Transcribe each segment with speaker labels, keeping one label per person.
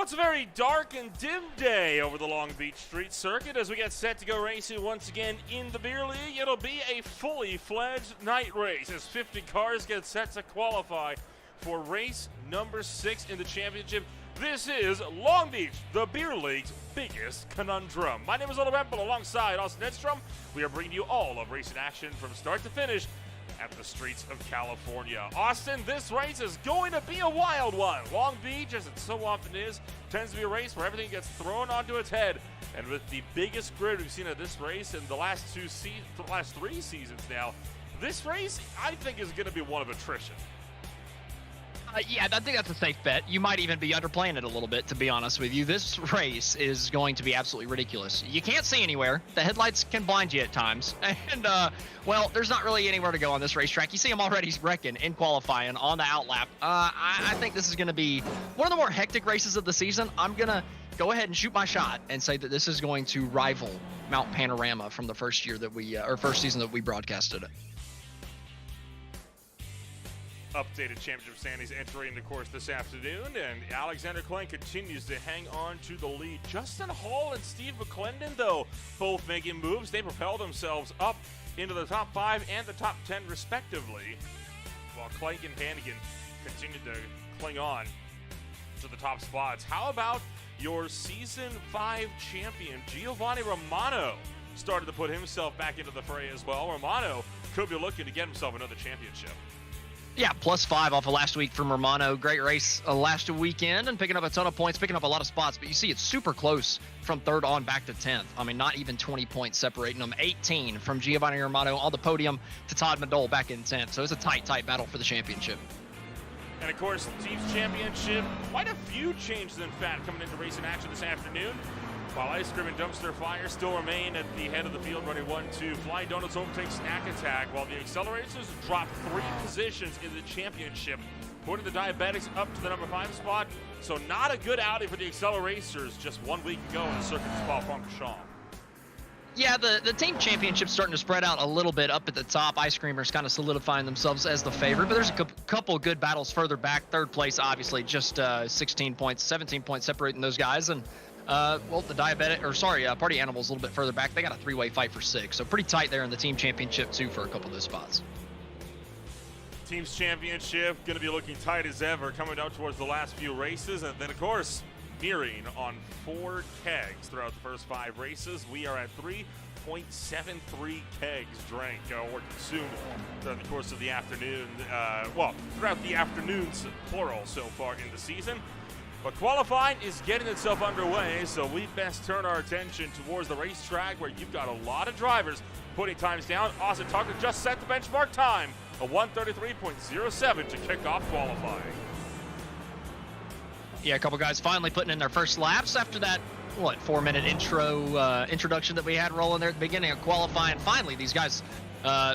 Speaker 1: Well, it's a very dark and dim day over the Long Beach Street Circuit as we get set to go racing once again in the Beer League. It'll be a fully fledged night race as 50 cars get set to qualify for race number 6 in the championship. This is Long Beach, the Beer League's biggest conundrum. My name is Ola Rempel alongside Austin Edstrom. We are bringing you all of racing action from start to finish at the streets of California. Austin, this race is going to be a wild one. Long Beach, as it so often is, tends to be a race where everything gets thrown onto its head. And with the biggest grid we've seen at this race in the last 3 seasons now, this race, I think, is going to be one of attrition.
Speaker 2: Yeah, I think that's a safe bet. You might even be underplaying it a little bit, to be honest with you. This race is going to be absolutely ridiculous. You can't see anywhere. The headlights can blind you at times. And, well, there's not really anywhere to go on this racetrack. You see them already wrecking in qualifying on the outlap. I think this is going to be one of the more hectic races of the season. I'm going to go ahead and shoot my shot and say that this is going to rival Mount Panorama from the first year that we, or first season that we broadcasted it.
Speaker 1: Updated championship standings entering the course this afternoon, and Alexander Klein continues to hang on to the lead. Justin Hall and Steve McClendon, though, both making moves. They propel themselves up into the top 5 and the top 10, respectively, while Clank and Hannigan continue to cling on to the top spots. How about your Season 5 champion, Giovanni Romano, started to put himself back into the fray as well. Romano could be looking to get himself another championship.
Speaker 2: Yeah, +5 off of last week from Romano. Great race last weekend and picking up a ton of points, picking up a lot of spots. But you see it's super close from 3rd on back to 10th. I mean, not even 20 points separating them. 18 from Giovanni Romano on the podium to Todd Madole back in 10th. So it's a tight battle for the championship.
Speaker 1: And, of course, the team's championship, quite a few changes, in fact, coming into racing action this afternoon. While Ice Cream and Dumpster Fire still remain at the head of the field, running 1-2. Flying Donuts overtakes Snack Attack, while the Accelerators drop 3 positions in the championship, putting the Diabetics up to the number 5 spot. So not a good outing for the Accelerators just 1 week ago in the Circuit Spa-Francorchamps.
Speaker 2: Yeah, the team championship's starting to spread out a little bit up at the top. Ice Creamers kind of solidifying themselves as the favorite, but there's a couple good battles further back. 3rd place, obviously, just 16 points, 17 points separating those guys. And well, the Party Animals a little bit further back. They got a 3-way fight for 6, so pretty tight there in the team championship too for a couple of those spots.
Speaker 1: Team's championship going to be looking tight as ever, coming down towards the last few races, and then of course nearing on 4 kegs throughout the first 5 races. We are at 3.73 kegs drank or consumed throughout the course of the afternoon. Well, throughout the afternoons, plural, so far in the season. But qualifying is getting itself underway, so we best turn our attention towards the racetrack where you've got a lot of drivers putting times down. Austin Tucker just set the benchmark time of 1:33.07 to kick off qualifying.
Speaker 2: Yeah, a couple guys finally putting in their first laps after that, 4-minute introduction that we had rolling there at the beginning of qualifying. Finally, these guys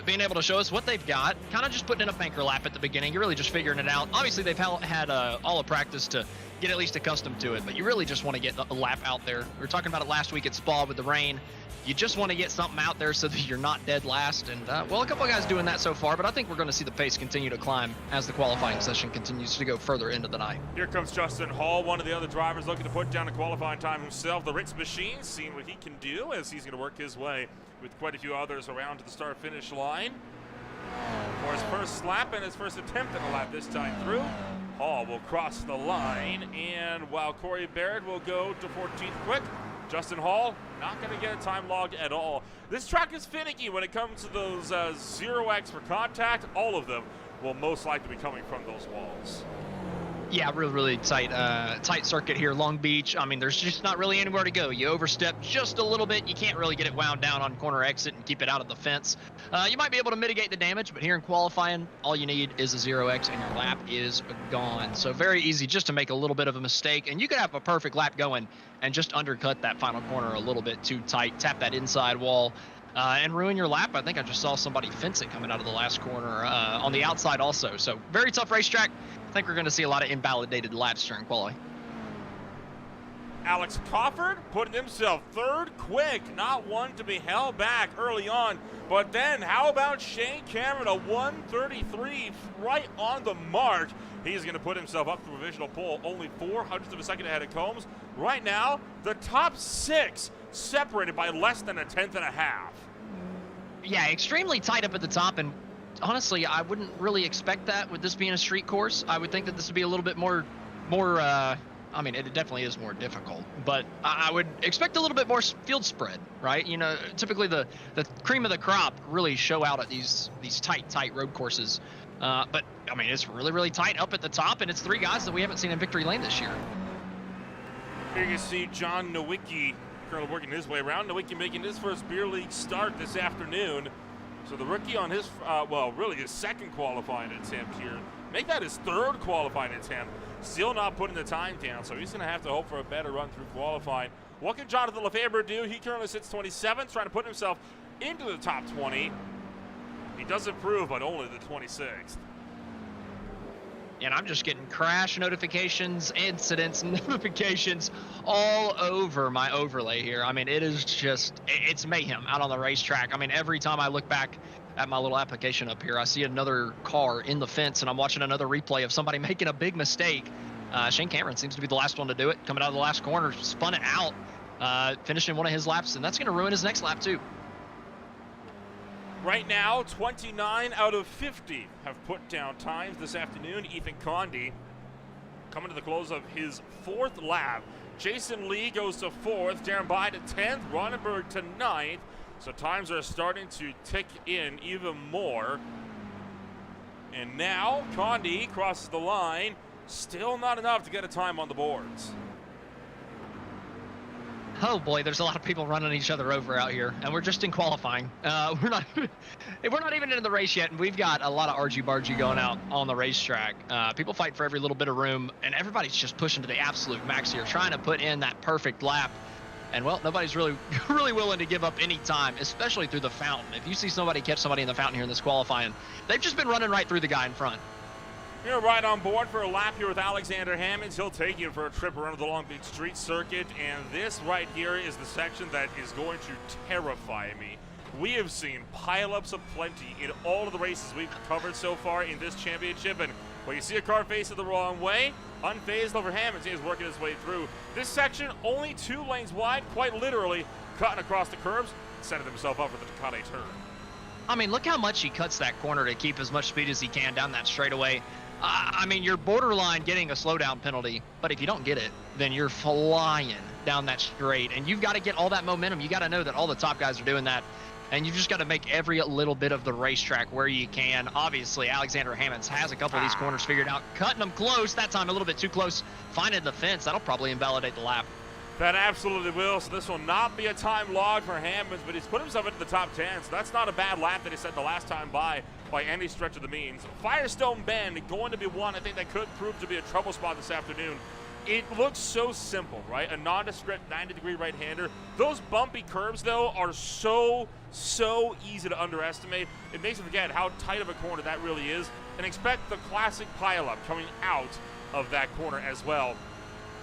Speaker 2: being able to show us what they've got, kind of just putting in a banker lap at the beginning. You're really just figuring it out. Obviously, they've had all of practice to get at least accustomed to it, but you really just want to get a lap out there. We were talking about it last week at Spa with the rain. You just want to get something out there so that you're not dead last. And, well, a couple of guys doing that so far, but I think we're going to see the pace continue to climb as the qualifying session continues to go further into the night.
Speaker 1: Here comes Justin Hall, one of the other drivers looking to put down a qualifying time himself. The Ritz Machine, seeing what he can do as he's going to work his way with quite a few others around to the start-finish line. For his first lap and his first attempt at a lap this time through, Hall will cross the line, and while Corey Barrett will go to 14th quick, Justin Hall not going to get a time log at all. This track is finicky when it comes to those 0x for contact. All of them will most likely be coming from those walls.
Speaker 2: Yeah, really tight circuit here, Long Beach. I mean, there's just not really anywhere to go. You overstep just a little bit. You can't really get it wound down on corner exit and keep it out of the fence. You might be able to mitigate the damage, but here in qualifying, all you need is a 0x and your lap is gone. So very easy just to make a little bit of a mistake, and you could have a perfect lap going and just undercut that final corner a little bit too tight, tap that inside wall, and ruin your lap. I think I just saw somebody fence it coming out of the last corner on the outside also. So very tough racetrack. I think we're going to see a lot of invalidated laps during qualifying.
Speaker 1: Alex Crawford putting himself third quick, not one to be held back early on. But then how about Shane Cameron, a 1:33 right on the mark. He's going to put himself up the provisional pole, only 0.04 of a second ahead of Combs. Right now, the top 6 separated by less than a tenth and a half. Yeah,
Speaker 2: extremely tight up at the top, and honestly, I wouldn't really expect that with this being a street course. I would think that this would be a little bit more I mean, it definitely is more difficult, but I would expect a little bit more field spread, right? You know, typically the cream of the crop really show out at these tight road courses. But, I mean, it's really, really tight up at the top, and it's 3 guys that we haven't seen in victory lane this year.
Speaker 1: Here you see John Nowicki currently working his way around. Nowicki making his first beer league start this afternoon. So the rookie on his, well, really his second qualifying attempt here. Make that his third qualifying attempt. Still not putting the time down, so he's going to have to hope for a better run through qualifying. What can Jonathan Lefebvre do? He currently sits 27th, trying to put himself into the top 20. He does improve, but only the 26th.
Speaker 2: And I'm just getting crash notifications, incidents, notifications all over my overlay here. I mean, it is just, it's mayhem out on the racetrack. I mean, every time I look back at my little application up here, I see another car in the fence, and I'm watching another replay of somebody making a big mistake. Shane Cameron seems to be the last one to do it. Coming out of the last corner, spun it out, finishing one of his laps, and that's going to ruin his next lap too.
Speaker 1: Right now, 29 out of 50 have put down times this afternoon. Ethan Condy coming to the close of his 4th lap. Jason Lee goes to 4th, Darren Bye to 10th, Ronenberg to 9th. So times are starting to tick in even more. And now Condy crosses the line. Still not enough to get a time on the boards.
Speaker 2: Oh boy, there's a lot of people running each other over out here, and we're just in qualifying. We're not even in the race yet, and we've got a lot of argy-bargy going out on the racetrack. People fight for every little bit of room, and everybody's just pushing to the absolute max here, trying to put in that perfect lap. And well, nobody's really willing to give up any time, especially through the fountain. If you see somebody catch somebody in the fountain here in this qualifying, they've just been running right through the guy in front.
Speaker 1: You're right on board for a lap here with Alexander Hammonds. He'll take you for a trip around the Long Beach Street Circuit, and this right here is the section that is going to terrify me. We have seen pileups aplenty in all of the races we've covered so far in this championship, and when you see a car face it the wrong way, unfazed over Hammonds, he is working his way through. This section only 2 lanes wide, quite literally cutting across the curbs, setting himself up for the Tecate turn.
Speaker 2: I mean, look how much he cuts that corner to keep as much speed as he can down that straightaway. I mean, you're borderline getting a slowdown penalty, but if you don't get it, then you're flying down that straight, and you've got to get all that momentum. You got to know that all the top guys are doing that, and you've just got to make every little bit of the racetrack where you can. Obviously, Alexander Hammonds has a couple of these corners figured out, cutting them close, that time a little bit too close, finding the fence. That'll probably invalidate the lap.
Speaker 1: That absolutely will, so this will not be a time log for Hammonds, but he's put himself into the top 10, so that's not a bad lap that he set the last time by any stretch of the means. Firestone Bend going to be one I think that could prove to be a trouble spot this afternoon. It looks so simple, right? A nondescript 90-degree right-hander. Those bumpy curves, though, are so easy to underestimate. It makes you forget how tight of a corner that really is, and expect the classic pileup coming out of that corner as well.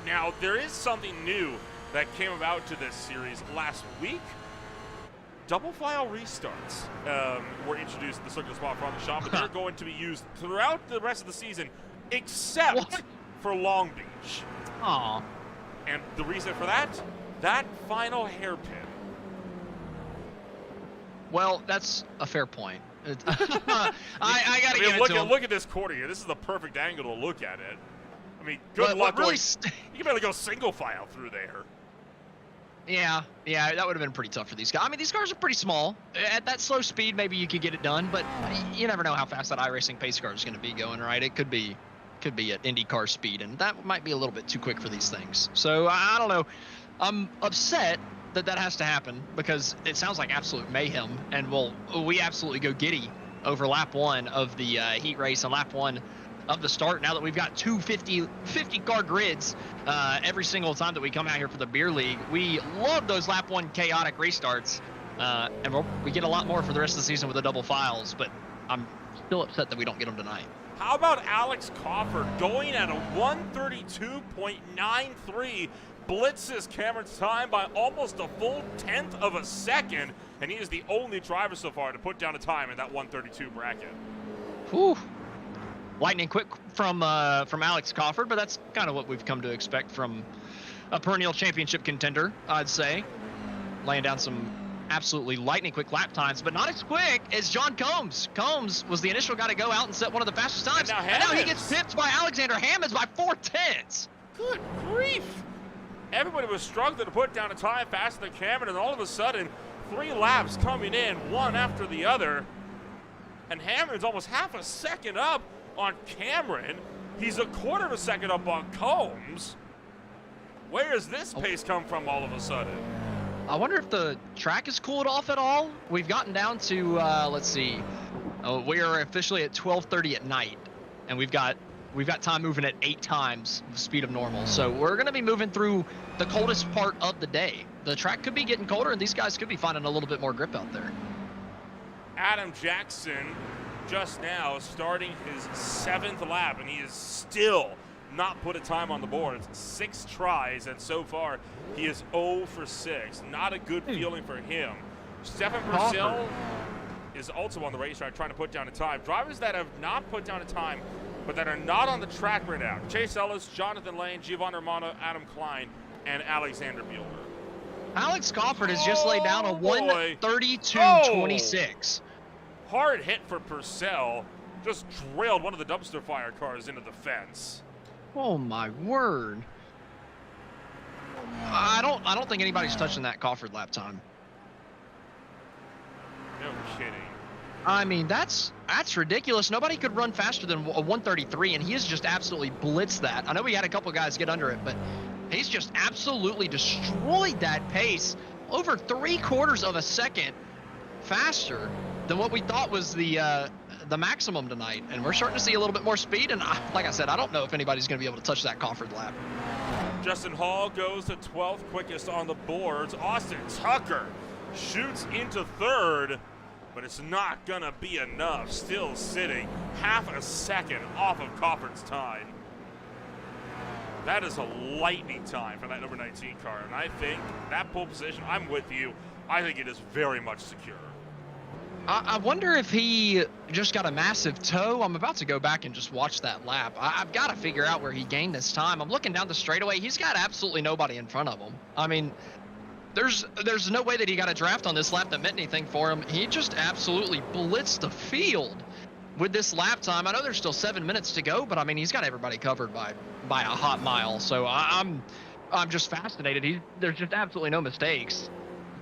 Speaker 1: Now, there is something new that came about to this series last week. Double file restarts were introduced in the Circuit Spot from the shop, but they're going to be used throughout the rest of the season, except for Long Beach.
Speaker 2: Aww.
Speaker 1: And the reason for that final hairpin.
Speaker 2: Well, that's a fair point. I gotta give it to him.
Speaker 1: Look at this corner here. This is the perfect angle to look at it. I mean, good luck.
Speaker 2: Really
Speaker 1: you can barely go single file through there.
Speaker 2: Yeah, that would have been pretty tough for these guys. I mean, these cars are pretty small. At that slow speed, maybe you could get it done, but you never know how fast that iRacing pace car is going to be going, right? It could be at IndyCar speed, and that might be a little bit too quick for these things. So I don't know. I'm upset that has to happen because it sounds like absolute mayhem, and we absolutely go giddy over lap 1 of the heat race and lap 1 of the start. Now that we've got 2 50 car grids every single time that we come out here for the beer league, we love those lap 1 chaotic restarts, and we get a lot more for the rest of the season with the double files, but I'm still upset that we don't get them tonight.
Speaker 1: How about Alex Crawford going at a 132.93, blitzes Cameron's time by almost a full 1/10 of a second, and he is the only driver so far to put down a time in that 132 bracket.
Speaker 2: Whew. Lightning quick from Alex Crawford, but that's kind of what we've come to expect from a perennial championship contender, I'd say. Laying down some absolutely lightning quick lap times, but not as quick as John Combs. Combs was the initial guy to go out and set one of the fastest times.
Speaker 1: And
Speaker 2: now he gets pipped by Alexander Hammonds by 4/10.
Speaker 1: Good grief. Everybody was struggling to put down a time faster than Cameron, and all of a sudden, 3 laps coming in, one after the other. And Hammond's almost half a second up on Cameron. He's a 1/4 of a second up on Combs. Where does this pace come from all of a sudden?
Speaker 2: I wonder if the track has cooled off at all. We've gotten down to, let's see, we are officially at 12:30 at night, and we've got time moving at 8 times the speed of normal. So we're going to be moving through the coldest part of the day. The track could be getting colder, and these guys could be finding a little bit more grip out there.
Speaker 1: Adam Jackson just now starting his 7th lap, and he is still not put a time on the board. It's 6 tries, and so far he is 0 for 6. Not a good feeling for him. Stefan Purcell is also on the racetrack trying to put down a time. Drivers that have not put down a time, but that are not on the track right now: Chase Ellis, Jonathan Lane, Giovanni Romano, Adam Klein, and Alexander Buehler.
Speaker 2: Alex Crawford has just laid down a 132.26.
Speaker 1: Hard hit for Purcell. Just drilled one of the dumpster fire cars into the fence.
Speaker 2: Oh my word. I don't think anybody's touching that Crawford lap time.
Speaker 1: No kidding.
Speaker 2: I mean, that's ridiculous. Nobody could run faster than a 133, and he has just absolutely blitzed that. I know we had a couple guys get under it, but he's just absolutely destroyed that pace. Over 3/4 of a second faster than what we thought was the maximum tonight, and we're starting to see a little bit more speed, and like I said, I don't know if anybody's going to be able to touch that Crawford lap.
Speaker 1: Justin Hall goes to 12th quickest on the boards. Austin Tucker shoots into 3rd, but it's not going to be enough. Still sitting half a second off of Crawford's time. That is a lightning time for that number 19 car, and I think that pole position, I'm with you, I think it is very much secure.
Speaker 2: I wonder if he just got a massive toe. I'm about to go back and just watch that lap. I've got to figure out where he gained this time. I'm looking down the straightaway. He's got absolutely nobody in front of him. I mean, there's no way that he got a draft on this lap that meant anything for him. He just absolutely blitzed the field with this lap time. I know there's still 7 minutes to go, but I mean, he's got everybody covered by a hot mile. So I'm just fascinated. There's just absolutely no mistakes.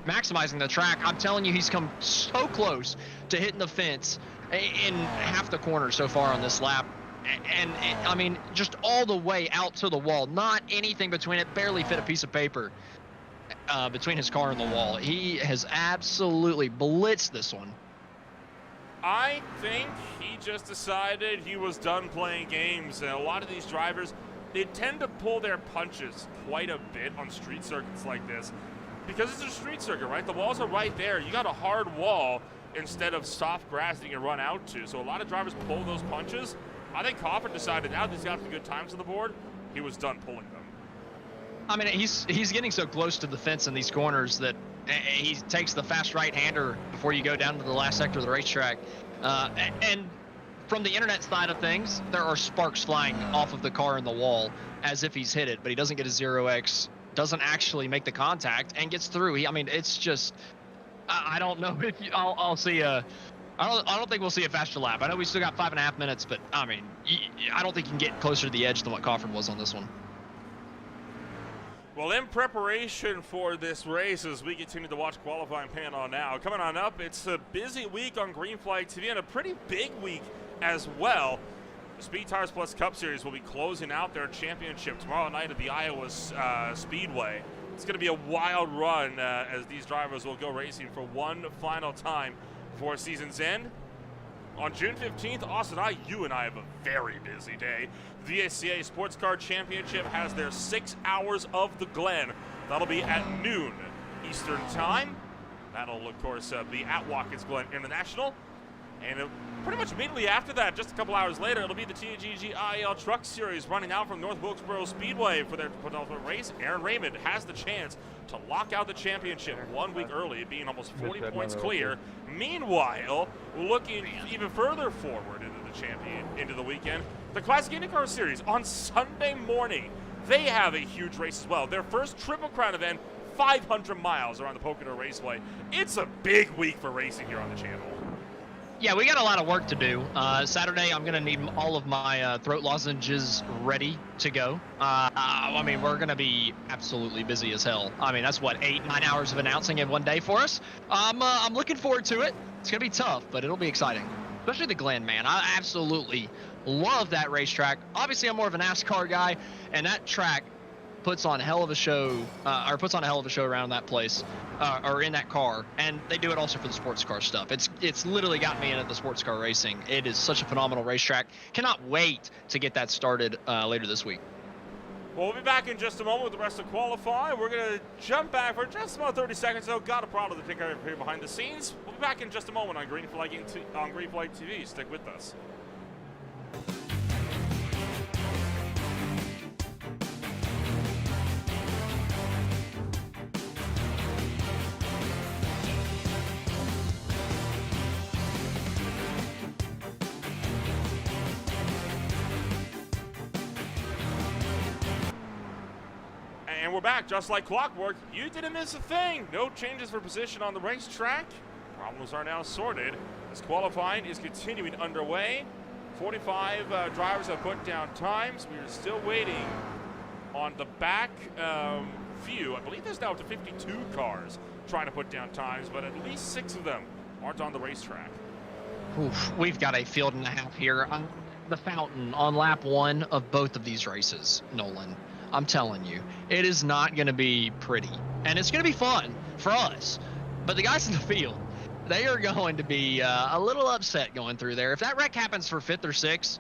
Speaker 2: Maximizing the track. I'm telling you, he's come so close to hitting the fence in half the corner so far on this lap. And I mean, just all the way out to the wall. Not anything between it. Barely fit a piece of paper between his car and the wall. He has absolutely blitzed this one.
Speaker 1: I think he just decided he was done playing games. And a lot of these drivers, they tend to pull their punches quite a bit on street circuits like this. Because it's a street circuit, right? The walls are right there. You got a hard wall instead of soft grass that you can run out to. So a lot of drivers pull those punches. I think Crawford decided now that he's got some good times on the board, he was done pulling them.
Speaker 2: I mean, he's getting so close to the fence in these corners that he takes the fast right-hander before you go down to the last sector of the racetrack. And from the internet side of things, there are sparks flying off of the car and the wall as if he's hit it, but he doesn't get a 0x. Doesn't actually make the contact and gets through. I mean, it's just, I don't know if I'll see I don't think we'll see a faster lap. I know we still got 5.5 minutes, but I mean, I don't think you can get closer to the edge than what Crawford was on this one.
Speaker 1: Well, in preparation for this race, as we continue to watch qualifying panel now, coming on up, it's a busy week on Green Flag TV and a pretty big week as well. The Speed Tires Plus Cup Series will be closing out their championship tomorrow night at the Iowa Speedway. It's going to be a wild run as these drivers will go racing for one final time before season's end. On June 15th, Austin, you and I have a very busy day. The VSCA Sports Car Championship has their 6 hours of the Glen. That'll be at noon Eastern Time. That'll, of course, be at Watkins Glen International. And pretty much immediately after that, just a couple hours later, it'll be the TGG IL Truck Series running out from North Wilkesboro Speedway for their penultimate race. Aaron Raymond has the chance to lock out the championship 1 week early, being almost 40 points clear. Meanwhile, looking even further forward into the weekend, the Classic IndyCar Series on Sunday morning. They have a huge race as well. Their first Triple Crown event, 500 miles around the Pocono Raceway. It's a big week for racing here on the channel.
Speaker 2: Yeah, we got a lot of work to do. Saturday, I'm going to need all of my throat lozenges ready to go. I mean, we're going to be absolutely busy as hell. I mean, that's what, 8-9 hours of announcing in one day for us. I'm looking forward to it. It's going to be tough, but it'll be exciting. Especially the Glen, man. I absolutely love that racetrack. Obviously, I'm more of a NASCAR guy, and that track puts on a hell of a show, around that place, or in that car, and they do it also for the sports car stuff. It's literally got me into the sports car racing. It is such a phenomenal racetrack. Cannot wait to get that started later this week.
Speaker 1: Well, we'll be back in just a moment with the rest of qualify. We're going to jump back for just about 30 seconds, though. Got a problem to take care of here behind the scenes. We'll be back in just a moment on Green Flag TV. Stick with us. And we're back, just like clockwork. You didn't miss a thing. No changes for position on the racetrack. Problems are now sorted as qualifying is continuing underway. 45 drivers have put down times. We are still waiting on the back few. I believe there's now up to 52 cars trying to put down times, but at least 6 of them aren't on the racetrack.
Speaker 2: Oof, we've got a field and a half here. The fountain on lap 1 of both of these races, Nolan. I'm telling you, it is not going to be pretty. And it's going to be fun for us. But the guys in the field, they are going to be a little upset going through there. If that wreck happens for 5th or 6th,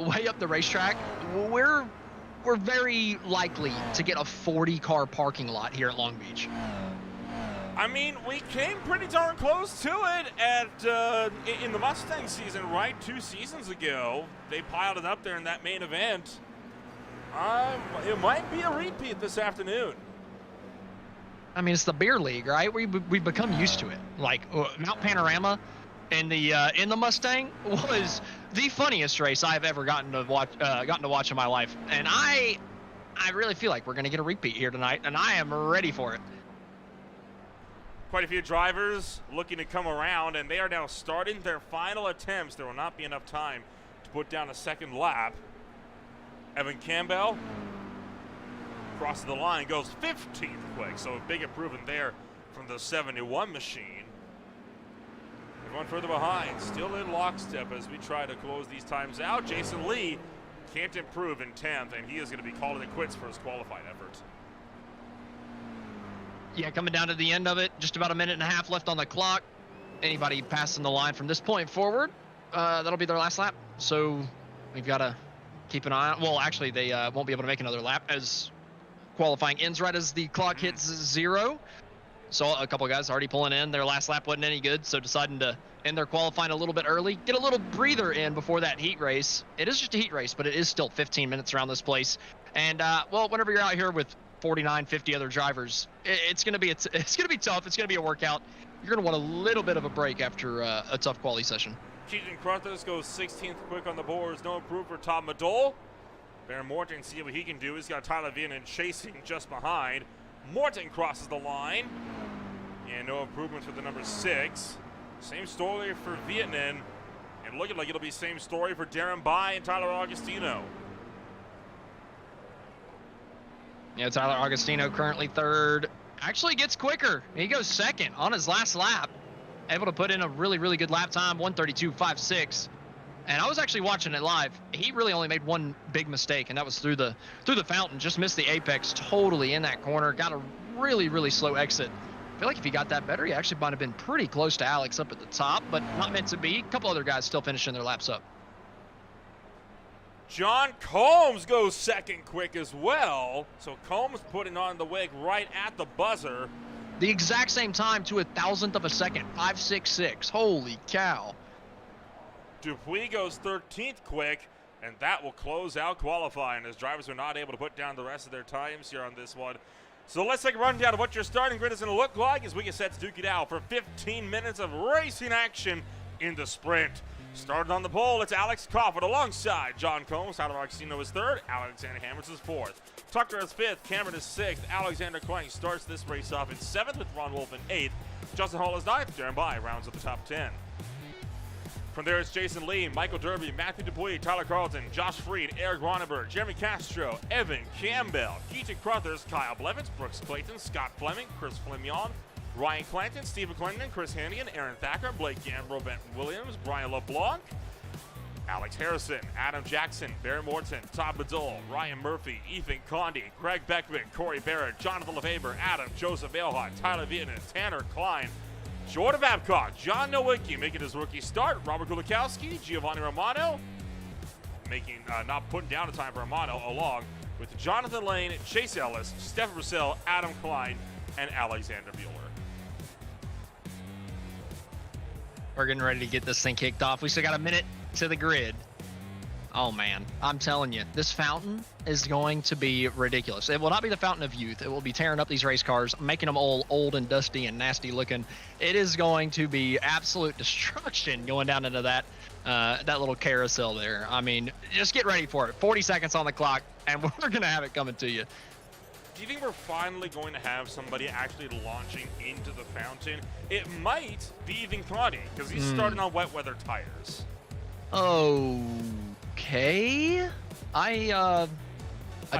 Speaker 2: way up the racetrack, we're very likely to get a 40-car parking lot here at Long Beach.
Speaker 1: I mean, we came pretty darn close to it at in the Mustang season, right? 2 seasons ago. They piled it up there in that main event. It might be a repeat this afternoon.
Speaker 2: I mean, it's the beer league, right? We become used to it. Like Mount Panorama in the Mustang was the funniest race I've ever gotten to watch in my life, and I really feel like we're gonna get a repeat here tonight, and I am ready for it.
Speaker 1: Quite a few drivers looking to come around, and they are now starting their final attempts. There will not be enough time to put down a second lap. Evan Campbell crosses the line, goes 15th quick, so a big improvement there from the 71 machine. Everyone further behind, still in lockstep as we try to close these times out. Jason Lee can't improve in 10th, and he is going to be calling it quits for his qualifying effort.
Speaker 2: Yeah, coming down to the end of it, just about a minute and a half left on the clock. Anybody passing the line from this point forward, that'll be their last lap. So we've got to keep an eye on. Well, actually, they won't be able to make another lap as qualifying ends right as the clock hits 0. So a couple of guys already pulling in. Their last lap wasn't any good, so deciding to end their qualifying a little bit early, get a little breather in before that heat race. It is just a heat race, but it is still 15 minutes around this place. And well, whenever you're out here with 49, 50 other drivers, it's gonna be tough. It's gonna be a workout. You're gonna want a little bit of a break after a tough quali session.
Speaker 1: Keaton Crothers goes 16th quick on the boards. No improvement for Tom Madole. Baron Morton, see what he can do. He's got Tyler Vietnan chasing just behind. Morton crosses the line. And no improvement for the number 6. Same story for Vietnan. And looking like it'll be same story for Darren Bai and Tyler Augustino.
Speaker 2: Yeah, Tyler Augustino currently 3rd. Actually gets quicker. He goes 2nd on his last lap. Able to put in a really, really good lap time, 1:32.56. And I was actually watching it live. He really only made one big mistake, and that was through the fountain. Just missed the apex totally in that corner. Got a really, really slow exit. I feel like if he got that better, he actually might have been pretty close to Alex up at the top, but not meant to be. A couple other guys still finishing their laps up.
Speaker 1: John Combs goes 2nd quick as well. So Combs putting on the wig right at the buzzer.
Speaker 2: The exact same time to 1,000th of a second, 5.66. Holy cow.
Speaker 1: Dupuis goes 13th quick, and that will close out qualifying as drivers are not able to put down the rest of their times here on this one. So let's take a rundown of what your starting grid is going to look like as we get set to duke it out for 15 minutes of racing action in the sprint. Started on the pole, it's Alex Cofford alongside John Combs. Tyler Marcino is third, Alexander Hammonds is fourth. Tucker is fifth, Cameron is sixth. Alexander Quang starts this race off in seventh with Ron Wolf in eighth. Justin Hall is ninth, Darren Bai rounds up the top 10. From there, it's Jason Lee, Michael Derby, Matthew Dupuis, Tyler Carlton, Josh Freed, Eric Ronenberg, Jeremy Castro, Evan Campbell, Keaton Crothers, Kyle Blevins, Brooks Clayton, Scott Fleming, Chris Flemion, Ryan Clanton, Stephen Clinton, Chris Hannigan, Aaron Thacker, Blake Gamble, Ben Williams, Brian LeBlanc, Alex Harrison, Adam Jackson, Barry Morton, Todd Bedole, Ryan Murphy, Ethan Condi, Craig Beckman, Corey Barrett, Jonathan Lefebvre, Adam, Joseph Ailhot, Tyler Vietnam, Tanner Klein, Jordan Babcock, John Nowicki making his rookie start, Robert Kulikowski, Giovanni Romano, making not putting down a time for Romano, along with Jonathan Lane, Chase Ellis, Stephen Russell, Adam Klein, and Alexander Bueller.
Speaker 2: We're getting ready to get this thing kicked off. We still got a minute to the grid. Oh man, I'm telling you, this fountain is going to be ridiculous. It will not be the fountain of youth. It will be tearing up these race cars, making them all old and dusty and nasty looking. It is going to be absolute destruction going down into that little carousel there. I mean, just get ready for it. 40 seconds on the clock, and we're gonna have it coming to you.
Speaker 1: Do you think we're finally going to have somebody actually launching into the fountain? It might be Ethan Conti, because he's starting on wet weather tires.
Speaker 2: Okay. I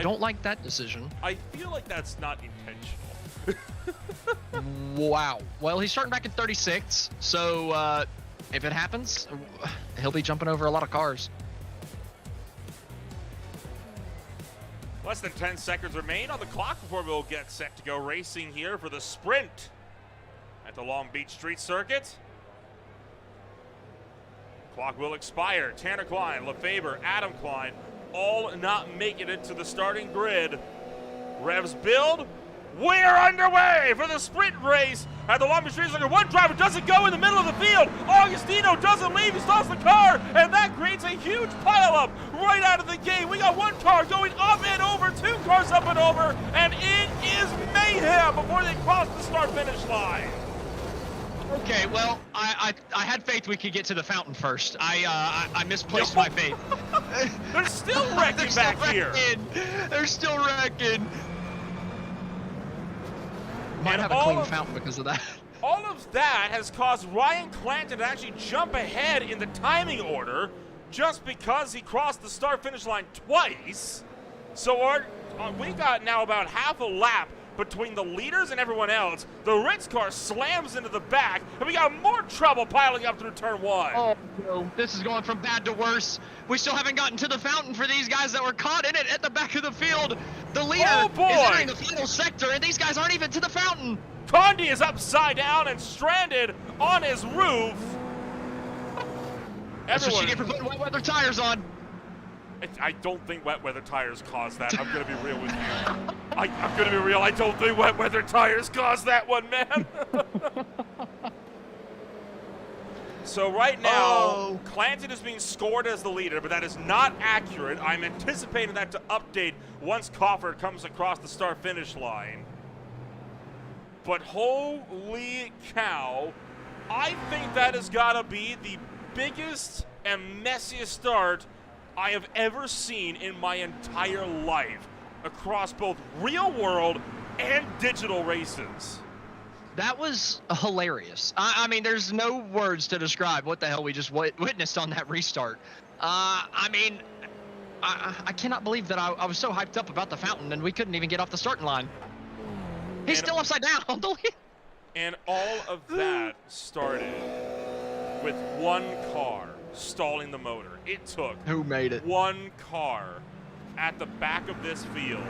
Speaker 2: don't like that decision.
Speaker 1: I feel like that's not intentional.
Speaker 2: Wow. Well, he's starting back in 36, so if it happens, he'll be jumping over a lot of cars.
Speaker 1: Less than 10 seconds remain on the clock before we'll get set to go racing here for the sprint at the Long Beach Street Circuit. Clock will expire. Tanner Klein, Lefebvre, Adam Klein, all not making it to the starting grid. Revs build. We're underway for the sprint race at the Long Beach Street Circuit. One driver doesn't go in the middle of the field. Augustino doesn't leave. He stops the car, and that creates a huge pileup right out of the gate. We got one car going up and over, two cars up and over, and it is mayhem before they cross the start-finish line.
Speaker 2: Okay, well, I had faith we could get to the fountain first. I misplaced my faith.
Speaker 1: They're still wrecking back here.
Speaker 2: They're still wrecking. Might have a clean fountain because of that.
Speaker 1: All of that has caused Ryan Clanton to actually jump ahead in the timing order just because he crossed the start-finish line twice. So we got now about half a lap between the leaders and everyone else. The Ritz car slams into the back, and we got more trouble piling up through turn one.
Speaker 2: Oh, no. This is going from bad to worse. We still haven't gotten to the fountain for these guys that were caught in it at the back of the field. The leader is entering the final sector, and these guys aren't even to the fountain.
Speaker 1: Condi is upside down and stranded on his roof.
Speaker 2: That's what you get for putting wet weather tires on.
Speaker 1: I don't think wet weather tires caused that. I'm going to be real with you. I'm going to be real. I don't think wet weather tires caused that one, man. So right now, Clanton is being scored as the leader, but that is not accurate. I'm anticipating that to update once Cofford comes across the start-finish line. But holy cow, I think that has got to be the biggest and messiest start I have ever seen in my entire life across both real world and digital races.
Speaker 2: That was hilarious. I mean, there's no words to describe what the hell we just witnessed on that restart. I mean, I cannot believe that I was so hyped up about the fountain and we couldn't even get off the starting line. He's still upside down.
Speaker 1: And all of that started with one car stalling the motor. It took
Speaker 2: who made it?
Speaker 1: One car at the back of this field.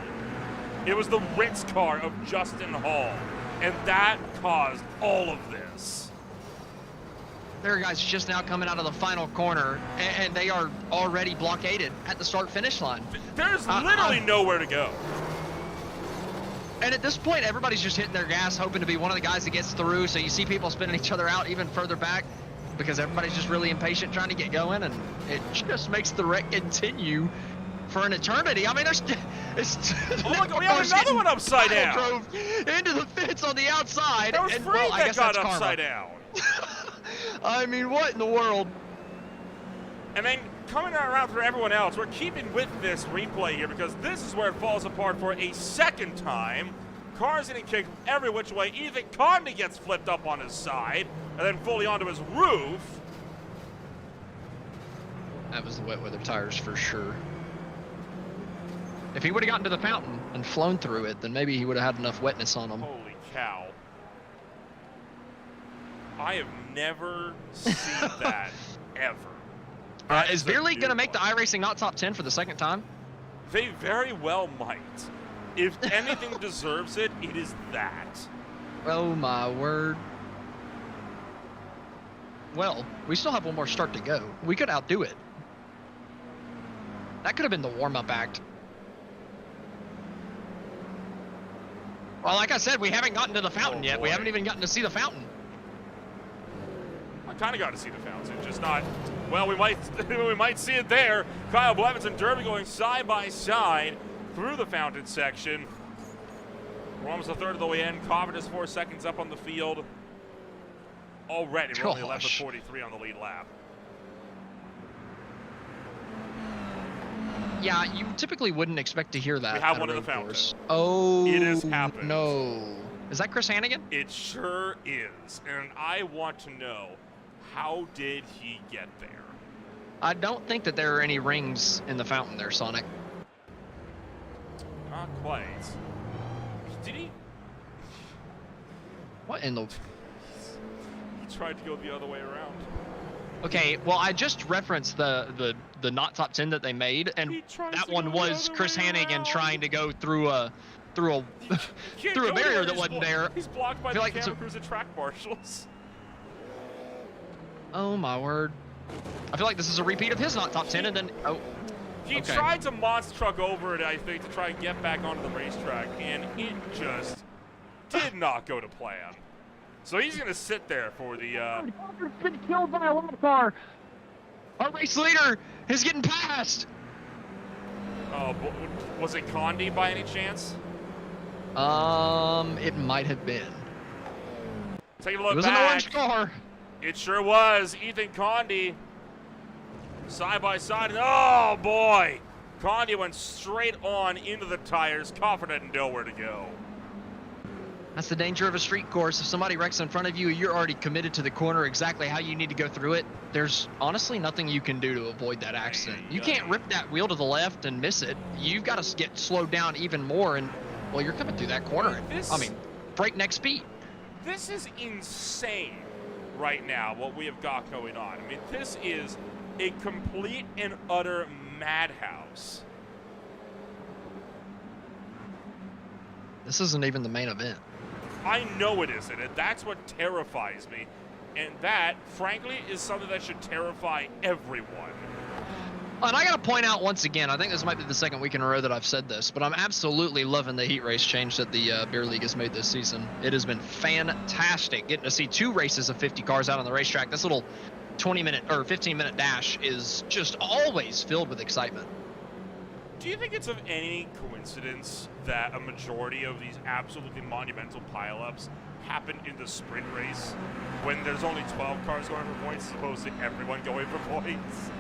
Speaker 1: It was the Ritz car of Justin Hall, and that caused all of this.
Speaker 2: There are guys just now coming out of the final corner, and they are already blockaded at the start-finish line.
Speaker 1: There's literally nowhere to go.
Speaker 2: And at this point, everybody's just hitting their gas, hoping to be one of the guys that gets through, so you see people spinning each other out even further back. because everybody's just really impatient trying to get going, and it just makes the wreck continue for an eternity. I mean, it's
Speaker 1: oh, look, we have another one upside down.
Speaker 2: Drove into the fence on the outside.
Speaker 1: That was
Speaker 2: and,
Speaker 1: Freed
Speaker 2: well, I
Speaker 1: that
Speaker 2: guess
Speaker 1: got
Speaker 2: that's
Speaker 1: upside
Speaker 2: karma.
Speaker 1: down.
Speaker 2: I mean, what in the world?
Speaker 1: And then coming around for everyone else, we're keeping with this replay here because this is where it falls apart for a second time. Cars getting kicked every which way. Ethan Conde gets flipped up on his side and then fully onto his roof.
Speaker 2: That was the wet weather tires for sure. If he would have gotten to the fountain and flown through it, then maybe he would have had enough wetness on him.
Speaker 1: Holy cow. I have never seen that ever.
Speaker 2: Is Beer League going to make the iRacing not top 10 for the second time?
Speaker 1: They very well might. If anything deserves it, it is that.
Speaker 2: Oh my word. Well, we still have one more start to go. We could outdo it. That could have been the warm-up act. Well, like I said, we haven't gotten to the fountain yet.
Speaker 1: Boy.
Speaker 2: We haven't even gotten to see the fountain.
Speaker 1: I kind of got to see the fountain, just not. Well, we might see it there. Kyle Blevins and Derby going side by side through the fountain section. We're almost a third of the way in. Covenant is 4 seconds up on the field. Already, we're only left with 43 on the lead lap.
Speaker 2: Yeah, you typically wouldn't expect to hear that.
Speaker 1: We have
Speaker 2: at
Speaker 1: one
Speaker 2: a
Speaker 1: in the
Speaker 2: road
Speaker 1: fountain.
Speaker 2: course. Oh,
Speaker 1: It has happened.
Speaker 2: No. Is that Chris Hannigan?
Speaker 1: It sure is. And I want to know, how did he get there?
Speaker 2: I don't think that there are any rings in the fountain there, Sonic.
Speaker 1: Not quite. Did he?
Speaker 2: What in the...
Speaker 1: He tried to go the other way around.
Speaker 2: Okay, well, I just referenced the not top 10 that they made, and that one was Chris Hannigan trying to go through a through a barrier that wasn't there.
Speaker 1: He's blocked by
Speaker 2: I feel
Speaker 1: the
Speaker 2: like
Speaker 1: camera crews and track marshals.
Speaker 2: Oh my word! I feel like this is a repeat of his not top 10, and then
Speaker 1: He
Speaker 2: okay.
Speaker 1: tried to monster truck over it, I think, to try and get back onto the racetrack, and it just did not go to plan. So he's going to sit there for the...
Speaker 2: been killed by a lap car. Our race leader is getting passed.
Speaker 1: Was it Conde by any chance?
Speaker 2: It might have been.
Speaker 1: Take a look
Speaker 2: It was
Speaker 1: back.
Speaker 2: an orange car.
Speaker 1: It sure was. Ethan Conde, side by side. Oh, boy. Conde went straight on into the tires. Confident and nowhere to go.
Speaker 2: That's the danger of a street course. If somebody wrecks in front of you, you're already committed to the corner exactly how you need to go through it. There's honestly nothing you can do to avoid that accident. You can't rip that wheel to the left and miss it. You've got to get slowed down even more, and, well, you're coming through that corner. I mean, breakneck speed.
Speaker 1: This is insane right now, what we have got going on. I mean, this is a complete and utter madhouse.
Speaker 2: This isn't even the main event.
Speaker 1: I know it isn't, and that's what terrifies me. And that, frankly, is something that should terrify everyone.
Speaker 2: And I got to point out once again, I think this might be the second week in a row that I've said this, but I'm absolutely loving the heat race change that the Beer League has made this season. It has been fantastic getting to see 2 races of 50 cars out on the racetrack. This little 20-minute or 15-minute dash is just always filled with excitement.
Speaker 1: Do you think it's of any coincidence that a majority of these absolutely monumental pileups happen in the sprint race when there's only 12 cars going for points as opposed to everyone going for points?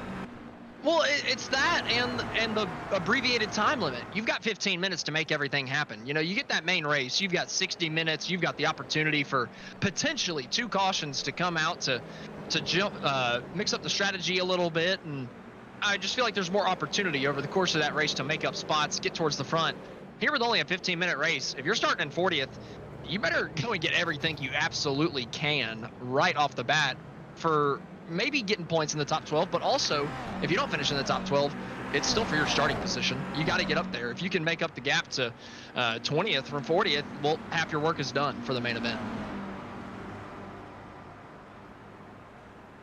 Speaker 2: Well, it's that and the abbreviated time limit. You've got 15 minutes to make everything happen. You know, you get that main race, you've got 60 minutes, you've got the opportunity for potentially 2 cautions to come out to jump, mix up the strategy a little bit, and I just feel like there's more opportunity over the course of that race to make up spots, get towards the front. Here with only a 15-minute race, if you're starting in 40th, you better go and get everything you absolutely can right off the bat for maybe getting points in the top 12, but also, if you don't finish in the top 12, it's still for your starting position. You got to get up there. If you can make up the gap to 20th from 40th, well, half your work is done for the main event.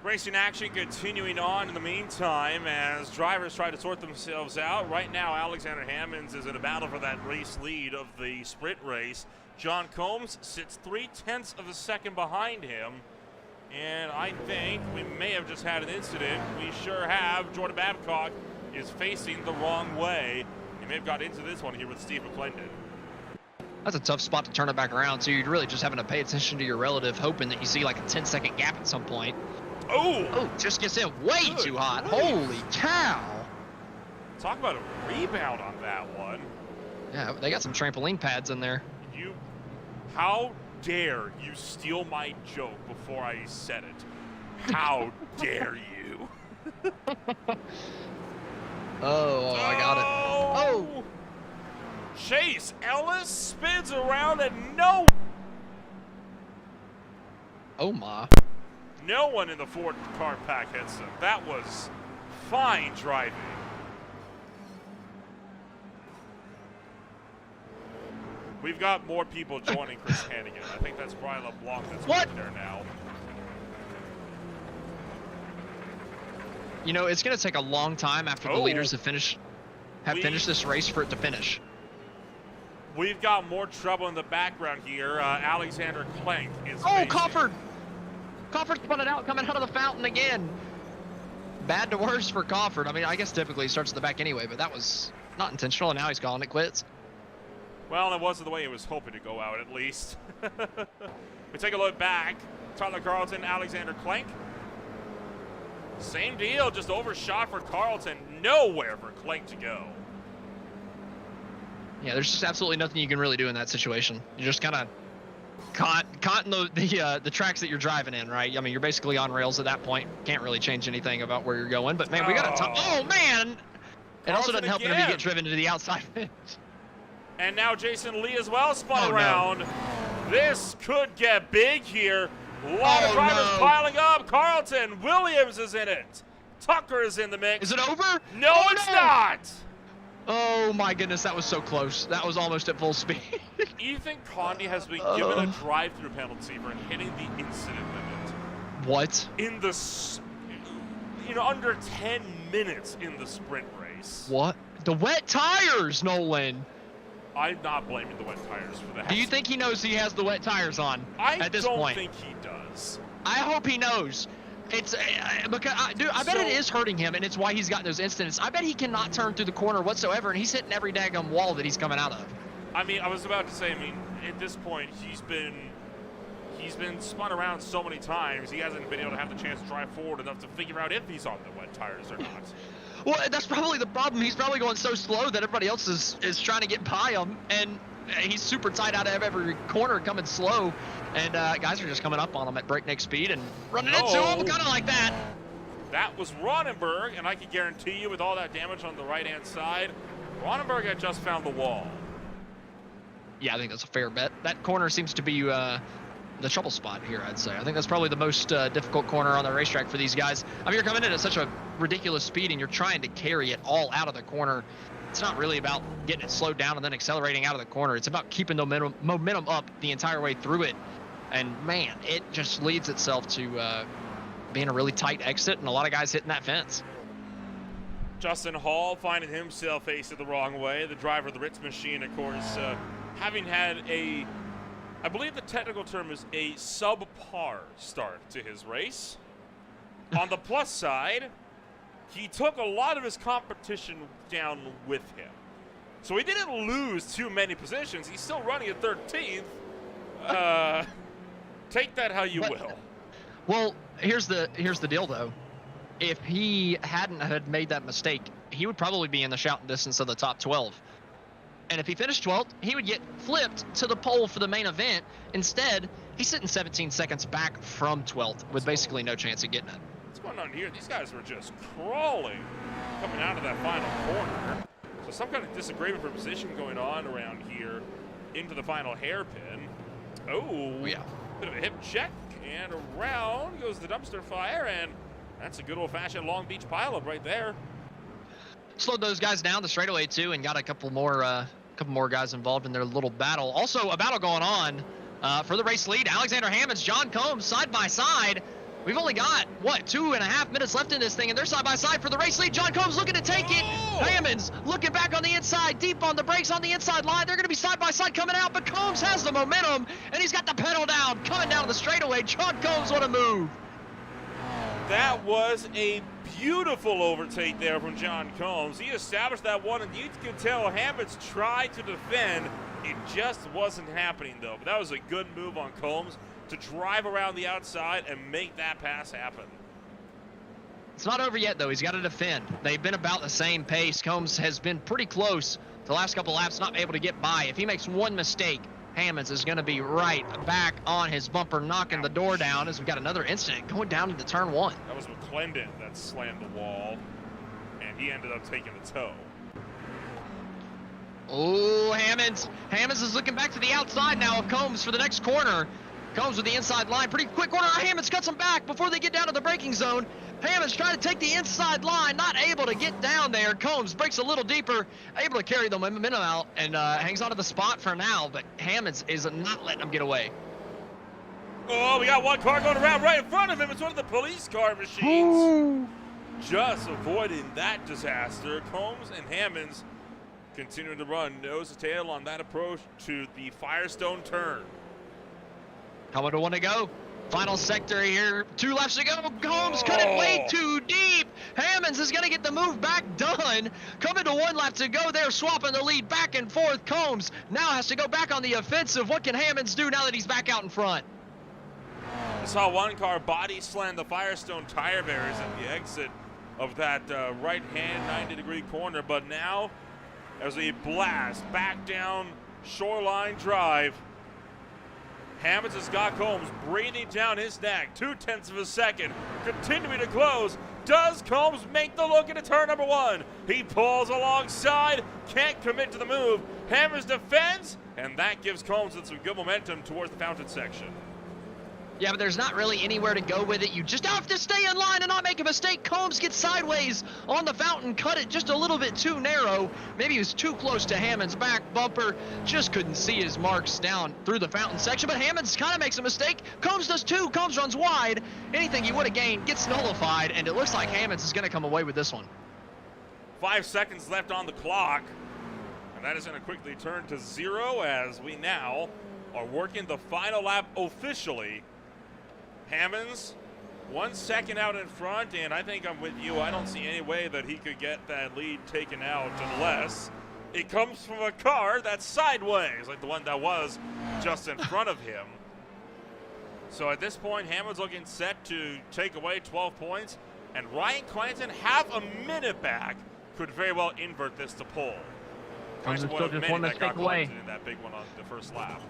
Speaker 1: Racing action continuing on in the meantime as drivers try to sort themselves out. Right now, Alexander Hammonds is in a battle for that race lead of the sprint race. John Combs sits 0.3 of a second behind him. And I think we may have just had an incident. We sure have. Jordan Babcock is facing the wrong way. He may have got into this one here with Steve McClendon.
Speaker 2: That's a tough spot to turn it back around, so you're really just having to pay attention to your relative, hoping that you see like a 10-second gap at some point.
Speaker 1: Oh,
Speaker 2: just gets in way
Speaker 1: Good
Speaker 2: too hot.
Speaker 1: grief.
Speaker 2: Holy cow.
Speaker 1: Talk about a rebound on that one.
Speaker 2: Yeah, they got some trampoline pads in there.
Speaker 1: How dare you steal my joke before I said it? How dare you?
Speaker 2: Oh, I got it. Oh!
Speaker 1: Chase Ellis spins around and no one in the Ford car pack hits him. That was fine driving. We've got more people joining Chris Hannigan. I think that's Brian LeBlanc that's right there now.
Speaker 2: You know, it's going to take a long time after the leaders have finished this race for it to finish.
Speaker 1: We've got more trouble in the background here. Alexander Klenk is
Speaker 2: facing. Crawford! Crawford spun it out, coming out of the fountain again. Bad to worse for Crawford. I mean, I guess typically he starts at the back anyway, but that was not intentional, and now he's calling it quits.
Speaker 1: Well, it wasn't the way he was hoping to go out, at least. We take a look back. Tyler Carlton, Alexander Klenk. Same deal, just overshot for Carlton. Nowhere for Klenk to go.
Speaker 2: Yeah, there's just absolutely nothing you can really do in that situation. You're just kind of caught in the tracks that you're driving in, right? I mean, you're basically on rails at that point. Can't really change anything about where you're going. But, man, we got to oh, man! It also doesn't help whenever you get driven to the outside fence.
Speaker 1: And now Jason Lee as well spun around. No. This could get big here. A lot of drivers piling up. Carlton, Williams is in it. Tucker is in the mix.
Speaker 2: Is it over?
Speaker 1: No, it's not.
Speaker 2: Oh my goodness, that was so close. That was almost at full speed.
Speaker 1: Ethan Condy has been given a drive-through penalty for hitting the incident limit.
Speaker 2: What?
Speaker 1: In the, under 10 minutes in the sprint race.
Speaker 2: What? The wet tires, Nolan.
Speaker 1: I'm not blaming the wet tires for that.
Speaker 2: Do you think he knows he has the wet tires on at this point?
Speaker 1: I don't think he does.
Speaker 2: I hope he knows. It's because I bet it is hurting him, and it's why he's gotten those incidents. I bet he cannot turn through the corner whatsoever, and he's hitting every daggum wall that he's coming out of.
Speaker 1: I mean, I was about to say, at this point, he's been spun around so many times, he hasn't been able to have the chance to drive forward enough to figure out if he's on the wet tires or not.
Speaker 2: Well, that's probably the problem. He's probably going so slow that everybody else is trying to get by him, and he's super tight out of every corner coming slow, and guys are just coming up on him at breakneck speed and running into him kind of like that.
Speaker 1: That was Ronenberg, and I can guarantee you with all that damage on the right-hand side, Ronenberg had just found the wall.
Speaker 2: Yeah, I think that's a fair bet. That corner seems to be the trouble spot here, I'd say. I think that's probably the most difficult corner on the racetrack for these guys. I mean, you're coming in at such a ridiculous speed, and you're trying to carry it all out of the corner. It's not really about getting it slowed down and then accelerating out of the corner. It's about keeping the momentum up the entire way through it. And, man, it just leads itself to being a really tight exit and a lot of guys hitting that fence.
Speaker 1: Justin Hall finding himself facing the wrong way. The driver of the Ritz machine, of course, having had I believe the technical term is a subpar start to his race. On the plus side, he took a lot of his competition down with him. So he didn't lose too many positions. He's still running at 13th. Take that how you will.
Speaker 2: Well, here's the deal, though. If he hadn't had made that mistake, he would probably be in the shouting distance of the top 12. And if he finished 12th, he would get flipped to the pole for the main event. Instead, he's sitting 17 seconds back from 12th with basically no chance of getting it.
Speaker 1: What's going on here? These guys were just crawling coming out of that final corner. So some kind of disagreement for position going on around here into the final hairpin. Oh, yeah. Bit of a hip check, and around goes the dumpster fire, and that's a good old-fashioned Long Beach pileup right there.
Speaker 2: Slowed those guys down the straightaway too, and got a couple more guys involved in their little battle. Also, a battle going on for the race lead. Alexander Hammonds, John Combs, side by side. We've only got, 2.5 minutes left in this thing, and they're side by side for the race lead. John Combs looking to take it. Hammonds looking back on the inside, deep on the brakes on the inside line. They're going to be side by side coming out, but Combs has the momentum, and he's got the pedal down, coming down the straightaway. John Combs, what a move.
Speaker 1: That was a beautiful overtake there from John Combs. He established that one, and you can tell Hammonds tried to defend. It just wasn't happening, though. But that was a good move on Combs to drive around the outside and make that pass happen.
Speaker 2: It's not over yet, though. He's got to defend. They've been about the same pace. Combs has been pretty close the last couple laps, not able to get by. If he makes one mistake, Hammonds is going to be right back on his bumper, knocking the door down as we've got another incident going down into turn one.
Speaker 1: That was McClendon that slammed the wall, and he ended up taking the tow.
Speaker 2: Oh, Hammonds. Hammonds is looking back to the outside now of Combs for the next corner. Combs with the inside line. Pretty quick corner. Hammonds cuts him back before they get down to the braking zone. Hammonds trying to take the inside line, not able to get down there. Combs breaks a little deeper, able to carry the momentum out, and hangs onto the spot for now, but Hammonds is not letting him get away.
Speaker 1: Oh, we got one car going around right in front of him. It's one of the police car machines.
Speaker 2: Ooh.
Speaker 1: Just avoiding that disaster. Combs and Hammonds continuing to run nose to tail on that approach to the Firestone turn.
Speaker 2: How to want to go? Final sector here. 2 laps to go. Combs cut it way too deep. Hammonds is going to get the move back done. Coming to 1 lap to go. They're swapping the lead back and forth. Combs now has to go back on the offensive. What can Hammonds do now that he's back out in front?
Speaker 1: I saw one car body slam the Firestone tire barriers at the exit of that right-hand 90-degree corner, but now as we blast back down Shoreline Drive, Hammonds has got Combs breathing down his neck, 0.2 of a second, continuing to close. Does Combs make the look into turn number 1? He pulls alongside, can't commit to the move. Hammonds defends, and that gives Combs some good momentum towards the fountain section.
Speaker 2: Yeah, but there's not really anywhere to go with it. You just have to stay in line and not make a mistake. Combs gets sideways on the fountain, cut it just a little bit too narrow. Maybe he was too close to Hammonds' back bumper. Just couldn't see his marks down through the fountain section, but Hammonds kind of makes a mistake. Combs does too. Combs runs wide. Anything he would have gained gets nullified, and it looks like Hammonds is going to come away with this one.
Speaker 1: 5 seconds left on the clock, and that is going to quickly turn to 0 as we now are working the final lap officially. Hammonds 1 second out in front, and I think I'm with you. I don't see any way that he could get that lead taken out unless it comes from a car that's sideways, like the one that was just in front of him. So at this point, Hammonds looking set to take away 12 points, and Ryan Clanton, half a minute back, could very well invert this to pole.
Speaker 2: Combs is still just 1 mistake away.
Speaker 1: In that big one on the first lap.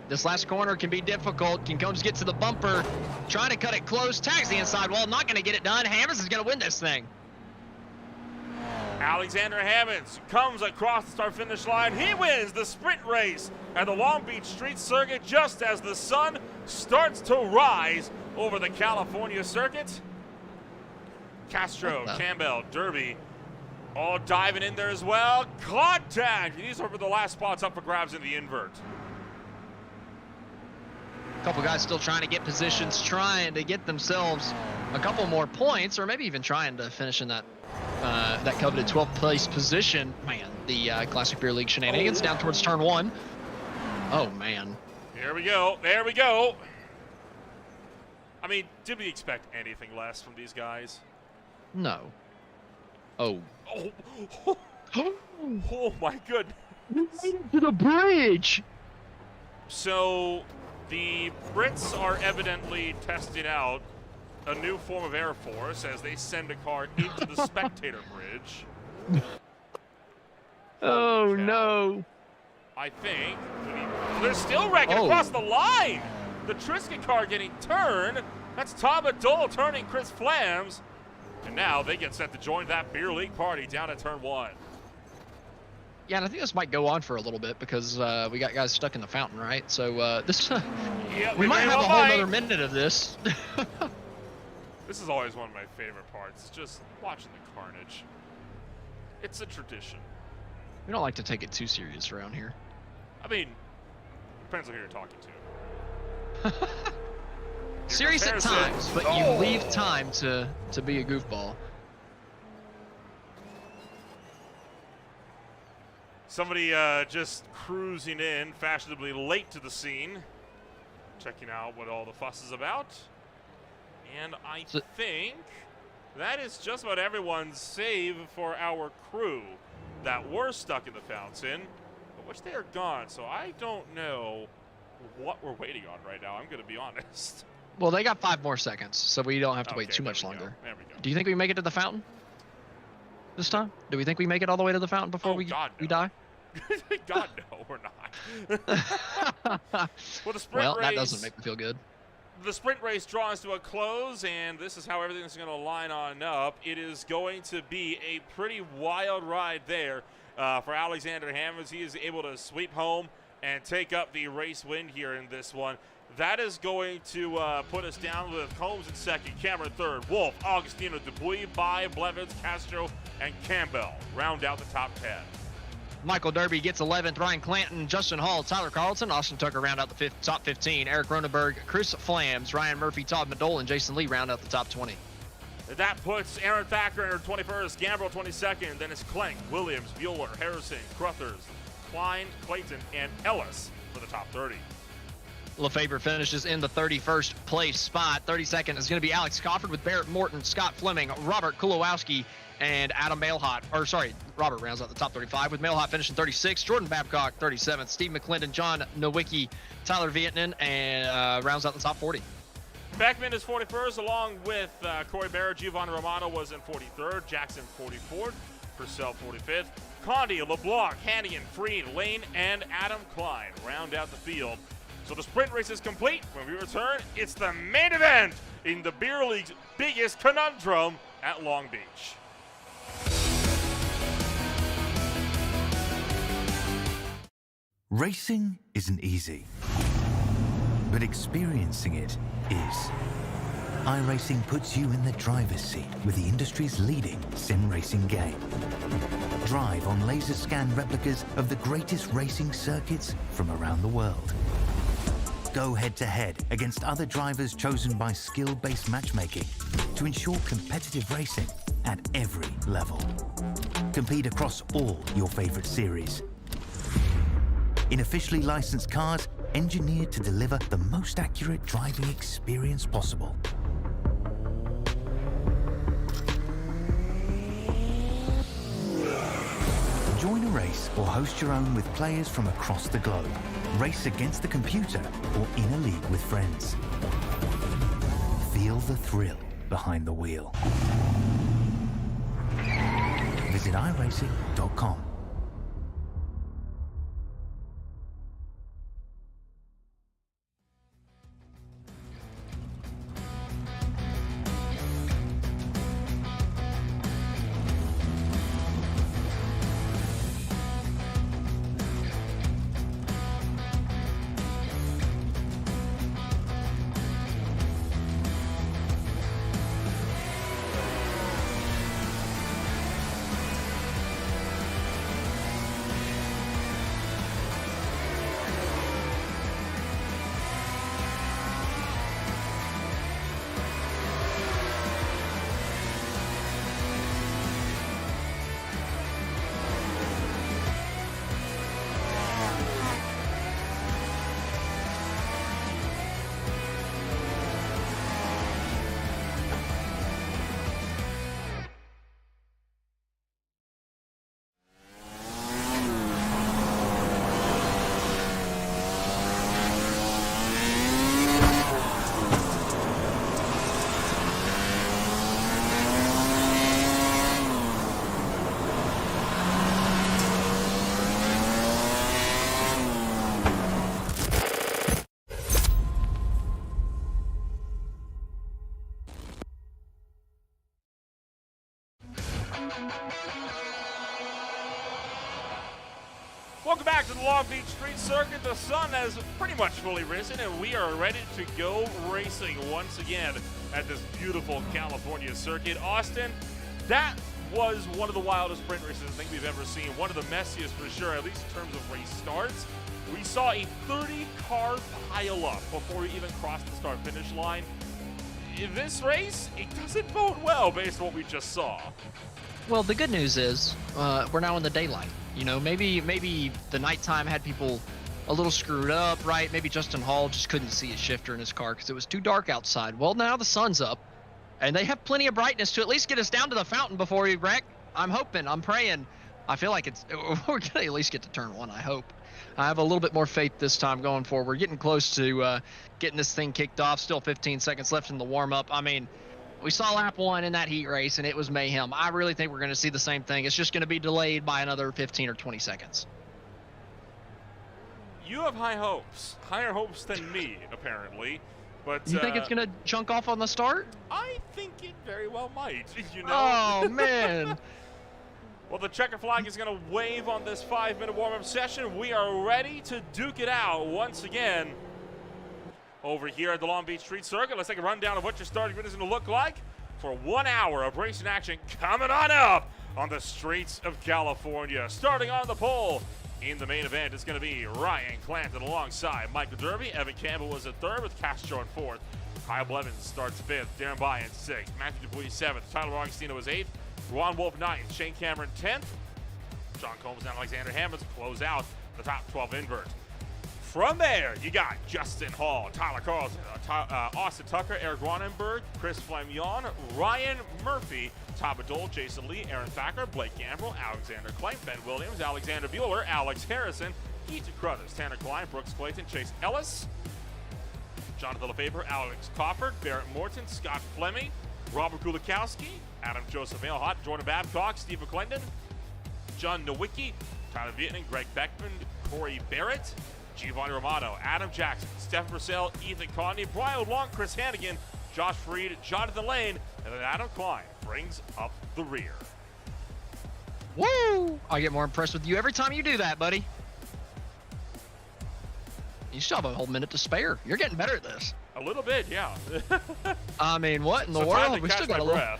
Speaker 2: This last corner can be difficult. Can Combs get to the bumper? Trying to cut it close. Tags the inside wall. Not going to get it done. Hammonds is going to win this thing.
Speaker 1: Alexander Hammonds comes across the start-finish line. He wins the sprint race at the Long Beach Street Circuit just as the sun starts to rise over the California circuit. Castro, Campbell, Derby, all diving in there as well. Contact! These are the last spots up for grabs in the invert.
Speaker 2: A couple guys still trying to get positions, trying to get themselves a couple more points, or maybe even trying to finish in that that coveted 12th place position. Man, the Classic Beer League shenanigans down towards turn 1. Oh, man.
Speaker 1: Here we go. There we go. I mean, did we expect anything less from these guys?
Speaker 2: No. Oh.
Speaker 1: Oh my goodness.
Speaker 2: To the bridge.
Speaker 1: So the Brits are evidently testing out a new form of Air Force as they send a car into the spectator bridge.
Speaker 2: Oh, no.
Speaker 1: I think they're still wrecking across the line. The Trisket car getting turned. That's Tom Adol turning Chris Flams. And now they get set to join that beer league party down at turn 1.
Speaker 2: Yeah, and I think this might go on for a little bit because we got guys stuck in the fountain, right? So this, we might have a whole other minute of this.
Speaker 1: This is always one of my favorite parts, just watching the carnage. It's a tradition.
Speaker 2: We don't like to take it too serious around here.
Speaker 1: I mean, depends on who you're talking to.
Speaker 2: Serious at times, but you leave time to be a goofball.
Speaker 1: Somebody just cruising in, fashionably late to the scene, checking out what all the fuss is about. And I think that is just about everyone's save for our crew that were stuck in the fountain, but which they are gone. So I don't know what we're waiting on right now. I'm going to be honest.
Speaker 2: Well, they got 5 more seconds, so we don't have to wait too much longer.
Speaker 1: There we go.
Speaker 2: Do you think we make it to the fountain this time? Do we think we make it all the way to the fountain before we die?
Speaker 1: God, no, we're not. Well, the sprint race,
Speaker 2: that doesn't make me feel good.
Speaker 1: The sprint race draws to a close, and this is how everything's going to line on up. It is going to be a pretty wild ride there for Alexander Hammonds. He is able to sweep home and take up the race win here in this one. That is going to put us down with Holmes in second, Cameron third, Wolf, Augustino, Dupuis, Bai, Blevins, Castro, and Campbell round out the top 10.
Speaker 2: Michael Derby gets 11th, Ryan Clanton, Justin Hall, Tyler Carlton, Austin Tucker round out the top 15, Eric Ronenberg, Chris Flams, Ryan Murphy, Todd Madole, and Jason Lee round out the top 20.
Speaker 1: That puts Aaron Thacker in 21st, Gambrell 22nd, then it's Klenk, Williams, Bueller, Harrison, Cruthers, Klein, Clayton, and Ellis for the top 30.
Speaker 2: LeFabre finishes in the 31st place spot. 32nd is going to be Alex Cofford with Barrett Morton, Scott Fleming, Robert Kulowowski, and Adam Mailhot. Robert rounds out the top 35 with Mailhot finishing 36th, Jordan Babcock 37th, Steve McClendon, John Nowicki, Tyler Vietnan, and rounds out the top 40.
Speaker 1: Beckman is 41st, along with Corey Barrett. Giovanni Romano was in 43rd, Jackson 44th, Purcell 45th. Condi, LeBlanc, Hannigan, Freed, Lane, and Adam Klein round out the field. So the sprint race is complete. When we return, it's the main event in the Beer League's biggest conundrum at Long Beach.
Speaker 3: Racing isn't easy, but experiencing it is. iRacing puts you in the driver's seat with the industry's leading sim racing game. Drive on laser scan replicas of the greatest racing circuits from around the world. Go head-to-head against other drivers chosen by skill-based matchmaking to ensure competitive racing at every level. Compete across all your favorite series. In officially licensed cars, engineered to deliver the most accurate driving experience possible. Join a race or host your own with players from across the globe. Race against the computer or in a league with friends. Feel the thrill behind the wheel. Visit iRacing.com.
Speaker 1: Welcome back to the Long Beach Street Circuit. The sun has pretty much fully risen, and we are ready to go racing once again at this beautiful California circuit. Austin, that was one of the wildest sprint races I think we've ever seen. One of the messiest for sure, at least in terms of race starts. We saw a 30-car pile-up before we even crossed the start-finish line. In this race, it doesn't bode well based on what we just saw.
Speaker 2: Well, the good news is we're now in the daylight. You know, maybe the nighttime had people a little screwed up, right? Maybe Justin Hall just couldn't see his shifter in his car because it was too dark outside. Well, now the sun's up, and they have plenty of brightness to at least get us down to the fountain before we wreck. I'm hoping, I'm praying. I feel like we're gonna at least get to turn 1, I hope. I have a little bit more faith this time going forward. We're getting close to getting this thing kicked off. Still 15 seconds left in the warm-up. I mean, we saw lap 1 in that heat race, and it was mayhem. I really think we're going to see the same thing. It's just going to be delayed by another 15 or 20 seconds.
Speaker 1: You have high hopes. Higher hopes than me, apparently. But
Speaker 2: You think it's going to chunk off on the start?
Speaker 1: I think it very well might, you know?
Speaker 2: Oh, man.
Speaker 1: Well, the checker flag is going to wave on this 5-minute warm-up session. We are ready to duke it out once again over here at the Long Beach Street Circuit. Let's take a rundown of what your starting grid is going to look like for 1 hour of racing action coming on up on the streets of California. Starting on the pole in the main event is going to be Ryan Clanton alongside Michael Derby. Evan Campbell was in third with Castro in fourth. Kyle Blevins starts fifth. Darren Byan sixth. Matthew Dupuis seventh. Tyler Augustino was eighth. Ron Wolf ninth. Shane Cameron 10th. John Combs and Alexander Hammonds close out the top 12 invert. From there, you got Justin Hall, Tyler Carlson, Austin Tucker, Eric Ronenberg, Chris Flamion, Ryan Murphy, Todd Badol, Jason Lee, Aaron Thacker, Blake Gambrell, Alexander Klein, Ben Williams, Alexander Bueller, Alex Harrison, Ethan Crothers, Tanner Klein, Brooks Clayton, Chase Ellis, Jonathan Lefebvre, Alex Crawford, Barrett Morton, Scott Fleming, Robert Kulikowski, Adam Joseph Mailhot, Jordan Babcock, Steve McClendon, John Nowicki, Tyler Vietnam, Greg Beckman, Corey Barrett, Giovanni Romano, Adam Jackson, Stephen Purcell, Ethan Conney, Brian Long, Chris Hannigan, Josh Freed, Jonathan Lane, and then Adam Klein brings up the rear.
Speaker 2: Woo! I get more impressed with you every time you do that, buddy. You still have a whole minute to spare. You're getting better at this.
Speaker 1: A little bit, yeah.
Speaker 2: I mean, what in the world? We still got a little.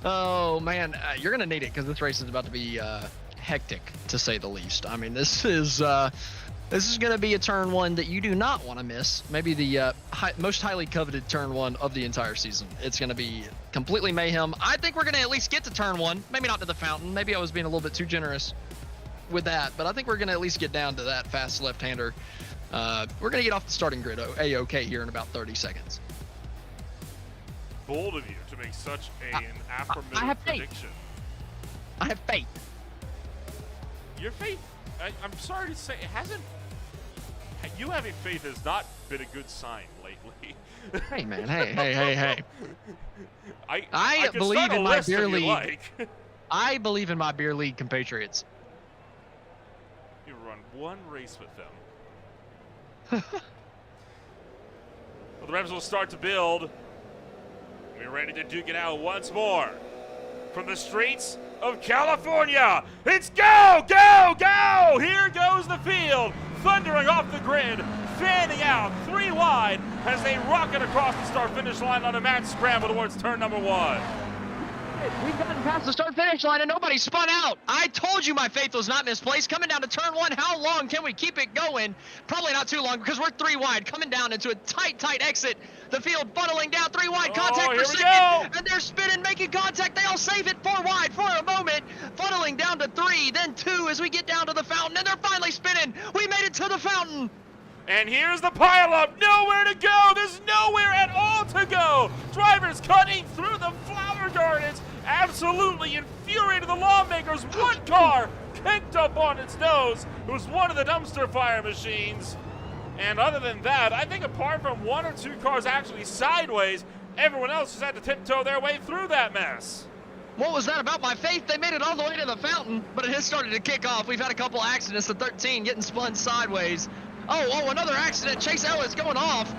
Speaker 2: Oh man, you're gonna need it because this race is about to be hectic, to say the least. I mean, this is gonna be a turn 1 that you do not want to miss. Maybe the most highly coveted turn 1 of the entire season. It's gonna be completely mayhem. I think we're gonna at least get to turn 1. Maybe not to the fountain. Maybe I was being a little bit too generous with that, but I think we're gonna at least get down to that fast left-hander. We're gonna get off the starting grid a-okay here in about 30 seconds.
Speaker 1: Bold of you to make such an affirmative prediction.
Speaker 2: I have faith.
Speaker 1: Your faith, I'm sorry to say, it hasn't. You having faith has not been a good sign lately.
Speaker 2: Hey man, hey. I
Speaker 1: can
Speaker 2: believe
Speaker 1: start a
Speaker 2: in my
Speaker 1: list if
Speaker 2: beer
Speaker 1: you
Speaker 2: league.
Speaker 1: like.
Speaker 2: I believe in my beer league compatriots.
Speaker 1: You run one race with them. Well, the Revs will start to build. We're ready to duke it out once more. From the streets of California, it's go, go, go! Here goes the field, thundering off the grid, fanning out 3 wide as they rocket across the start-finish line on a mad scramble towards turn number 1.
Speaker 2: We've gotten past the start-finish line and nobody spun out. I told you my faith was not misplaced. Coming down to turn 1, how long can we keep it going? Probably not too long because we're 3 wide, coming down into a tight exit. The field funneling down 3 wide, contact for second, and they're spinning, making contact. They all save it 4 wide for a moment, funneling down to 3, then 2 as we get down to the fountain, and they're finally spinning. We made it to the fountain.
Speaker 1: And here's the pileup. Nowhere to go. There's nowhere at all to go. Drivers cutting through the flower gardens. Absolutely infuriated the lawmakers. One car kicked up on its nose. It was one of the dumpster fire machines. And other than that, I think apart from 1 or 2 cars actually sideways, everyone else just had to tiptoe their way through that mess.
Speaker 2: What was that about my faith? They made it all the way to the fountain, but it has started to kick off. We've had a couple accidents, the 13 getting spun sideways. Oh, another accident. Chase Ellis going off,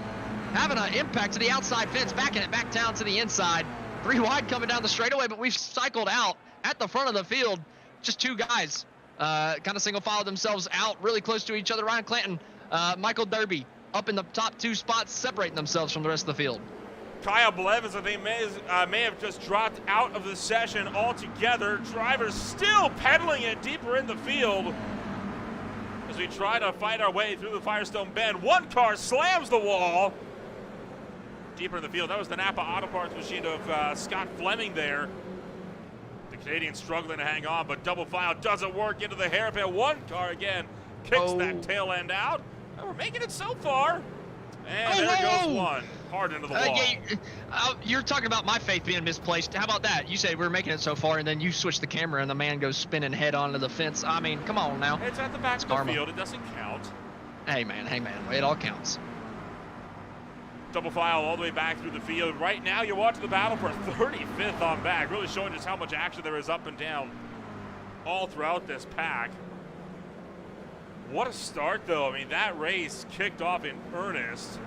Speaker 2: having an impact to the outside fence, backing it back down to the inside. 3 wide coming down the straightaway, but we've cycled out at the front of the field. Just 2 guys kind of single filed themselves out really close to each other. Ryan Clanton, Michael Derby up in the top 2 spots, separating themselves from the rest of the field.
Speaker 1: Kyle Blevins, I think, may have just dropped out of the session altogether. Drivers still pedaling it deeper in the field as we try to fight our way through the Firestone Bend. 1 car slams the wall deeper in the field. That was the Napa Auto Parts machine of Scott Fleming there. The Canadian struggling to hang on, but double file doesn't work into the hairpin. 1 car again kicks that tail end out. And we're making it so far. And there goes one. Hard into the wall.
Speaker 2: You're talking about my faith being misplaced. How about that? You say we're making it so far, and then you switch the camera, and the man goes spinning head onto the fence. I mean, come on now.
Speaker 1: It's at the back of the field. It doesn't count.
Speaker 2: Hey, man. It all counts.
Speaker 1: Double file all the way back through the field. Right now, you're watching the battle for 35th on back, really showing just how much action there is up and down all throughout this pack. What a start, though. I mean, that race kicked off in earnest,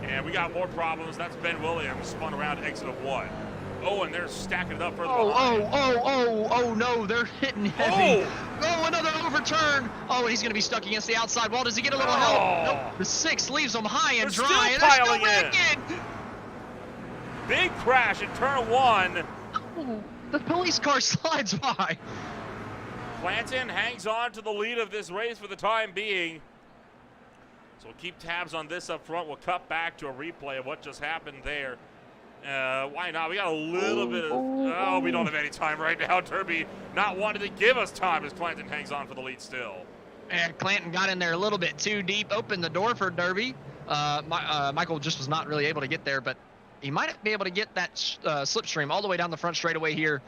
Speaker 1: and we got more problems. That's Ben Williams spun around exit of 1. Oh, and they're stacking it up further behind.
Speaker 2: Oh, no, they're hitting heavy. Oh, another overturn. Oh, and he's going to be stuck against the outside wall. Does he get a little help? Nope. The 6 leaves him high and dry, and they're still wrecking.
Speaker 1: Big crash in turn 1.
Speaker 2: Oh, the police car slides by.
Speaker 1: Clanton hangs on to the lead of this race for the time being. So we'll keep tabs on this up front. We'll cut back to a replay of what just happened there. Why not? We got a little bit of... Oh, we don't have any time right now. Derby not wanting to give us time as Clanton hangs on for the lead still.
Speaker 2: And Clanton got in there a little bit too deep, opened the door for Derby. Michael just was not really able to get there, but he might be able to get that slipstream all the way down the front straightaway here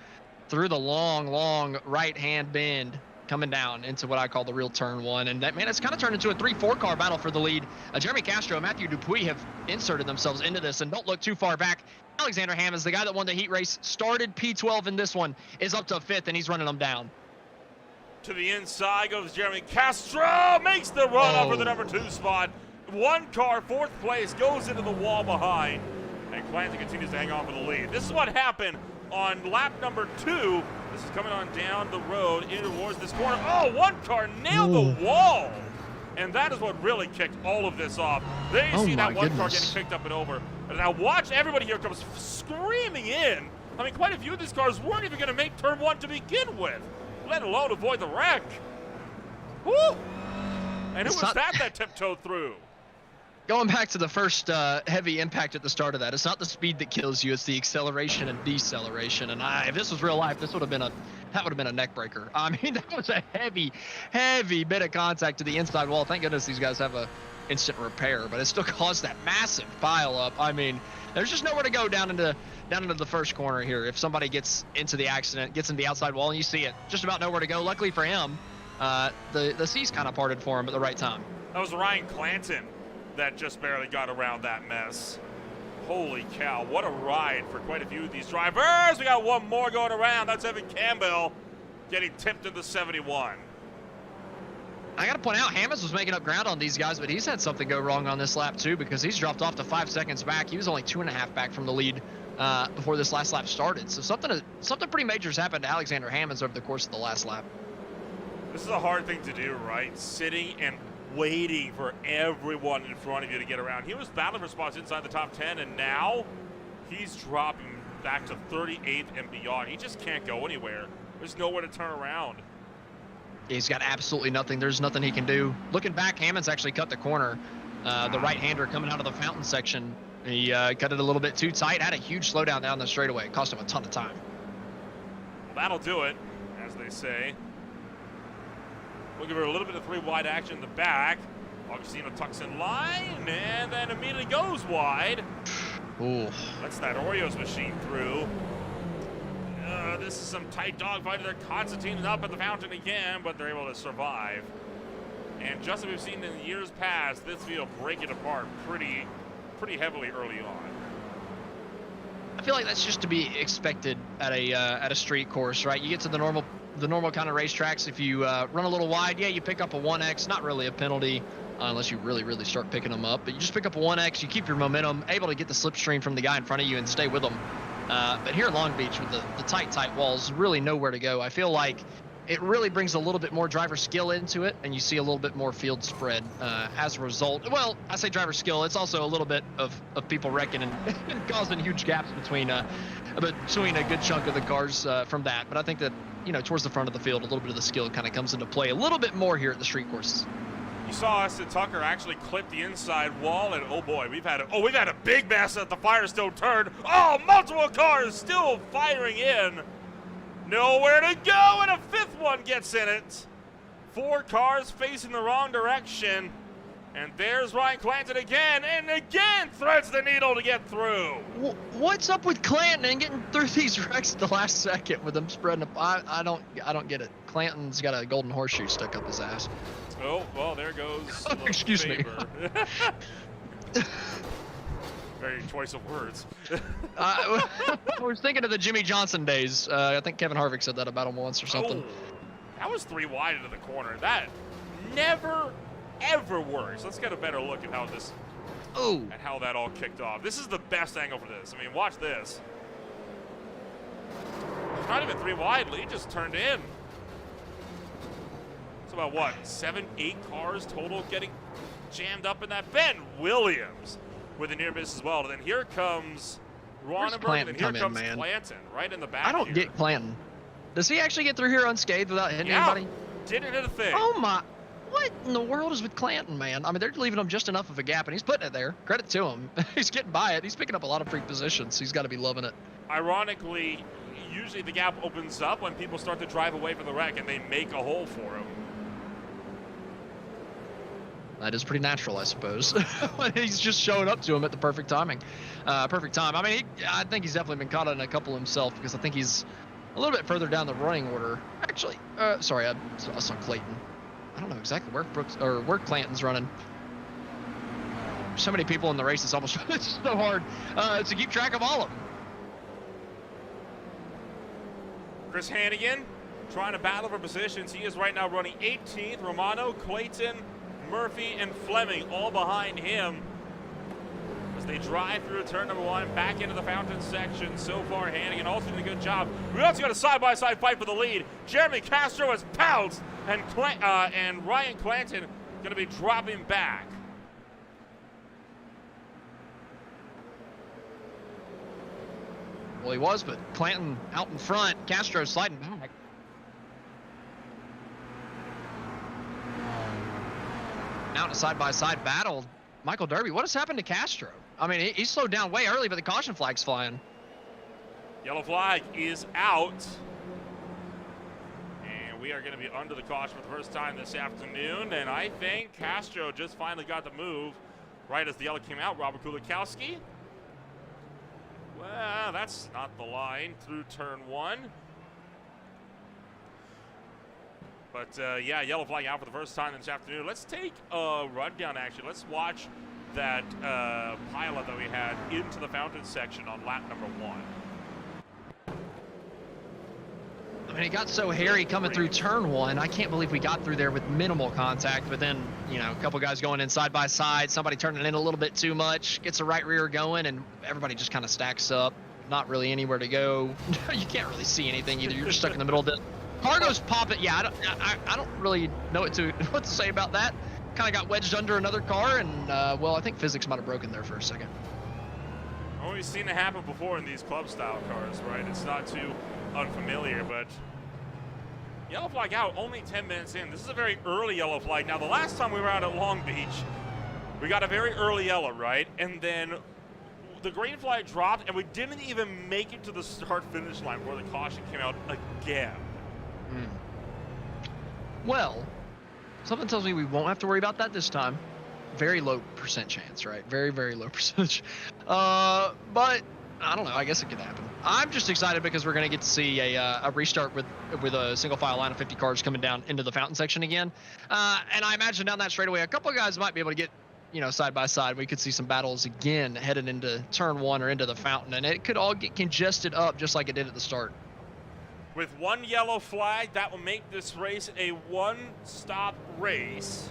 Speaker 2: through the long right-hand bend coming down into what I call the real turn 1. And that, man, it's kind of turned into a 3-4 car battle for the lead. Jeremy Castro and Matthew Dupuis have inserted themselves into this, and don't look too far back. Alexander Hammonds, the guy that won the heat race, started P12 in this one, is up to 5th, and he's running them down.
Speaker 1: To the inside goes Jeremy Castro, makes the run up for the number 2 spot. 1 car, 4th place, goes into the wall behind, and Clanton continues to hang on for the lead. This is what happened on lap number 2. This is coming on down the road in towards this corner. Oh, 1 car nailed the wall. And that is what really kicked all of this off. There you see that 1 car getting picked up and over. And now watch, everybody here comes screaming in. I mean, quite a few of these cars weren't even going to make turn 1 to begin with, let alone avoid the wreck. Woo! And who was that tiptoed through?
Speaker 2: Going back to the first heavy impact at the start of that, it's not the speed that kills you, it's the acceleration and deceleration. And if this was real life, this would have been a neck breaker. I mean, that was a heavy bit of contact to the inside wall. Thank goodness these guys have a instant repair, but it still caused that massive pile up. I mean, there's just nowhere to go down into the first corner here. If somebody gets into the accident, gets into the outside wall, and you see it, just about nowhere to go. Luckily for him, the seas kind of parted for him at the right time.
Speaker 1: That was Ryan Clanton that just barely got around that mess. Holy cow, what a ride for quite a few of these drivers. We got 1 more going around. That's Evan Campbell getting tipped into 71.
Speaker 2: I got to point out, Hammonds was making up ground on these guys, but he's had something go wrong on this lap too, because he's dropped off to 5 seconds back. He was only 2.5 back from the lead before this last lap started. So something pretty major has happened to Alexander Hammonds over the course of the last lap.
Speaker 1: This is a hard thing to do, right? Sitting and waiting for everyone in front of you to get around. He was battling for spots inside the top 10, and now he's dropping back to 38th and beyond. He just can't go anywhere. There's nowhere to turn around.
Speaker 2: He's got absolutely nothing. There's nothing he can do. Looking back, Hammonds actually cut the corner. The right-hander coming out of the fountain section. He cut it a little bit too tight, had a huge slowdown down the straightaway. It cost him a ton of time.
Speaker 1: Well, that'll do it, as they say. We'll give her a little bit of 3 wide action in the back. Augustino tucks in line and then immediately goes wide.
Speaker 2: Ooh.
Speaker 1: Lets that Oreos machine through. This is some tight dogfight. They're Constantine up at the fountain again, but they're able to survive. And just as we've seen in years past, this field break it apart pretty heavily early on.
Speaker 2: I feel like that's just to be expected at a street course, right? You get to the normal kind of racetracks. If you run a little wide, yeah, you pick up a 1X, not really a penalty unless you really start picking them up. But you just pick up a 1X, you keep your momentum, able to get the slipstream from the guy in front of you and stay with them. But here at Long Beach with the tight walls, really nowhere to go. I feel like it really brings a little bit more driver skill into it, and you see a little bit more field spread as a result. Well, I say driver skill, it's also a little bit of people wrecking and causing huge gaps between a good chunk of the cars from that. But I think that, towards the front of the field, a little bit of the skill kind of comes into play a little bit more here at the street courses.
Speaker 1: You saw Austin Tucker actually clip the inside wall, and oh boy, we've had a big mess at the Firestone turn. Oh, multiple cars still firing in. Nowhere to go, and a 5th one gets in it. 4 cars facing the wrong direction. And there's Ryan Clanton again, and again threads the needle to get through.
Speaker 2: What's up with Clanton and getting through these wrecks at the last second with them spreading up? I don't get it. Clanton's got a golden horseshoe stuck up his ass.
Speaker 1: Oh, well, there goes.
Speaker 2: Excuse me.
Speaker 1: Very choice of words.
Speaker 2: I was thinking of the Jimmy Johnson days. I think Kevin Harvick said that about him once or something.
Speaker 1: Oh, that was 3 wide into the corner. That never, ever works. Let's get a better look at how that all kicked off. This is the best angle for this. I mean, watch this. It's not even 3 wide. Lee just turned in. It's about what, 7, 8 cars total getting jammed up in that. Ben Williams with a near miss as well. And then here comes Ronenberg, and here comes Clanton right in the back.
Speaker 2: I don't get Clanton. Does he actually get through here unscathed without hitting anybody?
Speaker 1: Didn't hit a thing.
Speaker 2: Oh my! What in the world is with Clanton, man? I mean, they're leaving him just enough of a gap, and he's putting it there. Credit to him. He's getting by it. He's picking up a lot of free positions. So he's got to be loving it.
Speaker 1: Ironically, usually the gap opens up when people start to drive away from the wreck, and they make a hole for him.
Speaker 2: That is pretty natural, I suppose. He's just showing up to him at the perfect timing. Perfect time. I mean, I think he's definitely been caught in a couple himself because I think he's a little bit further down the running order. Actually, sorry, I saw Clayton. I don't know exactly where Clanton's running. So many people in the race, it's almost it's so hard to keep track of all of them.
Speaker 1: Chris Hannigan trying to battle for positions. He is right now running 18th. Romano, Clayton, Murphy, and Fleming all behind him as they drive through turn number 1 back into the fountain section. So far, Hannigan also doing a good job. We also got a side-by-side fight for the lead. Jeremy Castro has pounced, and Ryan Clanton going to be dropping back.
Speaker 2: Well, he was, but Clanton out in front. Castro sliding back. Out in a side-by-side battle. Michael Derby, what has happened to Castro? I mean, he slowed down way early, but the caution flag's flying.
Speaker 1: Yellow flag is out. And we are going to be under the caution for the first time this afternoon. And I think Castro just finally got the move right as the yellow came out. Robert Kulikowski. Well, that's not the line through turn 1. But, yeah, yellow flag out for the first time this afternoon. Let's take a rundown, actually. Let's watch that pilot that we had into the fountain section on lap number 1.
Speaker 2: I mean, it got so hairy coming through turn 1. I can't believe we got through there with minimal contact. But then, you know, a couple guys going in side by side, somebody turning in a little bit too much, gets the right rear going, and everybody just kind of stacks up. Not really anywhere to go. You can't really see anything either. You're just stuck in the middle of the... Cargo's popping. Yeah, I don't really know what to say about that. Kind of got wedged under another car, and well, I think physics might have broken there for a second.
Speaker 1: Well, we've seen it happen before in these club-style cars, right? It's not too unfamiliar, but yellow flag out, only 10 minutes in. This is a very early yellow flag. Now, the last time we were out at Long Beach, we got a very early yellow, right? And then the green flag dropped, and we didn't even make it to the start-finish line before the caution came out again.
Speaker 2: Well, something tells me we won't have to worry about that this time. Very low percent chance, right? Very, very low percentage. But I don't know. I guess it could happen. I'm just excited because we're going to get to see a restart with a single file line of 50 cars coming down into the fountain section again. And I imagine down that straightaway, a couple of guys might be able to get, you know, side by side. We could see some battles again headed into turn 1 or into the fountain, and it could all get congested up just like it did at the start.
Speaker 1: With one yellow flag, that will make this race a one-stop race.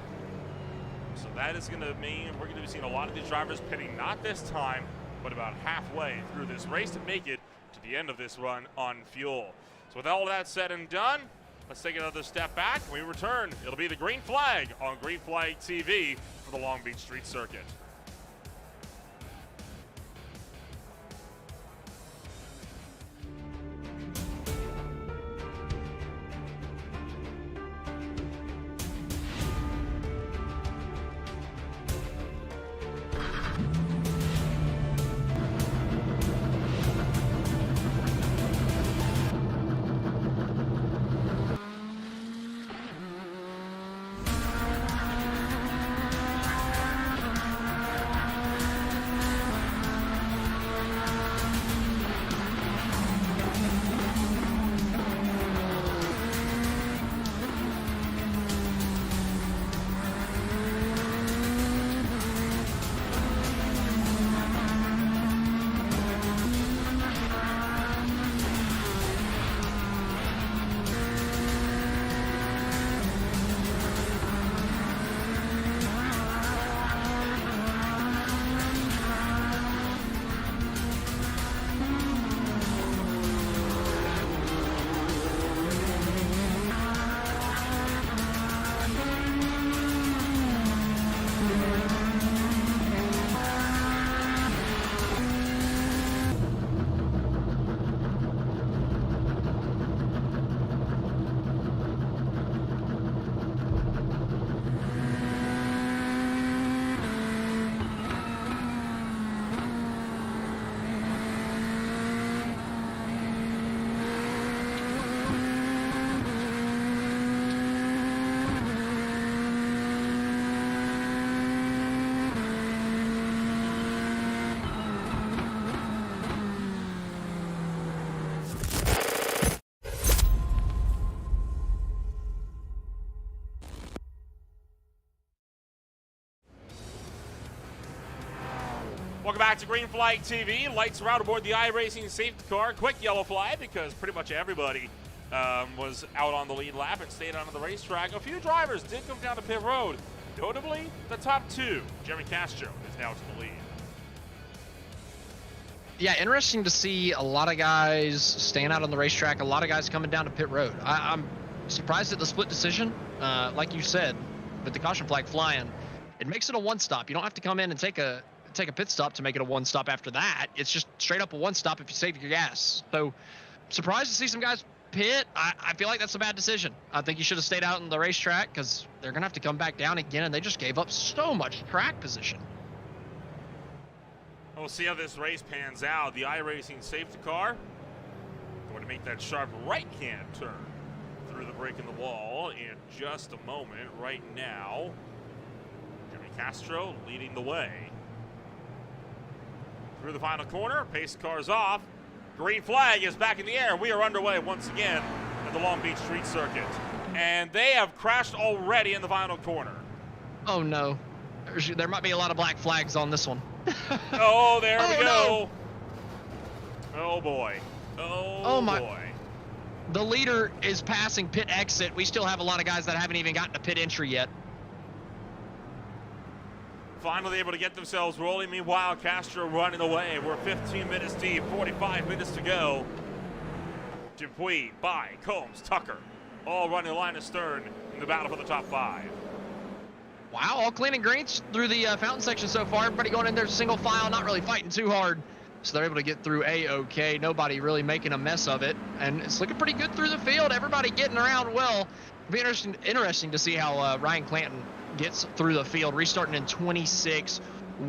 Speaker 1: So that is going to mean we're going to be seeing a lot of these drivers pitting, not this time, but about halfway through this race to make it to the end of this run on fuel. So with all of that said and done, let's take another step back. When we return, it'll be the green flag on Green Flag TV for the Long Beach Street Circuit. Welcome back to Green Flag TV. Lights are out aboard the iRacing safety car. Quick yellow flag because pretty much everybody was out on the lead lap and stayed on the racetrack. A few drivers did come down to pit road. Notably, the top two. Jeremy Castro is now to the lead.
Speaker 2: Yeah, interesting to see a lot of guys staying out on the racetrack, a lot of guys coming down to pit road. I'm surprised at the split decision. Like you said, with the caution flag flying, it makes it a one-stop. You don't have to come in and take a pit stop to make it a one-stop after that. It's just straight up a one-stop if you save your gas. So, surprised to see some guys pit. I feel like that's a bad decision. I think you should have stayed out on the racetrack because they're going to have to come back down again, and they just gave up so much track position.
Speaker 1: We'll see how this race pans out. The iRacing safety car going to make that sharp right-hand turn through the break in the wall in just a moment. Right now, Jeremy Castro leading the way. Through the final corner, pace car's off. Green flag is back in the air. We are underway once again at the Long Beach Street Circuit. And they have crashed already in the final corner.
Speaker 2: Oh, no. There might be a lot of black flags on this one.
Speaker 1: Oh, there we
Speaker 2: no.
Speaker 1: go. Oh, boy.
Speaker 2: Oh my.
Speaker 1: Boy.
Speaker 2: The leader is passing pit exit. We still have a lot of guys that haven't even gotten to pit entry yet.
Speaker 1: Finally able to get themselves rolling. Meanwhile, Castro running away. We're 15 minutes deep, 45 minutes to go. Dupuis, Bai, Combs, Tucker, all running line astern in the battle for the top 5.
Speaker 2: Wow, all clean and green through the fountain section so far. Everybody going in there single file, not really fighting too hard. So they're able to get through A-OK. Nobody really making a mess of it. And it's looking pretty good through the field. Everybody getting around well. It'll be interesting to see how Ryan Clanton gets through the field, restarting in 26,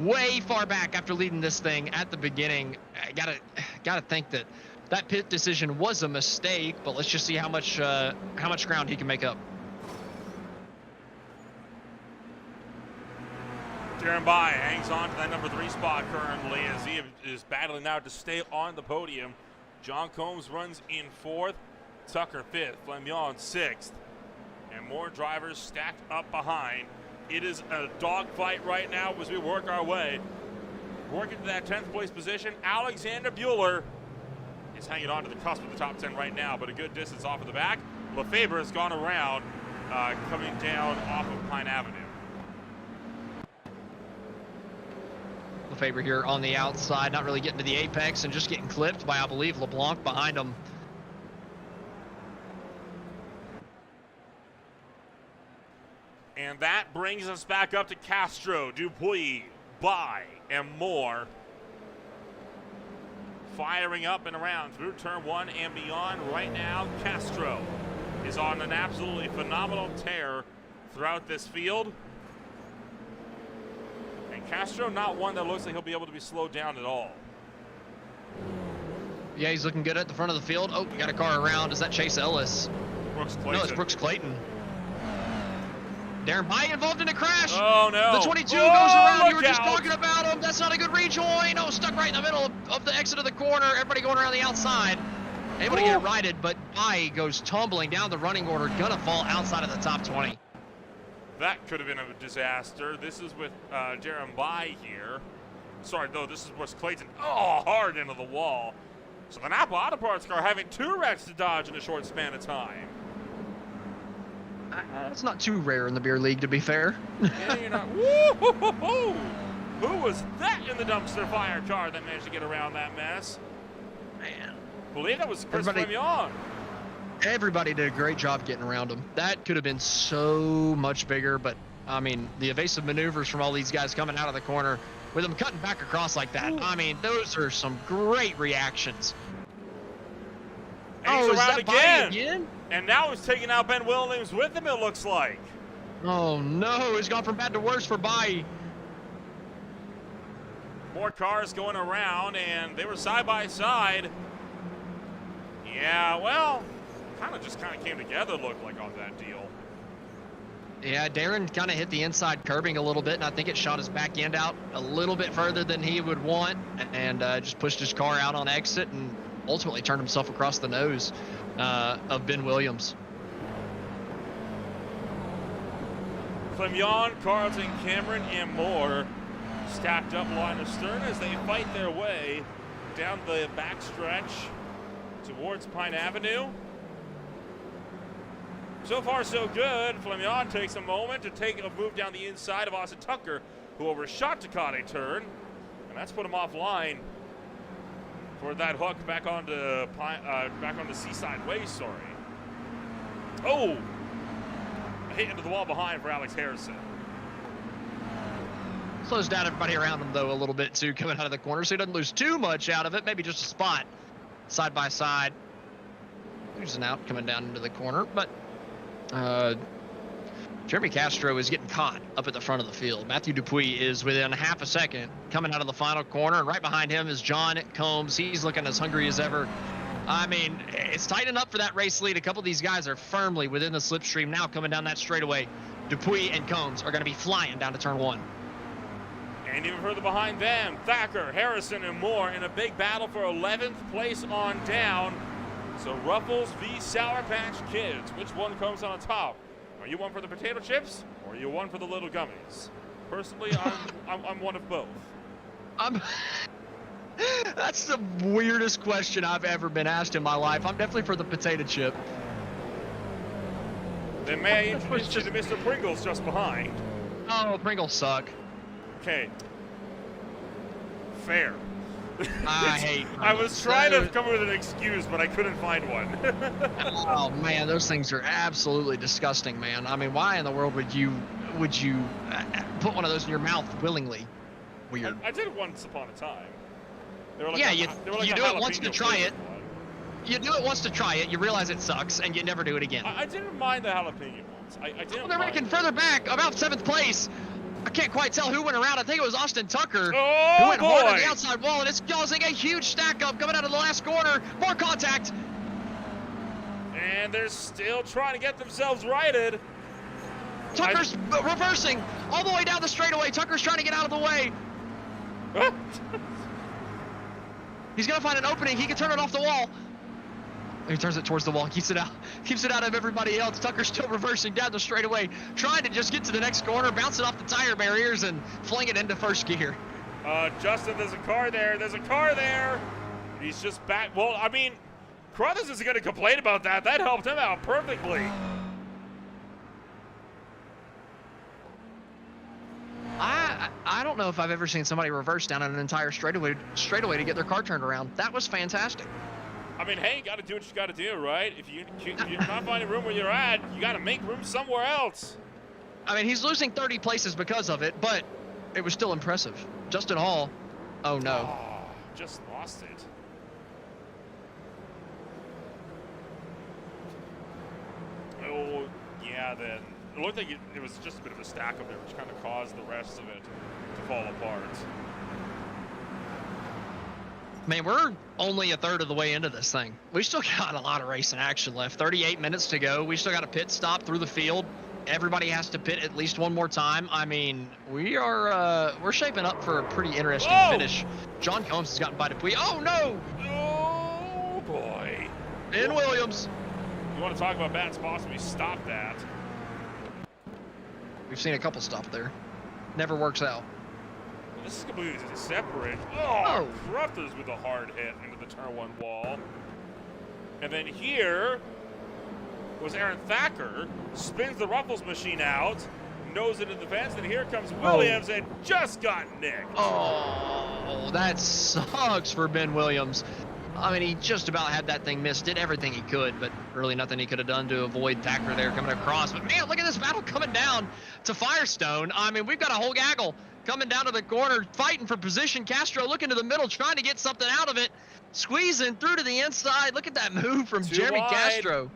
Speaker 2: way far back after leading this thing at the beginning. I gotta think that pit decision was a mistake, but let's just see how much ground he can make up.
Speaker 1: Darren Bai hangs on to that number 3 spot currently as he is battling now to stay on the podium. John Combs runs in 4th, Tucker 5th, Flamion 6th, and more drivers stacked up behind. It is a dogfight right now as we work our way. Working to that 10th place position. Alexander Bueller is hanging on to the cusp of the top 10 right now, but a good distance off of the back. Lefebvre has gone around, coming down off of Pine Avenue.
Speaker 2: Lefebvre here on the outside, not really getting to the apex and just getting clipped by, I believe, LeBlanc behind him.
Speaker 1: And that brings us back up to Castro, Dupuis, Bai, and more. Firing up and around through turn 1 and beyond. Right now, Castro is on an absolutely phenomenal tear throughout this field. And Castro, not one that looks like he'll be able to be slowed down at all.
Speaker 2: Yeah, he's looking good at the front of the field. Oh, we got a car around. Is that Chase Ellis?
Speaker 1: Brooks Clayton.
Speaker 2: No, it's Brooks Clayton. Darren Bai involved in a crash.
Speaker 1: Oh, no.
Speaker 2: The 22 goes around. You were just
Speaker 1: out.
Speaker 2: talking about him. That's not a good rejoin. Oh, stuck right in the middle of the exit of the corner. Everybody going around the outside. Able to get it righted, but Bai goes tumbling down the running order. Gonna fall outside of the top 20.
Speaker 1: That could have been a disaster. This is with Darren Bai here. Sorry, no, this is Brooks Clayton. Oh, hard into the wall. So the Napa Auto Parts car having 2 wrecks to dodge in a short span of time.
Speaker 2: It's not too rare in the beer league, to be fair.
Speaker 1: Yeah, you're not. Woo-hoo-hoo-hoo. Who was that in the dumpster fire car that managed to get around that mess?
Speaker 2: Man.
Speaker 1: I believe that was Chris Flamion.
Speaker 2: Everybody did a great job getting around him. That could have been so much bigger, but, I mean, the evasive maneuvers from all these guys coming out of the corner with them cutting back across like that. Ooh. I mean, those are some great reactions.
Speaker 1: And he's around
Speaker 2: again?
Speaker 1: And now he's taking out Ben Williams with him, it looks like.
Speaker 2: Oh, no. He's gone from bad to worse for Bai.
Speaker 1: More cars going around, and they were side by side. Yeah, well, kind of came together, looked like, on that deal.
Speaker 2: Yeah, Darren kind of hit the inside curbing a little bit, and I think it shot his back end out a little bit further than he would want, and just pushed his car out on exit and ultimately turned himself across the nose of Ben Williams.
Speaker 1: Flamion, Carlton, Cameron, and more stacked up line astern as they fight their way down the backstretch towards Pine Avenue. So far, so good. Flamion takes a moment to take a move down the inside of Austin Tucker, who overshot Takate turn, and that's put him offline for that hook back onto Seaside Way. Sorry. Oh, a hit into the wall behind for Alex Harrison.
Speaker 2: Slows down everybody around him, though, a little bit, too, coming out of the corner, so he doesn't lose too much out of it. Maybe just a spot, side by side. Losing out, coming down into the corner, but Jeremy Castro is getting caught up at the front of the field. Matthew Dupuis is within half a second coming out of the final corner, and right behind him is John Combs. He's looking as hungry as ever. I mean, it's tightening up for that race lead. A couple of these guys are firmly within the slipstream now coming down that straightaway. Dupuis and Combs are going to be flying down to turn 1.
Speaker 1: And even further behind them, Thacker, Harrison, and Moore in a big battle for 11th place on down. So Ruffles v. Sour Patch Kids. Which one comes on top? Are you one for the potato chips, or are you one for the little gummies? Personally, I'm one of both.
Speaker 2: That's the weirdest question I've ever been asked in my life. I'm definitely for the potato chip.
Speaker 1: Then may I introduce you to Mr. Pringles just behind?
Speaker 2: Oh, Pringles suck.
Speaker 1: Okay. Fair.
Speaker 2: I hate Pringles.
Speaker 1: I was trying to come up with an excuse, but I couldn't find one.
Speaker 2: Oh man, those things are absolutely disgusting, man. I mean, why in the world would you put one of those in your mouth willingly? Weird.
Speaker 1: I did it once upon a time. They were like
Speaker 2: Yeah,
Speaker 1: a,
Speaker 2: you
Speaker 1: they were like
Speaker 2: do
Speaker 1: a
Speaker 2: it once to
Speaker 1: jalapeno
Speaker 2: try it.
Speaker 1: flavored one.
Speaker 2: You do it once to try it, you realize it sucks, and you never do it again.
Speaker 1: I didn't mind the jalapeno ones. I didn't
Speaker 2: They're
Speaker 1: mind
Speaker 2: making
Speaker 1: it.
Speaker 2: further back, about 7th place. I can't quite tell who went around. I think it was Austin Tucker
Speaker 1: Oh,
Speaker 2: who went hard on
Speaker 1: boy.
Speaker 2: the outside wall, and it's causing a huge stack up coming out of the last corner. More contact.
Speaker 1: And they're still trying to get themselves righted.
Speaker 2: Tucker's reversing all the way down the straightaway. Tucker's trying to get out of the way. He's gonna find an opening. He can turn it off the wall. He turns it towards the wall, keeps it out of everybody else. Tucker's still reversing down the straightaway, trying to just get to the next corner, bounce it off the tire barriers, and fling it into first gear.
Speaker 1: Justin, there's a car there. There's a car there. He's just back. Well, I mean, Carruthers isn't going to complain about that. That helped him out perfectly.
Speaker 2: I don't know if I've ever seen somebody reverse down an entire straightaway to get their car turned around. That was fantastic.
Speaker 1: I mean, hey, you got to do what you got to do, right? If you're not finding room where you're at, you got to make room somewhere else.
Speaker 2: I mean, he's losing 30 places because of it, but it was still impressive. Justin Hall, oh no.
Speaker 1: Oh, just lost it. Oh, yeah, then. It looked like it was just a bit of a stack up there, which kind of caused the rest of it to fall apart.
Speaker 2: Man, we're only a third of the way into this thing. We still got a lot of racing action left. 38 minutes to go. We still got a pit stop through the field. Everybody has to pit at least one more time. I mean, we're shaping up for a pretty interesting finish. John Combs has gotten by Dupuis. Oh no!
Speaker 1: Oh boy.
Speaker 2: Ben Williams.
Speaker 1: You want to talk about bad spots? We stopped that.
Speaker 2: We've seen a couple stop there. Never works out.
Speaker 1: Well, this is completely separate. Oh, Carruthers with a hard hit into the turn 1 wall. And then here was Aaron Thacker, spins the Ruffles machine out, nose it in the fence, and here comes Williams and just got nicked.
Speaker 2: Oh, that sucks for Ben Williams. I mean, he just about had that thing missed, did everything he could, but really nothing he could have done to avoid Thacker there coming across. But man, look at this battle coming down to Firestone. I mean, we've got a whole gaggle coming down to the corner, fighting for position. Castro looking to the middle, trying to get something out of it, squeezing through to the inside. Look at that move from Jeremy Castro.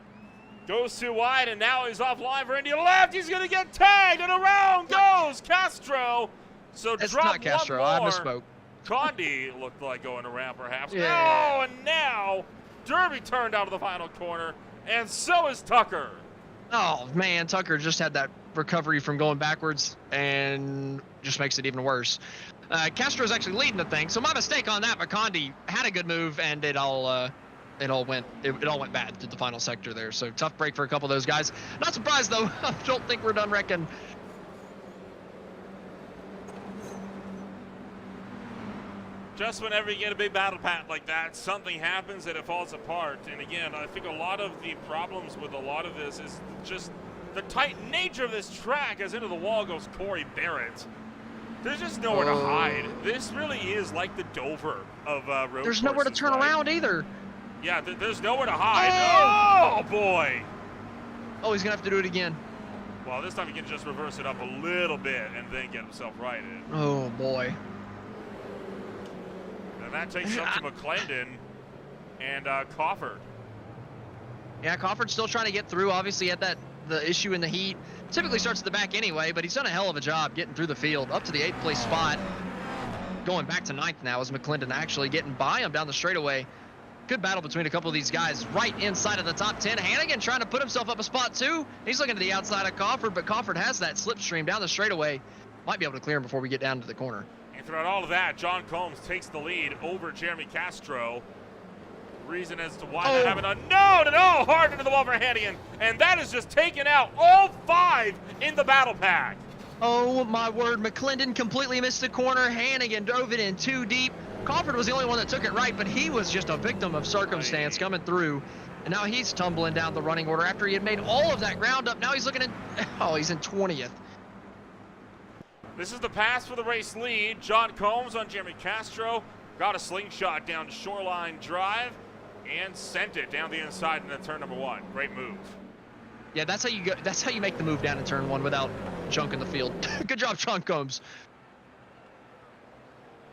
Speaker 1: Goes too wide, and now he's offline for India left. He's going to get tagged, and around goes Castro. So
Speaker 2: It's
Speaker 1: drop
Speaker 2: not Castro,
Speaker 1: one
Speaker 2: I
Speaker 1: more.
Speaker 2: misspoke.
Speaker 1: Condi looked like going around, perhaps.
Speaker 2: Yeah.
Speaker 1: No, and now Derby turned out of the final corner, and so is Tucker.
Speaker 2: Oh, man, Tucker just had that recovery from going backwards and just makes it even worse. Castro's actually leading the thing, so my mistake on that, but Condi had a good move, and it all went bad to the final sector there. So tough break for a couple of those guys. Not surprised, though. I don't think we're done wrecking.
Speaker 1: Just whenever you get a big battle pack like that, something happens and it falls apart. And again, I think a lot of the problems with a lot of this is just the tight nature of this track. As into the wall goes Corey Barrett. There's just nowhere to hide. This really is like the Dover of road
Speaker 2: There's nowhere to
Speaker 1: courses,
Speaker 2: turn
Speaker 1: right?
Speaker 2: around either.
Speaker 1: Yeah, there's nowhere to hide. Oh, boy.
Speaker 2: Oh, he's going to have to do it again.
Speaker 1: Well, this time he can just reverse it up a little bit and then get himself righted.
Speaker 2: Oh, boy.
Speaker 1: And that takes up to McClendon and Crawford.
Speaker 2: Yeah, Crawford's still trying to get through. Obviously, had the issue in the heat. Typically starts at the back anyway, but he's done a hell of a job getting through the field up to the 8th place spot. Going back to 9th now as McClendon actually getting by him down the straightaway. Good battle between a couple of these guys right inside of the top 10. Hannigan trying to put himself up a spot too. He's looking to the outside of Crawford, but Crawford has that slipstream down the straightaway. Might be able to clear him before we get down to the corner.
Speaker 1: And throughout all of that, John Combs takes the lead over Jeremy Castro. Reason as to why that happened. No, hard into the wall for Hannigan. And that is just taken out all 5 in the battle pack.
Speaker 2: Oh my word, McClendon completely missed the corner. Hannigan drove it in too deep. Crawford was the only one that took it right, but he was just a victim of circumstance coming through. And now he's tumbling down the running order after he had made all of that ground up. Now he's looking at, he's in 20th.
Speaker 1: This is the pass for the race lead. John Combs on Jeremy Castro. Got a slingshot down to Shoreline Drive and sent it down the inside into turn number 1. Great move.
Speaker 2: Yeah, that's how you go. That's how you make the move down in turn 1 without junk in the field. Good job, John Combs.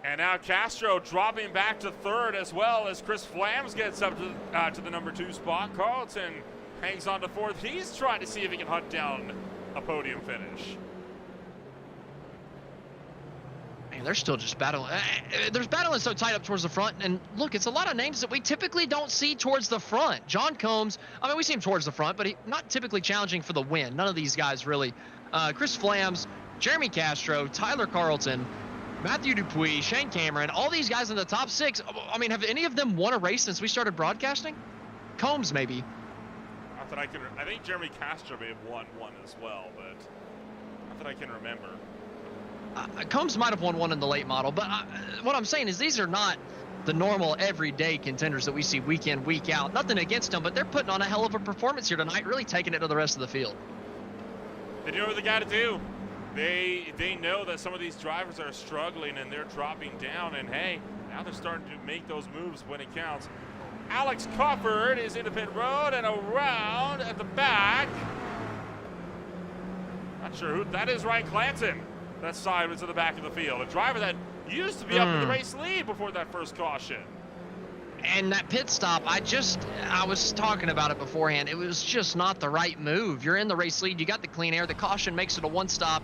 Speaker 1: And now Castro dropping back to 3rd as well as Chris Flams gets up to the number 2 spot. Carlton hangs on to 4th. He's trying to see if he can hunt down a podium finish.
Speaker 2: Man, they're still just battling. There's battling so tight up towards the front. And look, it's a lot of names that we typically don't see towards the front. John Combs, I mean, we see him towards the front, but he not typically challenging for the win. None of these guys really. Chris Flams, Jeremy Castro, Tyler Carlton, Matthew Dupuis, Shane Cameron, all these guys in the top 6. I mean, have any of them won a race since we started broadcasting? Combs, maybe.
Speaker 1: Not that I can. I think Jeremy Castro may have won one as well, but not that I can remember.
Speaker 2: Combs might have won one in the late model, but what I'm saying is these are not the normal everyday contenders that we see week in, week out. Nothing against them, but they're putting on a hell of a performance here tonight, really taking it to the rest of the field.
Speaker 1: They do what they got to do. They know that some of these drivers are struggling and they're dropping down, and hey, now they're starting to make those moves when it counts. Alex Crawford is into pit road and around at the back. Not sure who that is. Ryan Clanton. That side was to the back of the field. A driver that used to be up in the race lead before that first caution.
Speaker 2: And that pit stop, I was talking about it beforehand. It was just not the right move. You're in the race lead. You got the clean air. The caution makes it a one stop.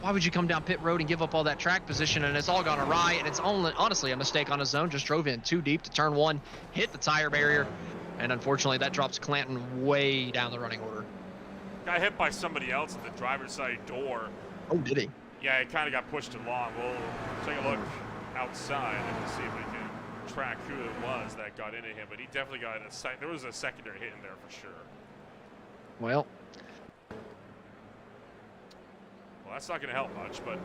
Speaker 2: Why would you come down pit road and give up all that track position? And it's all gone awry. And it's honestly a mistake on his own. Just drove in too deep to turn 1, hit the tire barrier. And unfortunately, that drops Clanton way down the running order.
Speaker 1: Got hit by somebody else at the driver's side door.
Speaker 2: Oh, did he?
Speaker 1: Yeah, it kind of got pushed along. We'll take a look outside and see if we can track who it was that got into him. But he definitely got there was a secondary hit in there for sure.
Speaker 2: Well,
Speaker 1: that's not going to help much, but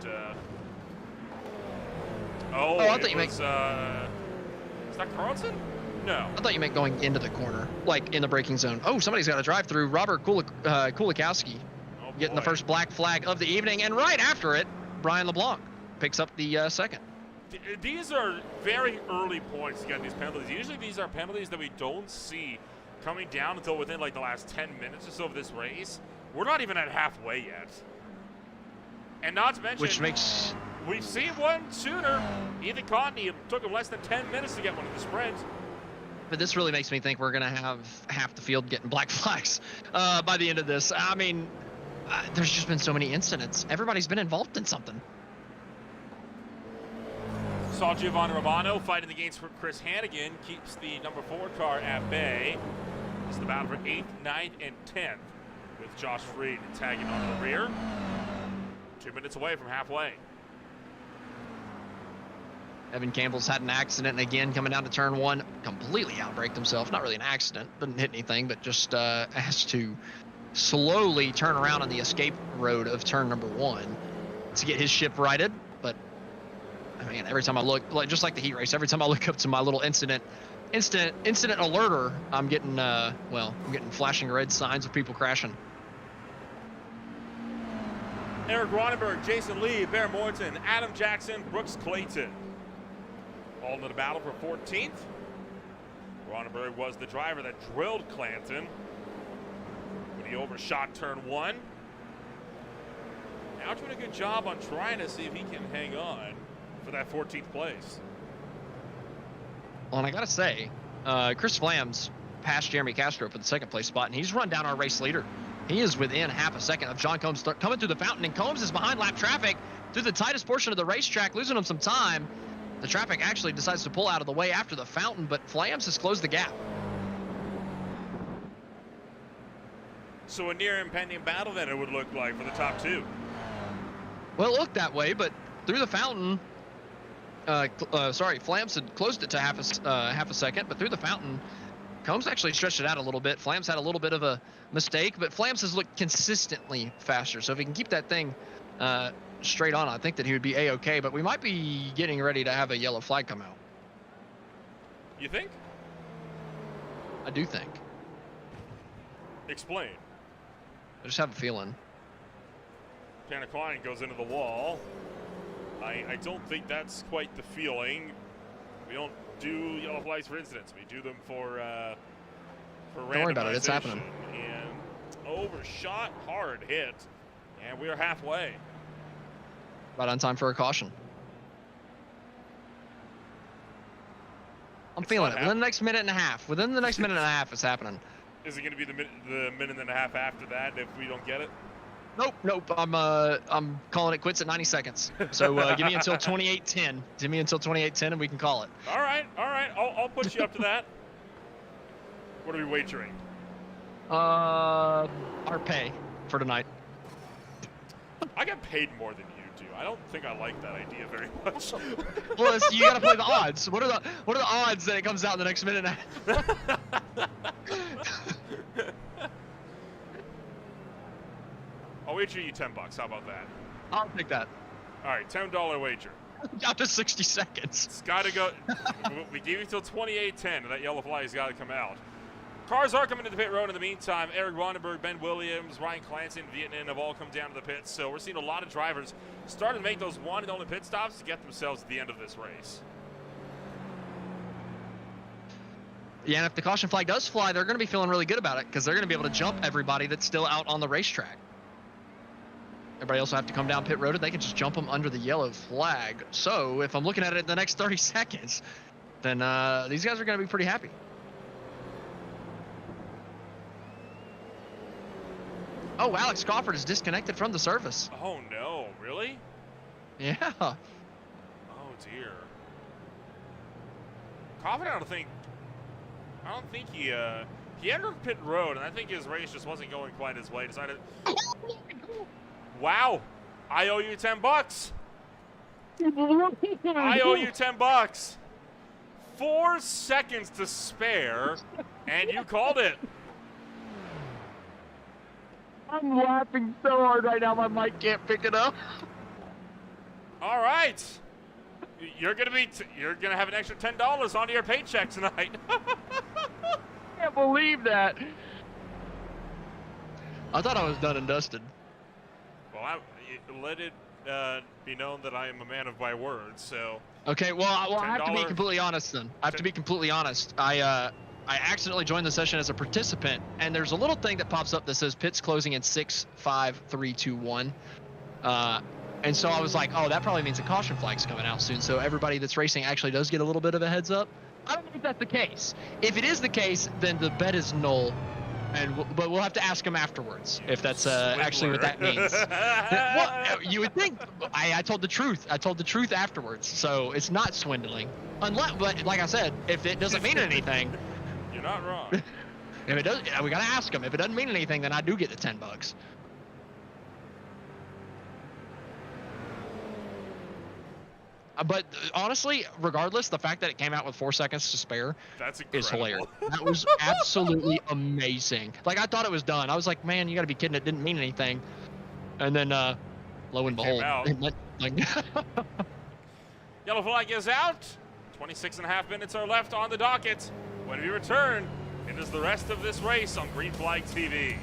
Speaker 2: I thought you meant.
Speaker 1: Is that Carlton? No.
Speaker 2: I thought you meant going into the corner, like in the braking zone. Oh, somebody's got a drive through. Robert Kulikowski getting the first black flag of the evening, and right after it, Brian LeBlanc picks up the second.
Speaker 1: These are very early points to get these penalties. Usually these are penalties that we don't see coming down until within like the last 10 minutes or so of this race. We're not even at halfway yet. And not to mention,
Speaker 2: Which makes...
Speaker 1: we've seen one sooner. Ethan Cotney, it took him less than 10 minutes to get one in the sprint.
Speaker 2: But this really makes me think we're going to have half the field getting black flags by the end of this. I mean, there's just been so many incidents. Everybody's been involved in something.
Speaker 1: Saw Giovanni Romano fighting against Chris Hannigan, keeps the number 4 car at bay. This is the battle for 8th, 9th, and 10th, with Josh Freed tagging on the rear. 2 minutes away from halfway.
Speaker 2: Evan Campbell's had an accident, and again, coming down to turn 1, completely outbraked himself. Not really an accident, didn't hit anything, but just has to slowly turn around on the escape road of turn number 1 to get his ship righted. But I mean, every time I look, like just like the heat race, every time I look up to my little incident alerter, I'm getting well, I'm getting flashing red signs of people crashing.
Speaker 1: Eric Ronenberg, Jason Lee, Bear Morton, Adam Jackson, Brooks Clayton. All in the battle for 14th. Ronenberg was the driver that drilled Clanton when he overshot turn 1. Now doing a good job on trying to see if he can hang on for that 14th place.
Speaker 2: Well, and I gotta say, Chris Flams passed Jeremy Castro for the 2nd place spot, and he's run down our race leader. He is within half a second of John Combs coming through the fountain, and Combs is behind lap traffic through the tightest portion of the racetrack, losing him some time. The traffic actually decides to pull out of the way after the fountain, but Flams has closed the gap.
Speaker 1: So a near impending battle then it would look like for the top 2.
Speaker 2: Well, it looked that way, but through the fountain, Flams had closed it to half a second, but through the fountain, Combs actually stretched it out a little bit. Flams had a little bit of a mistake, but Flams has looked consistently faster. So if he can keep that thing straight on, I think that he would be A-okay, but we might be getting ready to have a yellow flag come out.
Speaker 1: You think?
Speaker 2: I do think.
Speaker 1: Explain.
Speaker 2: I just have a feeling.
Speaker 1: Tanner Klein goes into the wall. I don't think that's quite the feeling. We don't do yellow flags for incidents. We do them for randomization.
Speaker 2: Don't worry about it. It's happening.
Speaker 1: And overshot, hard hit, and we are halfway.
Speaker 2: Right on time for a caution. I'm feeling it. Within the next minute and a half. Within the next minute and a half, it's happening.
Speaker 1: Is it going to be the minute and a half after that if we don't get it?
Speaker 2: Nope. I'm calling it quits at 90 seconds. So give me until 28:10. Give me until 28:10, and we can call it.
Speaker 1: All right. I'll put you up to that. What are we wagering?
Speaker 2: Our pay for tonight.
Speaker 1: I get paid more than you do. I don't think I like that idea very much.
Speaker 2: Well, you gotta play the odds. What are the odds that it comes out in the next minute and a half?
Speaker 1: I'll wager you $10. How about that?
Speaker 2: I'll take that.
Speaker 1: All right, $10 wager.
Speaker 2: Got to 60 seconds.
Speaker 1: It's got to go. We gave you till 28:10, and that yellow flag has got to come out. Cars are coming to the pit road in the meantime. Eric Ronenberg, Ben Williams, Ryan Clancy, and Vietnam have all come down to the pits. So we're seeing a lot of drivers starting to make those one and only pit stops to get themselves at the end of this race.
Speaker 2: Yeah, and if the caution flag does fly, they're going to be feeling really good about it because they're going to be able to jump everybody that's still out on the racetrack. Everybody else will have to come down pit road, and they can just jump them under the yellow flag. So if I'm looking at it in the next 30 seconds, then these guys are going to be pretty happy. Oh, Alex Crawford is disconnected from the service.
Speaker 1: Oh no, really?
Speaker 2: Yeah.
Speaker 1: Oh dear. Crawford, I don't think he entered pit road, and I think his race just wasn't going quite his way. Decided. Wow, I owe you $10. I owe you $10. 4 seconds to spare, and you called it.
Speaker 2: I'm laughing so hard right now, my mic can't pick it up.
Speaker 1: All right, you're gonna have an extra $10 onto your paycheck tonight.
Speaker 2: I can't believe that. I thought I was done and dusted.
Speaker 1: Well, let it be known that I am a man of my words. So.
Speaker 2: Okay, well, I have to be completely honest then. I have to be completely honest. I accidentally joined the session as a participant, and there's a little thing that pops up that says pits closing in 6, 5, 3, 2, 1. And so I was like, oh, that probably means a caution flag's coming out soon. So everybody that's racing actually does get a little bit of a heads up. I don't know if that's the case. If it is the case, then the bet is null. But we'll have to ask him afterwards if that's actually what that means. Well, you would think. I told the truth. I told the truth afterwards. So it's not swindling. But like I said, if it doesn't mean anything,
Speaker 1: you're not wrong.
Speaker 2: If it does, we gotta ask him. If it doesn't mean anything, then I do get the $10. But honestly, regardless, the fact that it came out with 4 seconds to spare is hilarious. That was absolutely amazing. Like, I thought it was done. I was like, man, you got to be kidding. It didn't mean anything. And then, lo and behold, it meant, like,
Speaker 1: Yellow flag is out. 26.5 minutes are left on the docket. When we return, it is the rest of this race on Green Flag TV.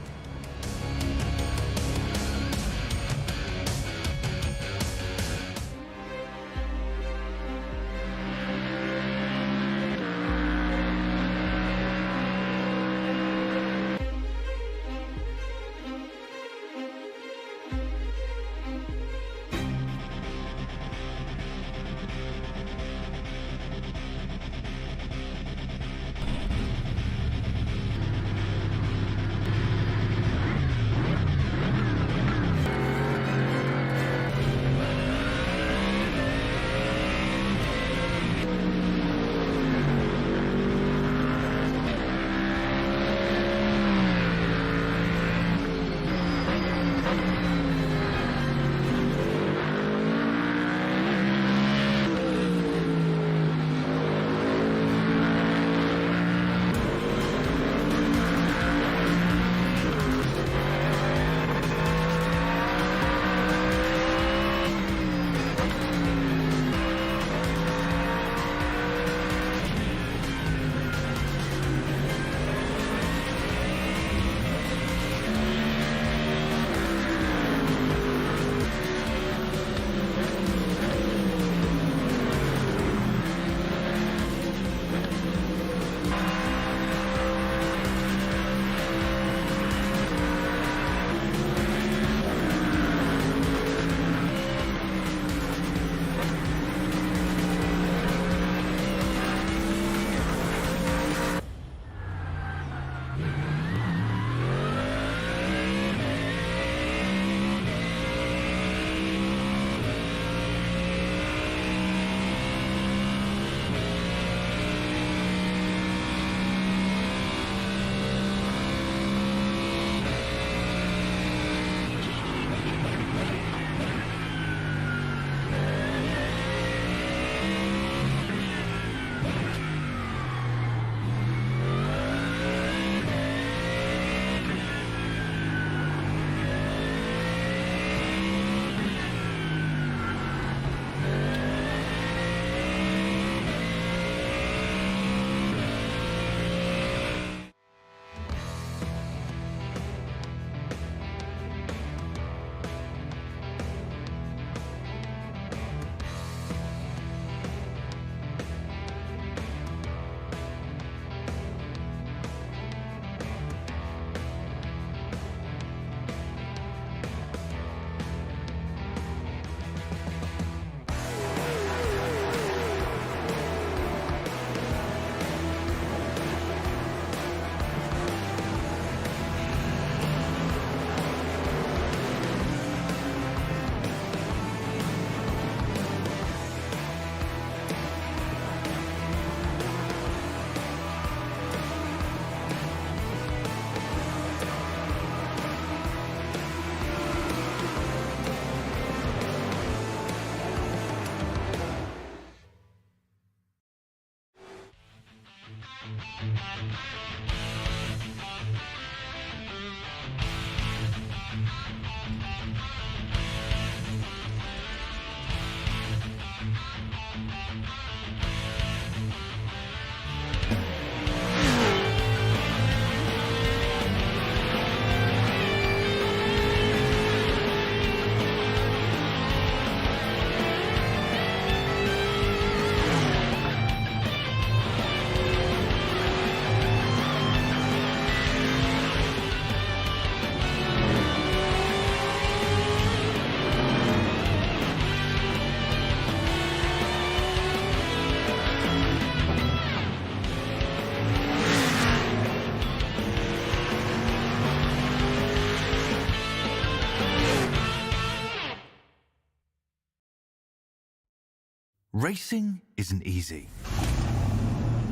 Speaker 3: Racing isn't easy,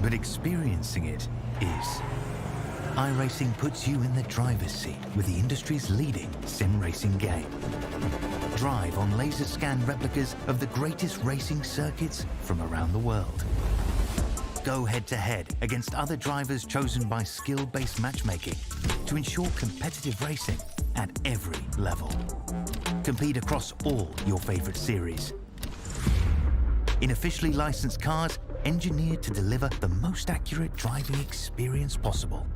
Speaker 3: but experiencing it is. iRacing puts you in the driver's seat with the industry's leading sim racing game. Drive on laser scan replicas of the greatest racing circuits from around the world. Go head-to-head against other drivers chosen by skill-based matchmaking to ensure competitive racing at every level. Compete across all your favorite series. in officially licensed cars engineered to deliver the most accurate driving experience possible.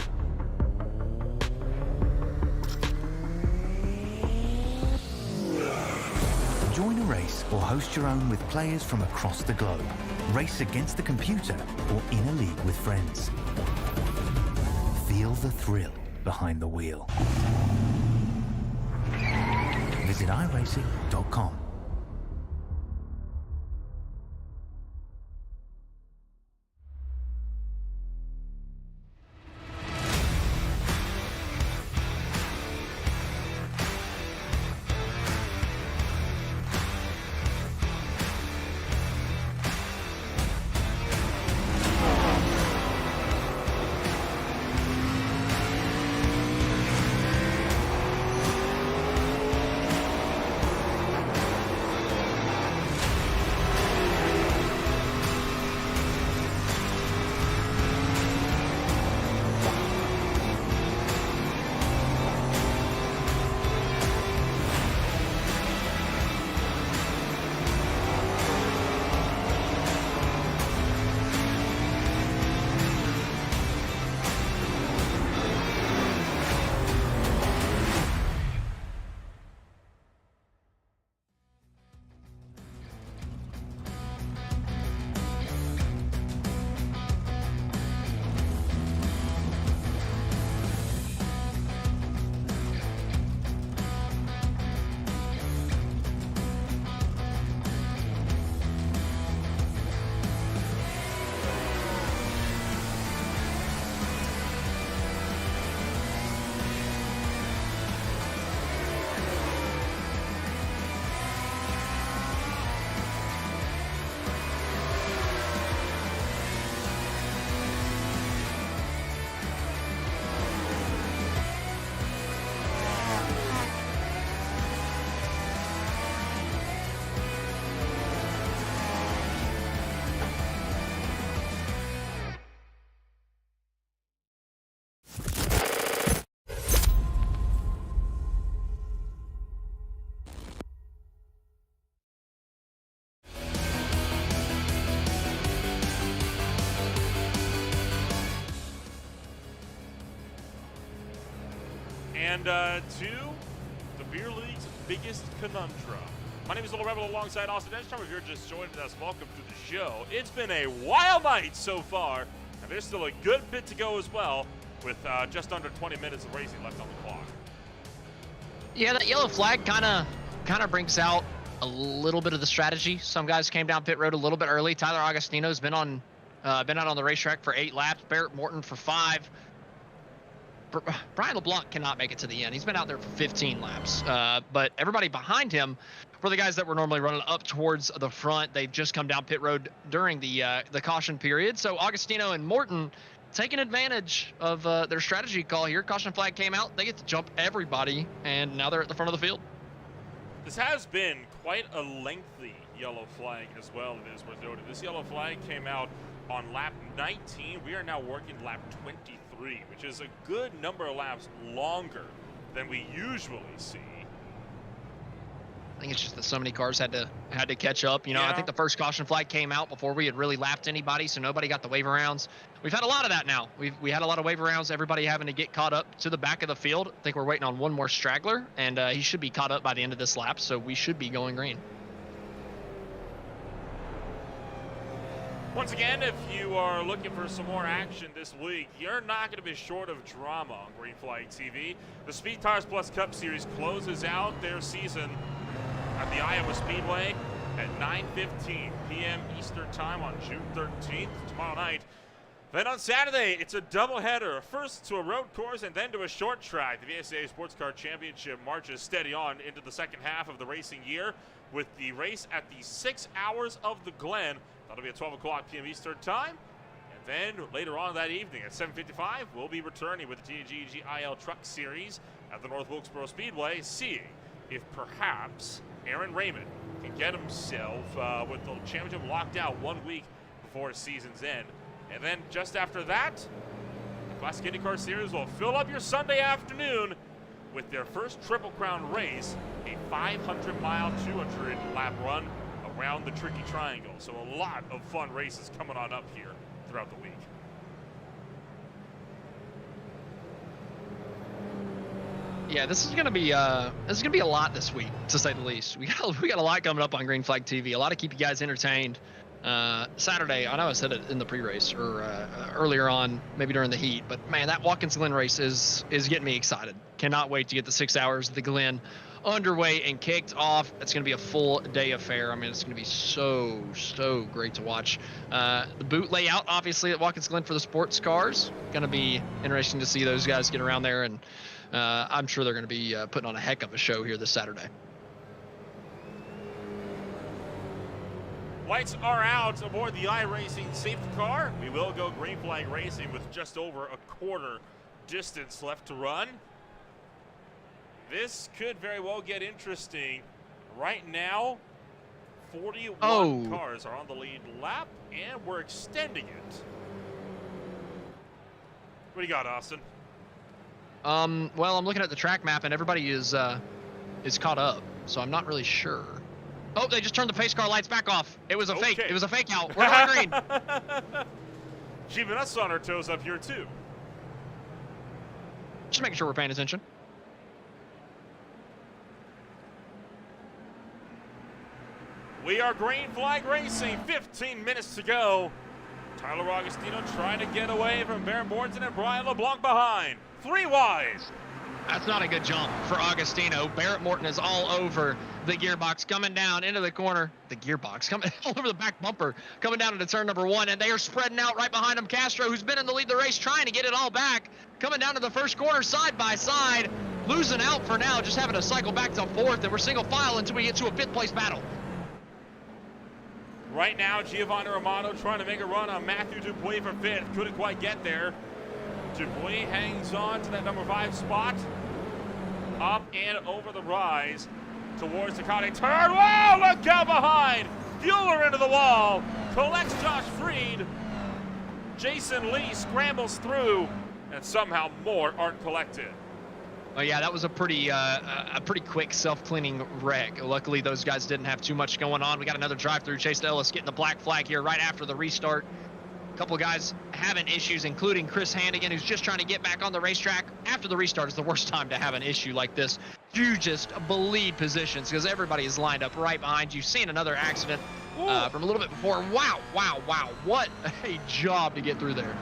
Speaker 3: Join a race or host your own with players from across the globe. Race against the computer or in a league with friends. Feel the thrill behind the wheel. Visit iRacing.com.
Speaker 1: And to the Beer League's biggest conundrum. My name is Little Rebel alongside Austin Edgestrom. If you're just joining us, welcome to the show. It's been a wild night so far, and there's still a good bit to go as well, with just under 20 minutes of racing left on the clock.
Speaker 2: Yeah, that yellow flag kind of brings out a little bit of the strategy. Some guys came down pit road a little bit early. Tyler Agostino's been out on the racetrack for 8 laps. Barrett Morton for 5. Brian LeBlanc cannot make it to the end. He's been out there for 15 laps. But everybody behind him were the guys that were normally running up towards the front. They've just come down pit road during the caution period. So Agostino and Morton taking advantage of their strategy call here. Caution flag came out. They get to jump everybody, and now they're at the front of the field.
Speaker 1: This has been quite a lengthy yellow flag as well, it is worth noting. This yellow flag came out on lap 19. We are now working lap 23, which is a good number of laps longer than we usually see.
Speaker 2: I think it's just that so many cars had to catch up. You know,
Speaker 1: Yeah.
Speaker 2: I think the first caution flag came out before we had really lapped anybody, so nobody got the wave arounds. We've had a lot of that now. We had a lot of wave arounds, everybody having to get caught up to the back of the field. I think we're waiting on one more straggler, and he should be caught up by the end of this lap, so we should be going green.
Speaker 1: Once again, if you are looking for some more action this week, you're not going to be short of drama on Green Flag TV. The Speed Tires Plus Cup Series closes out their season at the Iowa Speedway at 9:15 p.m. Eastern Time on June 13th, tomorrow night. Then on Saturday, it's a doubleheader, first to a road course and then to a short track. The VSA Sports Car Championship marches steady on into the second half of the racing year with the race at the 6 Hours of the Glen. That'll be at 12 o'clock p.m. Eastern Time. And then later on that evening at 7:55, we'll be returning with the TGGIL Truck Series at the North Wilkesboro Speedway, seeing if perhaps Aaron Raymond can get himself with the championship locked out 1 week before season's end. And then just after that, the Classic IndyCar Series will fill up your Sunday afternoon with their first Triple Crown race, a 500-mile, 200-lap run around the Tricky Triangle. So a lot of fun races coming on up here throughout the week.
Speaker 2: Yeah, this is gonna be a lot this week, to say the least. We got a lot coming up on Green Flag TV. A lot to keep you guys entertained. Saturday, I know I said it in the pre-race or earlier on, maybe during the heat, but man, that Watkins Glen race is getting me excited. Cannot wait to get the 6 hours of the Glen underway and kicked off. It's going to be a full day affair. I mean, it's going to be so great to watch. The boot layout, obviously, at Watkins Glen for the sports cars. Going to be interesting to see those guys get around there, and I'm sure they're going to be putting on a heck of a show here this Saturday.
Speaker 1: Lights are out aboard the iRacing safety car. We will go Green Flag Racing with just over a quarter distance left to run. This could very well get interesting. Right now, 41 cars are on the lead lap, and we're extending it. What do you got, Austin?
Speaker 2: Well, I'm looking at the track map, and everybody is caught up, so I'm not really sure. Oh, they just turned the pace car lights back off. It was a fake. It was a fake out. We're on green.
Speaker 1: Keeping us on our toes up here, too.
Speaker 2: Just making sure we're paying attention.
Speaker 1: We are Green Flag Racing, 15 minutes to go. Tyler Augustino trying to get away from Barrett Morton and Brian LeBlanc behind. 3 wide.
Speaker 2: That's not a good jump for Augustino. Barrett Morton is all over the gearbox, coming down into the corner. The gearbox coming all over the back bumper, coming down into turn number 1, and they are spreading out right behind him. Castro, who's been in the lead of the race, trying to get it all back, coming down to the first corner side by side, losing out for now, just having to cycle back to 4th, and we're single file until we get to a 5th place battle.
Speaker 1: Right now, Giovanni Romano trying to make a run on Matthew Dupuis for 5th. Couldn't quite get there. Dupuis hangs on to that number 5 spot. Up and over the rise towards the Ducati turn. Whoa, look out behind. Bueller into the wall. Collects Josh Freed. Jason Lee scrambles through, and somehow more aren't collected.
Speaker 2: Oh yeah, that was a pretty quick self-cleaning wreck. Luckily, those guys didn't have too much going on. We got another drive-through. Chase Ellis getting the black flag here right after the restart. A couple guys having issues, including Chris Hannigan, who's just trying to get back on the racetrack. After the restart is the worst time to have an issue like this. You just bleed positions because everybody is lined up right behind you. Seeing another accident from a little bit before. Wow. What a job to get through there.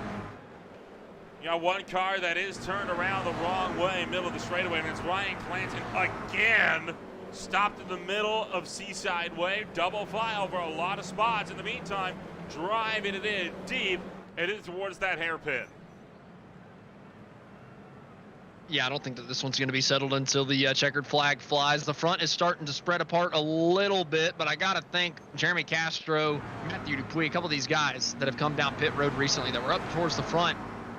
Speaker 1: You got one car that is turned around the wrong way, middle of the straightaway, and it's Ryan Clanton again. Stopped in the middle of Seaside Way. Double file for a lot of spots. In the meantime, driving it in deep, and it is towards that hairpin.
Speaker 2: Yeah, I don't think that this one's going to be settled until the checkered flag flies. The front is starting to spread apart a little bit, but I got to think Jeremy Castro, Matthew Dupuis, a couple of these guys that have come down pit road recently that were up towards the front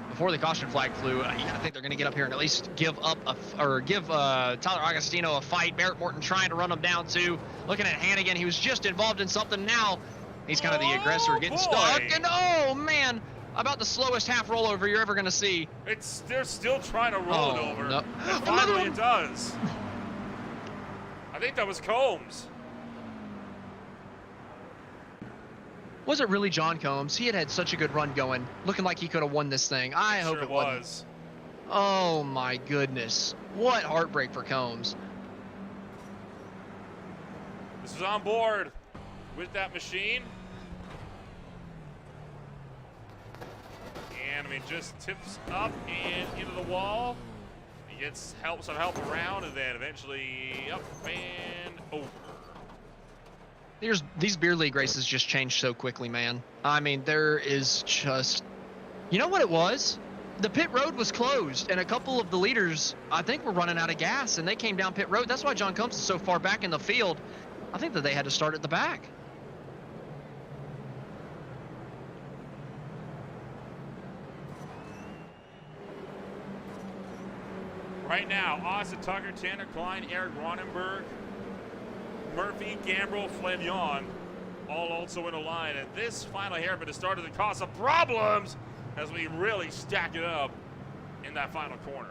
Speaker 2: before the caution flag flew. I think they're going to get up here and at least give Tyler Augustino a fight. Barrett Morton trying to run him down too. Looking at Hannigan, he was just involved in something. Now he's kind of the aggressor, getting stuck. And oh man, about the slowest half rollover you're ever going to see.
Speaker 1: They're still trying to roll it over.
Speaker 2: No.
Speaker 1: And finally it does. I think that was Combs.
Speaker 2: Was it really John Combs? He had such a good run going, looking like he could have won this thing. I hope it was. Oh my goodness. What heartbreak for Combs.
Speaker 1: This is on board with that machine. And I mean, just tips up and into the wall. He gets some help around, and then eventually up and over.
Speaker 2: These beer league races just change so quickly, man. I mean, there is just, you know what it was? The pit road was closed, and a couple of the leaders, I think, were running out of gas, and they came down pit road. That's why John Combs is so far back in the field. I think that they had to start at the back.
Speaker 1: Right now, Austin Tucker, Tanner Klein, Eric Ronenberg, Murphy, Gambrill, Flavion, all also in a line. And this final hairpin has started to cause some problems as we really stack it up in that final corner.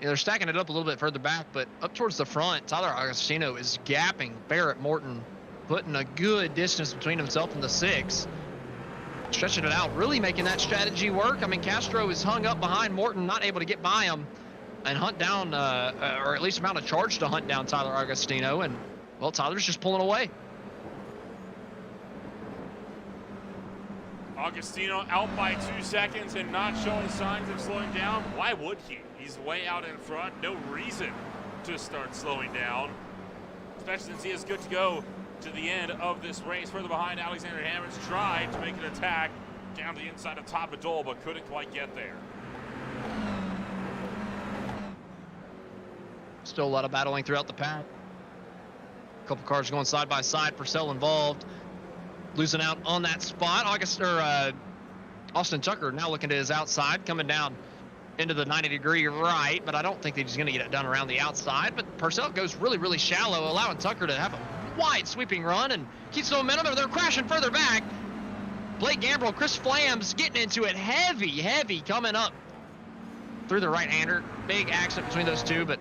Speaker 2: they're stacking it up a little bit further back, but up towards the front, Tyler Agostino is gapping Barrett Morton, putting a good distance between himself and the 6. Stretching it out, really making that strategy work. I mean, Castro is hung up behind Morton, not able to get by him and hunt down, or at least mount a charge to hunt down Tyler Agostino. And, well, Tyler's just pulling away.
Speaker 1: Agostino out by 2 seconds and not showing signs of slowing down. Why would he? He's way out in front. No reason to start slowing down, especially since he is good to go to the end of this race. Further behind, Alexander Hammonds tried to make an attack down the inside of Top Adol, but couldn't quite get there.
Speaker 2: Still a lot of battling throughout the pack. A couple cars going side by side. Purcell involved, losing out on that spot. Austin Tucker now looking to his outside, coming down into the 90-degree right, but I don't think that he's going to get it done around the outside. But Purcell goes really, really shallow, allowing Tucker to have a wide sweeping run and keeps the momentum, and they're crashing further back. Blake Gambrill, Chris Flams getting into it heavy coming up through the right-hander. Big accident between those two, but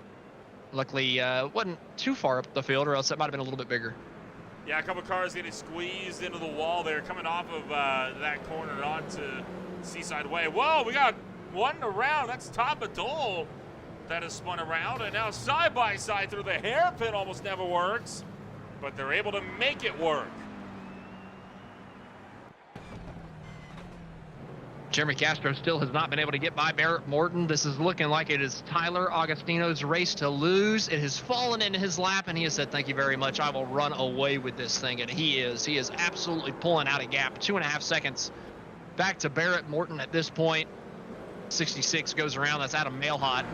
Speaker 2: luckily wasn't too far up the field, or else it might have been a little bit bigger.
Speaker 1: Yeah, a couple cars getting squeezed into the wall there, coming off of that corner onto Seaside Way. Whoa, we got one around. That's Top Adol that has spun around, and now side by side through the hairpin almost never works, but they're able to make it work.
Speaker 2: Jeremy Castro still has not been able to get by Barrett Morton. This is looking like it is Tyler Agostino's race to lose. It has fallen into his lap, and he has said, thank you very much. I will run away with this thing, and he is absolutely pulling out a gap. 2.5 seconds back to Barrett Morton at this point. 66 goes around. That's Adam Mailhot.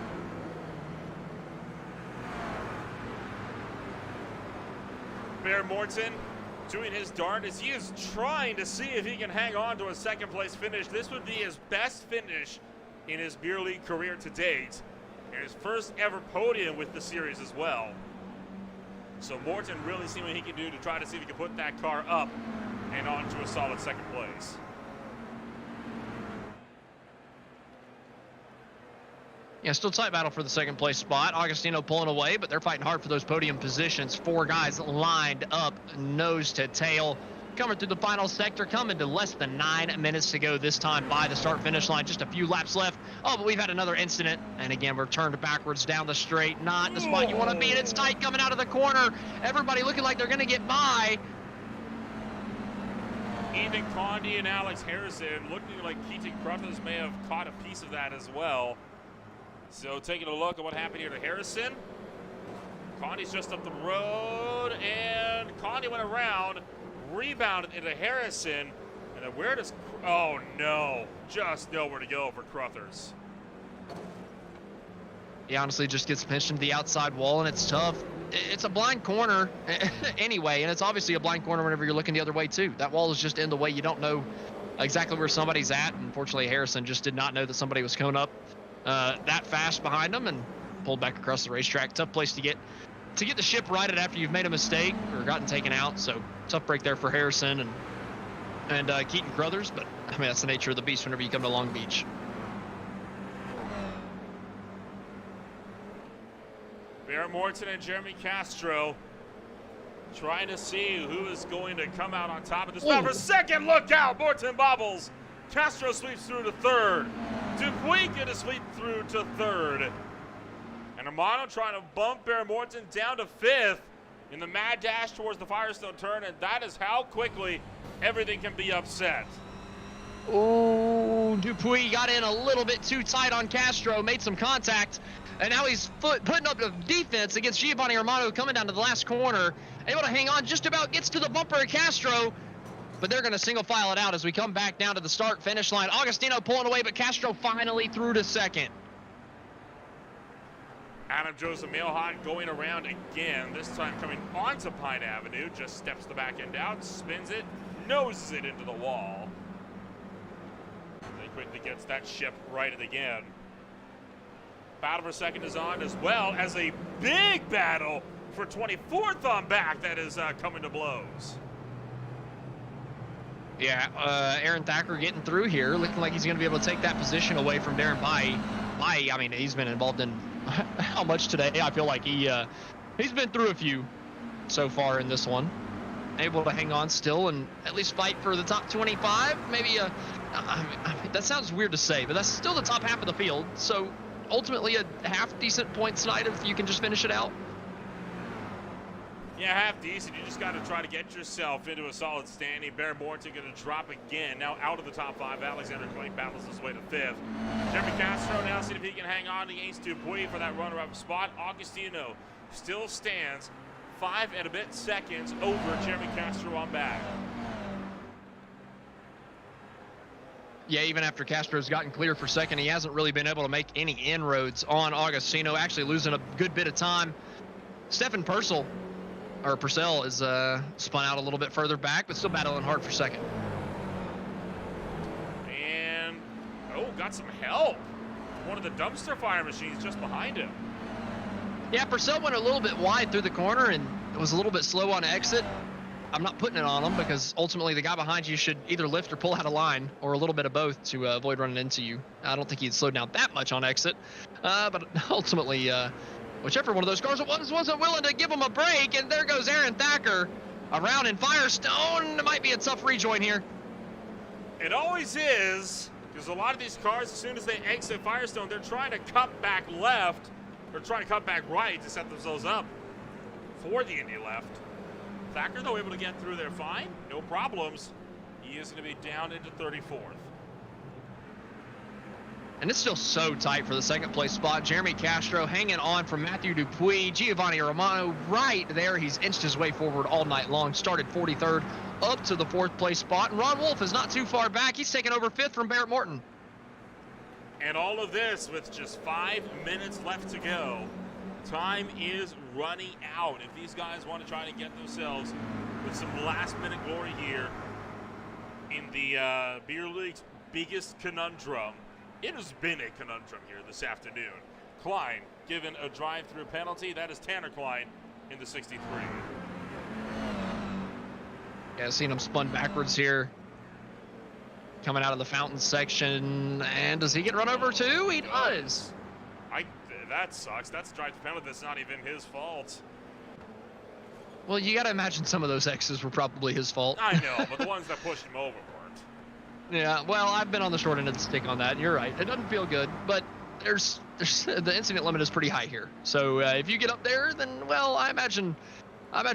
Speaker 1: Barrett Morton doing his darndest. He is trying to see if he can hang on to a second place finish. This would be his best finish in his beer league career to date, and his first ever podium with the series as well. So Morton really seeing what he can do to try to see if he can put that car up and onto a solid second place.
Speaker 2: Yeah, still tight battle for the second place spot. Agostino pulling away, but they're fighting hard for those podium positions. 4 guys lined up, nose to tail. Coming through the final sector, coming to less than 9 minutes to go this time by the start-finish line. Just a few laps left. Oh, but we've had another incident. And again, we're turned backwards down the straight. Not the spot you want to be, and it's tight coming out of the corner. Everybody looking like they're going to get by.
Speaker 1: Ethan Conde and Alex Harrison looking like Keaton Crothers may have caught a piece of that as well. So taking a look at what happened here to Harrison. Conde's just up the road, and Conde went around, rebounded into Harrison, and then where does, oh no, just nowhere to go for Crothers.
Speaker 2: He honestly just gets pinched into the outside wall, and it's tough. It's a blind corner anyway, and it's obviously a blind corner whenever you're looking the other way too. That wall is just in the way. You don't know exactly where somebody's at. Unfortunately, Harrison just did not know that somebody was coming up that fast behind him and pulled back across the racetrack. Tough place to get the ship righted after you've made a mistake or gotten taken out. So tough break there for Harrison and Keaton Crothers. But I mean, that's the nature of the beast whenever you come to Long Beach.
Speaker 1: Barrett Morton and Jeremy Castro trying to see who is going to come out on top of this battle. For second, look out! Morton bobbles. Castro sweeps through to third. Dupuis gonna sweep through to third. And Amano trying to bump Barrett Morton down to fifth in the mad dash towards the Firestone turn, and that is how quickly everything can be upset.
Speaker 2: Oh, Dupuis got in a little bit too tight on Castro, made some contact, and now he's putting up a defense against Giovanni Armano coming down to the last corner. Able to hang on, just about gets to the bumper of Castro, but they're going to single file it out as we come back down to the start-finish line. Agostino pulling away, but Castro finally through to second.
Speaker 1: Adam Joseph Mailhot going around again, this time coming onto Pine Avenue, just steps the back end out, spins it, noses it into the wall. They quickly gets that ship righted again. Battle for second is on, as well as a big battle for 24th on back that is coming to blows.
Speaker 2: Yeah, Aaron Thacker getting through here, looking like he's going to be able to take that position away from Darren Bai. I mean, he's been involved in how much today. I feel like he's been through a few so far in this one. Able to hang on still and at least fight for the top 25. Maybe I mean, that sounds weird to say, but that's still the top half of the field. So ultimately a half decent points night if you can just finish it out.
Speaker 1: Yeah, half decent. You just got to try to get yourself into a solid standing. Bear Morton going to drop again. Now out of the top 5, Alexander Clay battles his way to 5th. Jeremy Castro now seeing if he can hang on against Dupuis for that runner-up spot. Augustino still stands 5 and a bit seconds over Jeremy Castro on back.
Speaker 2: Yeah, even after Castro's gotten clear for second, he hasn't really been able to make any inroads on Augustino, actually losing a good bit of time. Stefan Purcell is spun out a little bit further back, but still battling hard for second.
Speaker 1: And, got some help. One of the dumpster fire machines just behind him.
Speaker 2: Yeah, Purcell went a little bit wide through the corner and was a little bit slow on exit. I'm not putting it on him because ultimately the guy behind you should either lift or pull out of line or a little bit of both to avoid running into you. I don't think he'd slowed down that much on exit, but ultimately, whichever one of those cars it was wasn't willing to give him a break, and there goes Aaron Thacker around in Firestone. It might be a tough rejoin here.
Speaker 1: It always is, because a lot of these cars, as soon as they exit Firestone, they're trying to cut back left or trying to cut back right to set themselves up for the Indy left. Thacker, though, able to get through there fine. No problems. He is going to be down into 34th.
Speaker 2: And it's still so tight for the second place spot. Jeremy Castro hanging on from Matthew Dupuis. Giovanni Romano right there. He's inched his way forward all night long. Started 43rd up to the 4th place spot. And Ron Wolf is not too far back. He's taking over 5th from Barrett Morton.
Speaker 1: And all of this with just 5 minutes left to go. Time is running out. If these guys want to try to get themselves with some last-minute glory here in the Beer League's biggest conundrum, it has been a conundrum here this afternoon. Klein given a drive-through penalty. That is Tanner Klein in the 63.
Speaker 2: Yeah, seeing him spun backwards here. Coming out of the fountain section. And does he get run over too? He does.
Speaker 1: That sucks. That's a drive-through penalty that's not even his fault.
Speaker 2: Well, you got to imagine some of those X's were probably his fault.
Speaker 1: I know, but the ones that pushed him over weren't.
Speaker 2: Yeah, well, I've been on the short end of the stick on that. You're right. It doesn't feel good, but there's the incident limit is pretty high here. So if you get up there, then well, I imagine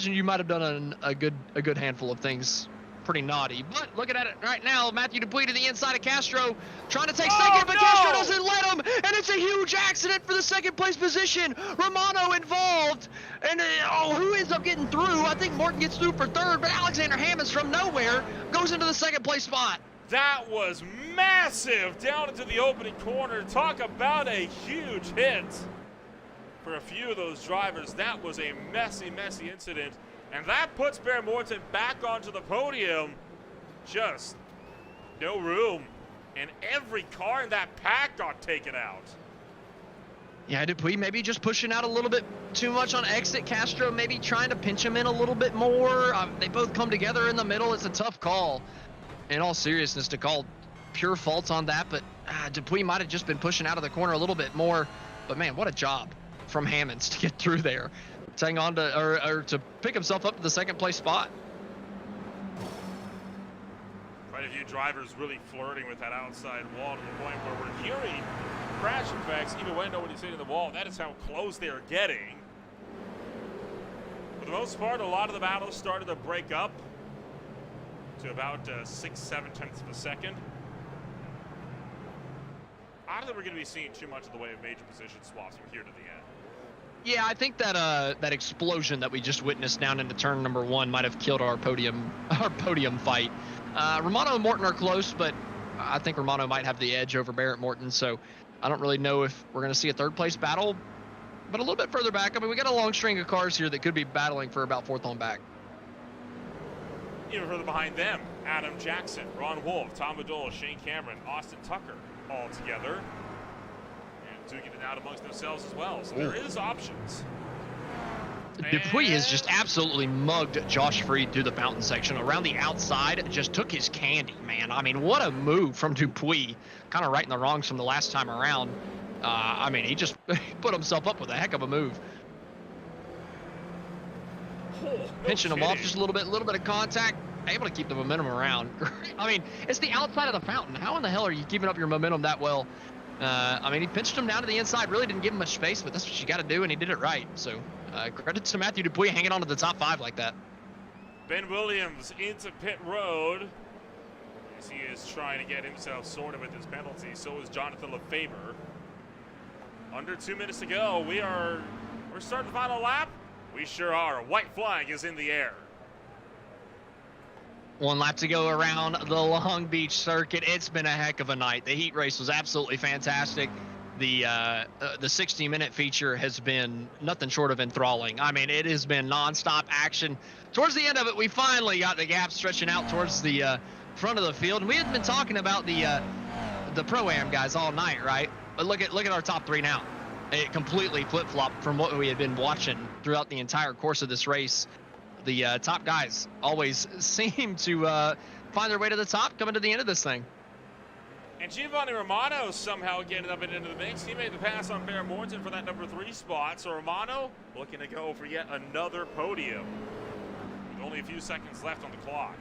Speaker 2: you might have done a good handful of things pretty naughty. But looking at it right now, Matthew Dupuis to the inside of Castro, trying to take second, but Castro doesn't let him, and it's a huge accident for the second place position. Romano involved, and who ends up getting through? I think Morton gets through for 3rd, but Alexander Hammonds from nowhere goes into the 2nd place spot.
Speaker 1: That was massive down into the opening corner. Talk about a huge hit for a few of those drivers. That was a messy incident. And that puts Bear Morton back onto the podium. Just no room. And every car in that pack got taken out.
Speaker 2: Yeah, Dupuis maybe just pushing out a little bit too much on exit. Castro maybe trying to pinch him in a little bit more. They both come together in the middle. It's a tough call. In all seriousness, to call pure fault on that. But Dupuis might have just been pushing out of the corner a little bit more. But man, what a job from Hammonds to get through there. Hang on to, or to pick himself up to the 2nd place spot.
Speaker 1: Quite a few drivers really flirting with that outside wall to the point where we're hearing crash effects even when nobody's hitting the wall. That is how close they are getting. For the most part, a lot of the battles started to break up to about 6-7 tenths of a second. I don't think we're going to be seeing too much of the way of major position swaps from here to the end.
Speaker 2: Yeah, I think that that explosion that we just witnessed down into turn number 1 might have killed our podium fight. Romano and Morton are close, but I think Romano might have the edge over Barrett Morton, so I don't really know if we're going to see a 3rd place battle. But a little bit further back, I mean, we got a long string of cars here that could be battling for about 4th on back.
Speaker 1: Even further behind them, Adam Jackson, Ron Wolf, Tom Adola, Shane Cameron, Austin Tucker all together. Duking it out amongst themselves as well. So there is options.
Speaker 2: Dupuis has just absolutely mugged Josh Freed through the fountain section. Around the outside, just took his candy, man. I mean, what a move from Dupuis. Kind of righting the wrongs from the last time around. I mean, he just put himself up with a heck of a move.
Speaker 1: Oh, no
Speaker 2: Pinching him off
Speaker 1: kidding.
Speaker 2: just a little bit of contact, able to keep the momentum around. I mean, it's the outside of the fountain. How in the hell are you keeping up your momentum that well? I mean, he pinched him down to the inside, really didn't give him much space, but that's what you got to do, and he did it right. So credit to Matthew Dupuis hanging on to the top 5 like that.
Speaker 1: Ben Williams into pit road as he is trying to get himself sorted with his penalty. So is Jonathan Lefebvre. Under 2 minutes to go. We're starting the final lap. We sure are. White flag is in the air.
Speaker 2: 1 lap to go around the Long Beach circuit. It's been a heck of a night. The heat race was absolutely fantastic. The 60-minute feature has been nothing short of enthralling. I mean, it has been nonstop action. Towards the end of it, we finally got the gap stretching out towards the front of the field. And we had been talking about the Pro-Am guys all night, right? But look at our top 3 now. It completely flip-flopped from what we had been watching throughout the entire course of this race. The top guys always seem to find their way to the top coming to the end of this thing.
Speaker 1: And Giovanni Romano somehow getting up into the mix. He made the pass on Bear Morton for that number 3 spot. So Romano looking to go for yet another podium with only a few seconds left on the clock.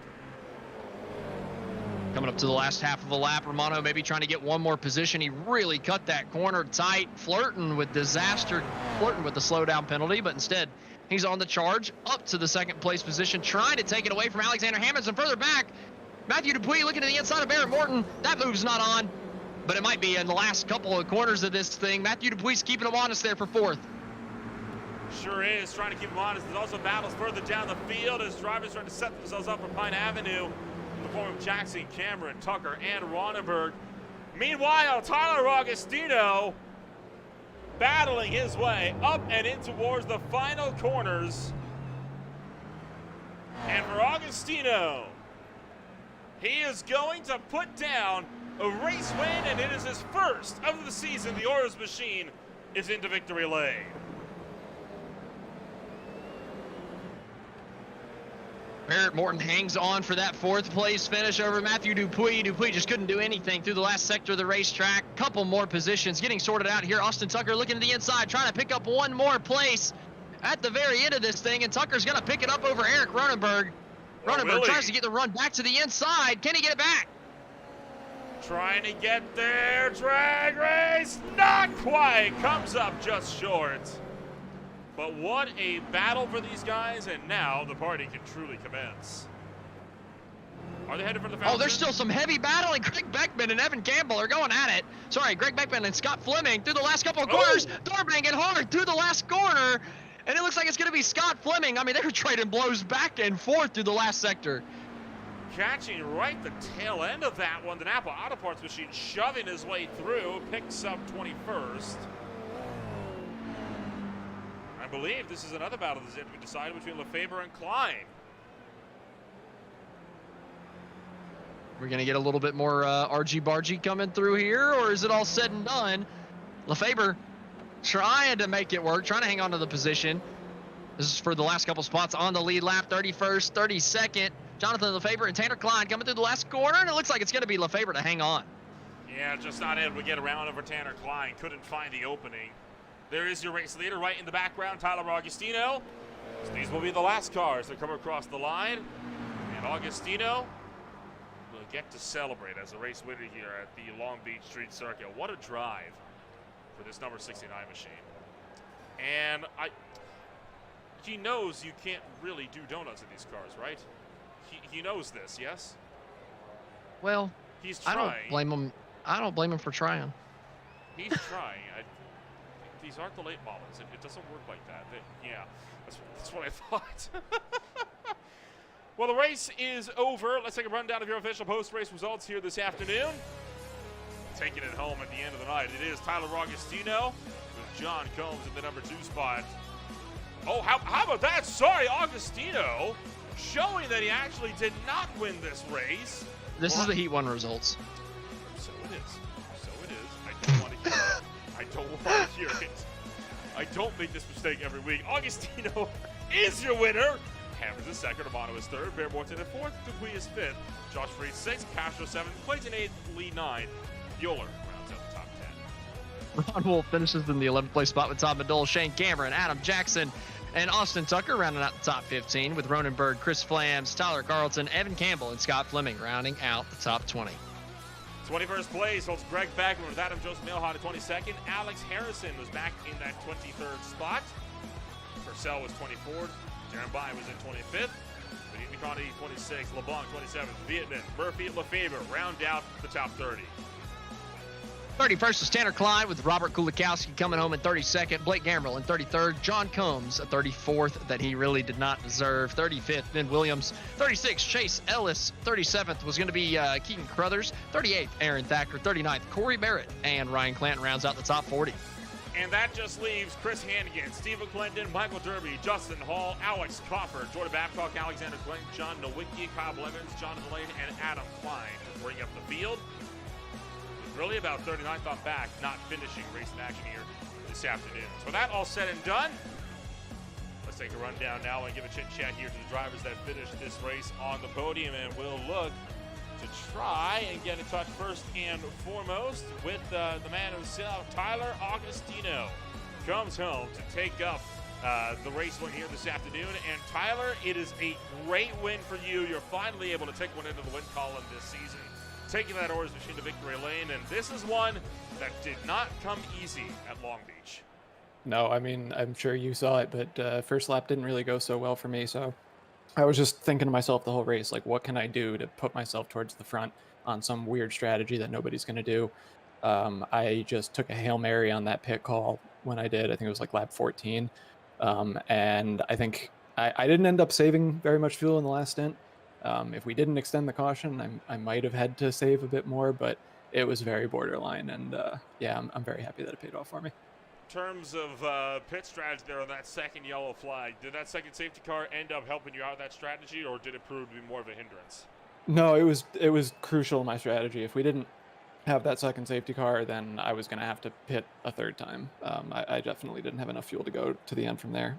Speaker 2: Coming up to the last half of a lap, Romano maybe trying to get one more position. He really cut that corner tight, flirting with disaster, flirting with the slowdown penalty, but instead he's on the charge up to the 2nd place position, trying to take it away from Alexander Hamilton. Further back, Matthew Dupuis looking to the inside of Barrett Morton. That move's not on, but it might be in the last couple of corners of this thing. Matthew Dupuis keeping him honest there for 4th.
Speaker 1: Sure is, trying to keep him honest. There's also battles further down the field as drivers trying to set themselves up for Pine Avenue in the form of Jackson, Cameron, Tucker, and Ronenberg. Meanwhile, Tyler Augustino battling his way up and in towards the final corners. And for Augustino, he is going to put down a race win, and it is his first of the season. The Oars machine is into victory lane.
Speaker 2: Barrett Morton hangs on for that 4th place finish over Matthew Dupuis. Dupuis just couldn't do anything through the last sector of the racetrack. Couple more positions getting sorted out here. Austin Tucker looking to the inside, trying to pick up one more place at the very end of this thing, and Tucker's going to pick it up over Eric Ronenberg. Ronenberg tries to get the run back to the inside. Can he get it back?
Speaker 1: Trying to get there, drag race, not quite, comes up just short. But what a battle for these guys, and now the party can truly commence. Are they headed for the fountain?
Speaker 2: Oh, there's still some heavy battling. Greg Beckman and Evan Campbell are going at it. Sorry, Greg Beckman and Scott Fleming through the last couple of corners. Door banging hard through the last corner, and it looks like it's going to be Scott Fleming. I mean, they were trading blows back and forth through the last sector.
Speaker 1: Catching right the tail end of that one. The Napa Auto Parts machine shoving his way through, picks up 21st. I believe this is another battle that's yet to be decided between Lefebvre and Klein.
Speaker 2: We're going to get a little bit more argy-bargy coming through here, or is it all said and done? Lefebvre trying to make it work, trying to hang on to the position. This is for the last couple spots on the lead lap, 31st, 32nd. Jonathan Lefebvre and Tanner Klein coming through the last corner, and it looks like it's going to be Lefebvre to hang on.
Speaker 1: Yeah, just not able to get around over Tanner Klein. Couldn't find the opening. There is your race leader right in the background, Tyler Augustino. So these will be the last cars that come across the line. And Augustino will get to celebrate as a race winner here at the Long Beach Street Circuit. What a drive for this number 69 machine. And he knows you can't really do donuts in these cars, right? He knows this, yes?
Speaker 2: Well,
Speaker 1: he's trying.
Speaker 2: I don't blame him for trying.
Speaker 1: He's trying. These aren't the late models. It doesn't work like that. Yeah, that's what I thought. Well, the race is over. Let's take a rundown of your official post-race results here this afternoon. Taking it home at the end of the night, it is Tyler Augustino with John Combs in the number 2 spot. Oh, how about that? Sorry, Augustino showing that he actually did not win this race.
Speaker 2: This is the Heat 1 results.
Speaker 1: So it is. So it is. I don't want to hear it. I don't want to hear it. I don't make this mistake every week. Augustino is your winner. Hammers is 2nd, Romano is 3rd, Bear Morton is 4th, Dupuis is 5th, Josh Freed 6th, Castro 7th, Clayton 8th, Lee 9th, Bueller rounds out the top 10.
Speaker 2: Ron Wolf finishes in the 11th place spot with Todd Madole, Shane Cameron, Adam Jackson, and Austin Tucker rounding out the top 15 with Ronan Berg, Chris Flams, Tyler Carlton, Evan Campbell, and Scott Fleming rounding out the top 20.
Speaker 1: 21st place holds Greg Bagman with Adam Joseph Milhon at 22nd. Alex Harrison was back in that 23rd spot. Purcell was 24th. Darren Bai was in 25th. Benit McCarty 26th. LeBlanc 27th. Vietman, Murphy, Lefebvre round out the top 30.
Speaker 2: 31st is Tanner Klein with Robert Kulikowski coming home in 32nd. Blake Gambrill in 33rd. John Combs, a 34th that he really did not deserve. 35th, Ben Williams. 36th, Chase Ellis. 37th was going to be Keaton Crothers. 38th, Aaron Thacker. 39th, Corey Barrett. And Ryan Clanton rounds out the top 40.
Speaker 1: And that just leaves Chris Hannigan, Stephen Clendon, Michael Derby, Justin Hall, Alex Crawford, Jordan Babcock, Alexander Clinton, John Nowicki, Kyle Blevins, Jonathan Lane, and Adam Klein to bring up the field. Really about 39th on back, not finishing racing action here this afternoon. So that all said and done, let's take a rundown now and give a chit chat here to the drivers that finished this race on the podium, and we'll look to try and get in touch first and foremost with the man himself, Tyler Augustino. Comes home to take up the race win here this afternoon. And Tyler, it is a great win for you. You're finally able to take one into the win column this season, taking that Orrs machine to victory lane. And this is one that did not come easy at Long Beach.
Speaker 4: No, I mean, I'm sure you saw it, but first lap didn't really go so well for me. So I was just thinking to myself the whole race, like, what can I do to put myself towards the front on some weird strategy that nobody's going to do? I just took a Hail Mary on that pit call when I did. I think it was like lap 14. And I think I didn't end up saving very much fuel in the last stint. If we didn't extend the caution, I might have had to save a bit more, but it was very borderline. And yeah, I'm very happy that it paid off for me.
Speaker 1: In terms of pit strategy there on that second yellow flag, did that second safety car end up helping you out with that strategy, or did it prove to be more of a hindrance?
Speaker 4: No, it was crucial in my strategy. If we didn't have that second safety car, then I was going to have to pit a third time. I definitely didn't have enough fuel to go to the end from there.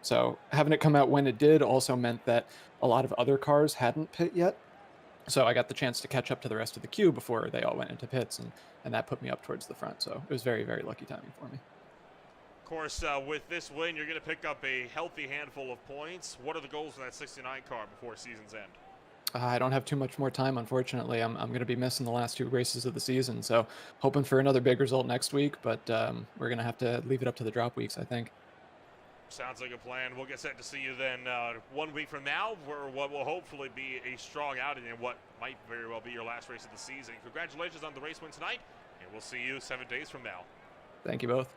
Speaker 4: So having it come out when it did also meant that a lot of other cars hadn't pit yet. So I got the chance to catch up to the rest of the queue before they all went into pits, and that put me up towards the front. So it was very, very lucky timing for me.
Speaker 1: Of course, with this win, you're going to pick up a healthy handful of points. What are the goals for that 69 car before season's end?
Speaker 4: I don't have too much more time, unfortunately. I'm going to be missing the last two races of the season, so hoping for another big result next week, but we're going to have to leave it up to the drop weeks, I think.
Speaker 1: Sounds like a plan. We'll get set to see you then 1 week from now for what will hopefully be a strong outing in what might very well be your last race of the season. Congratulations on the race win tonight, and we'll see you 7 days from now.
Speaker 4: Thank you both.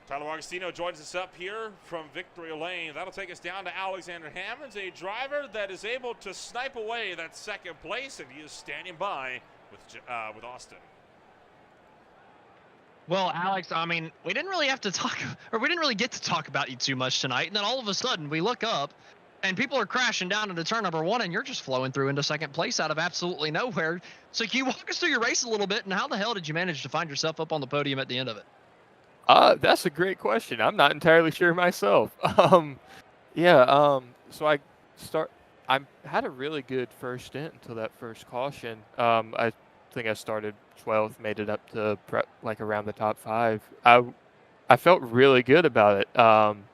Speaker 1: Tyler Augustino joins us up here from Victory Lane. That'll take us down to Alexander Hammonds, a driver that is able to snipe away that second place, and he is standing by with Austin.
Speaker 2: Well, Alex, I mean, we didn't really get to talk about you too much tonight, and then all of a sudden we look up, and people are crashing down into turn number 1, and you're just flowing through into second place out of absolutely nowhere. So can you walk us through your race a little bit, and how the hell did you manage to find yourself up on the podium at the end of it?
Speaker 5: That's a great question. I'm not entirely sure myself. So I had a really good first stint until that first caution. I think I started 12th, made it up to around the top 5. I felt really good about it. And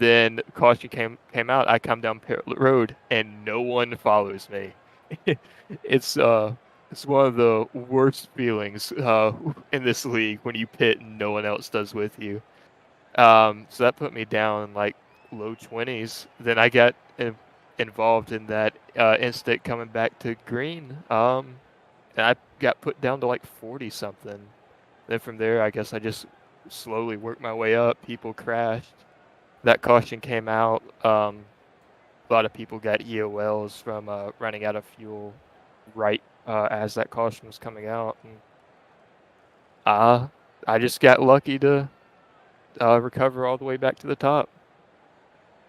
Speaker 5: then caution came out. I come down pit road and no one follows me. It's one of the worst feelings in this league when you pit and no one else does with you. So that put me down like low 20s. Then I got involved in that instant coming back to green. And I got put down to like 40 something. Then from there, I guess I just slowly worked my way up. People crashed. That caution came out. A lot of people got EOLs from running out of fuel right as that caution was coming out. And I just got lucky to recover all the way back to the top.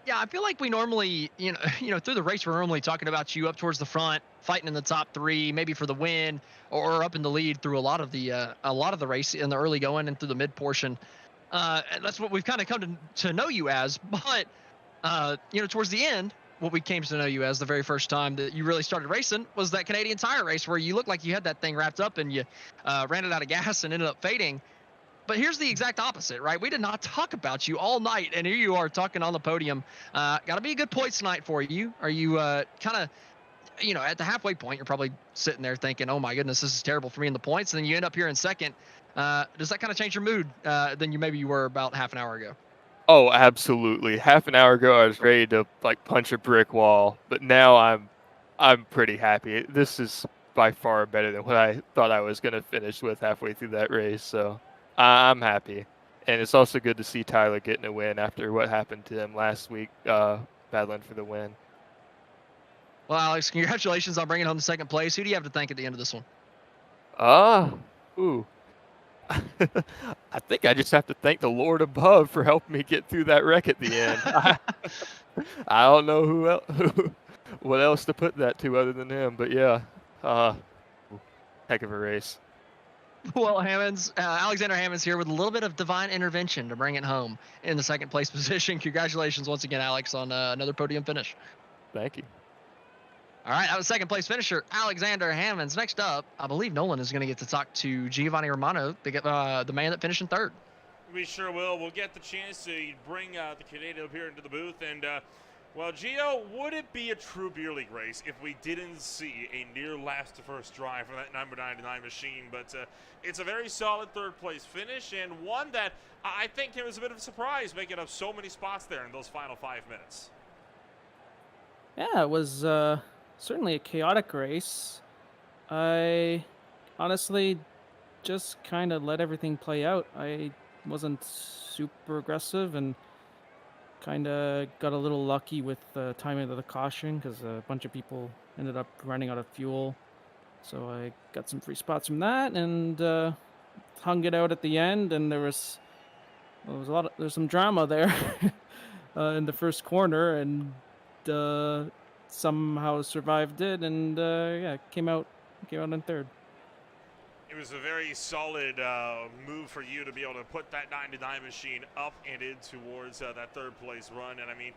Speaker 2: Yeah, I feel like we normally, through the race, we're normally talking about you up towards the front, fighting in the top 3, maybe for the win, or up in the lead through a lot of the race in the early going and through the mid portion. And that's what we've kind of come to know you as. But towards the end, what we came to know you as the very first time that you really started racing was that Canadian Tire race where you looked like you had that thing wrapped up and you ran it out of gas and ended up fading. But here's the exact opposite, right? We did not talk about you all night, and here you are talking on the podium. Got to be a good points night for you. Are you kind of, at the halfway point, you're probably sitting there thinking, oh my goodness, this is terrible for me in the points, and then you end up here in second. Does that kind of change your mood than you were about half an hour ago?
Speaker 5: Oh, absolutely. Half an hour ago, I was ready to punch a brick wall, but now I'm pretty happy. This is by far better than what I thought I was going to finish with halfway through that race. So I'm happy, and it's also good to see Tyler getting a win after what happened to him last week, battling for the win.
Speaker 2: Well, Alex, congratulations on bringing home the second place. Who do you have to thank at the end of this one?
Speaker 5: I think I just have to thank the Lord above for helping me get through that wreck at the end. I don't know what else to put that to other than him, but yeah, heck of a race.
Speaker 2: Well, Alexander Hammonds here with a little bit of divine intervention to bring it home in the second place position. Congratulations once again, Alex, on another podium finish.
Speaker 5: Thank you.
Speaker 2: All right, that was second place finisher, Alexander Hammonds. Next up, I believe Nolan is going to get to talk to Giovanni Romano, the man that finished in third.
Speaker 1: We sure will. We'll get the chance to bring the Canadian up here into the booth. And, well, Gio, would it be a true beer league race if we didn't see a near last to first drive from that number 99 machine? But it's a very solid third place finish, and one that I think it was a bit of a surprise, making up so many spots there in those final 5 minutes.
Speaker 6: Yeah, it was certainly a chaotic race. I honestly just kind of let everything play out. I wasn't super aggressive and kind of got a little lucky with the timing of the caution because a bunch of people ended up running out of fuel. So I got some free spots from that and hung it out at the end. And there's some drama there in the first corner, and somehow survived it, and came out in third.
Speaker 1: It was a very solid move for you to be able to put that 99 machine up and in towards that third place run. And I mean,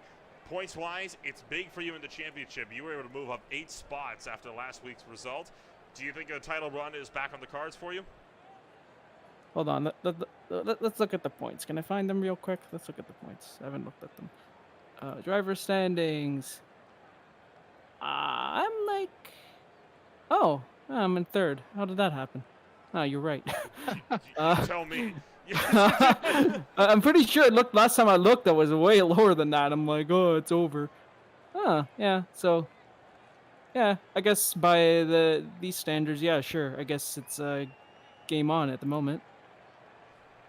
Speaker 1: points wise, it's big for you in the championship. You were able to move up 8 spots after last week's result. Do you think a title run is back on the cards for you?
Speaker 6: Hold on, let's look at the points. Can I find them real quick? Let's look at the points. I haven't looked at them. Driver standings. I'm in third. How did that happen? Oh, you're right.
Speaker 1: You tell me.
Speaker 6: I'm pretty sure last time I looked, that was way lower than that. I'm like, oh, it's over. Yeah. So, yeah, I guess by these standards, yeah, sure. I guess it's game on at the moment.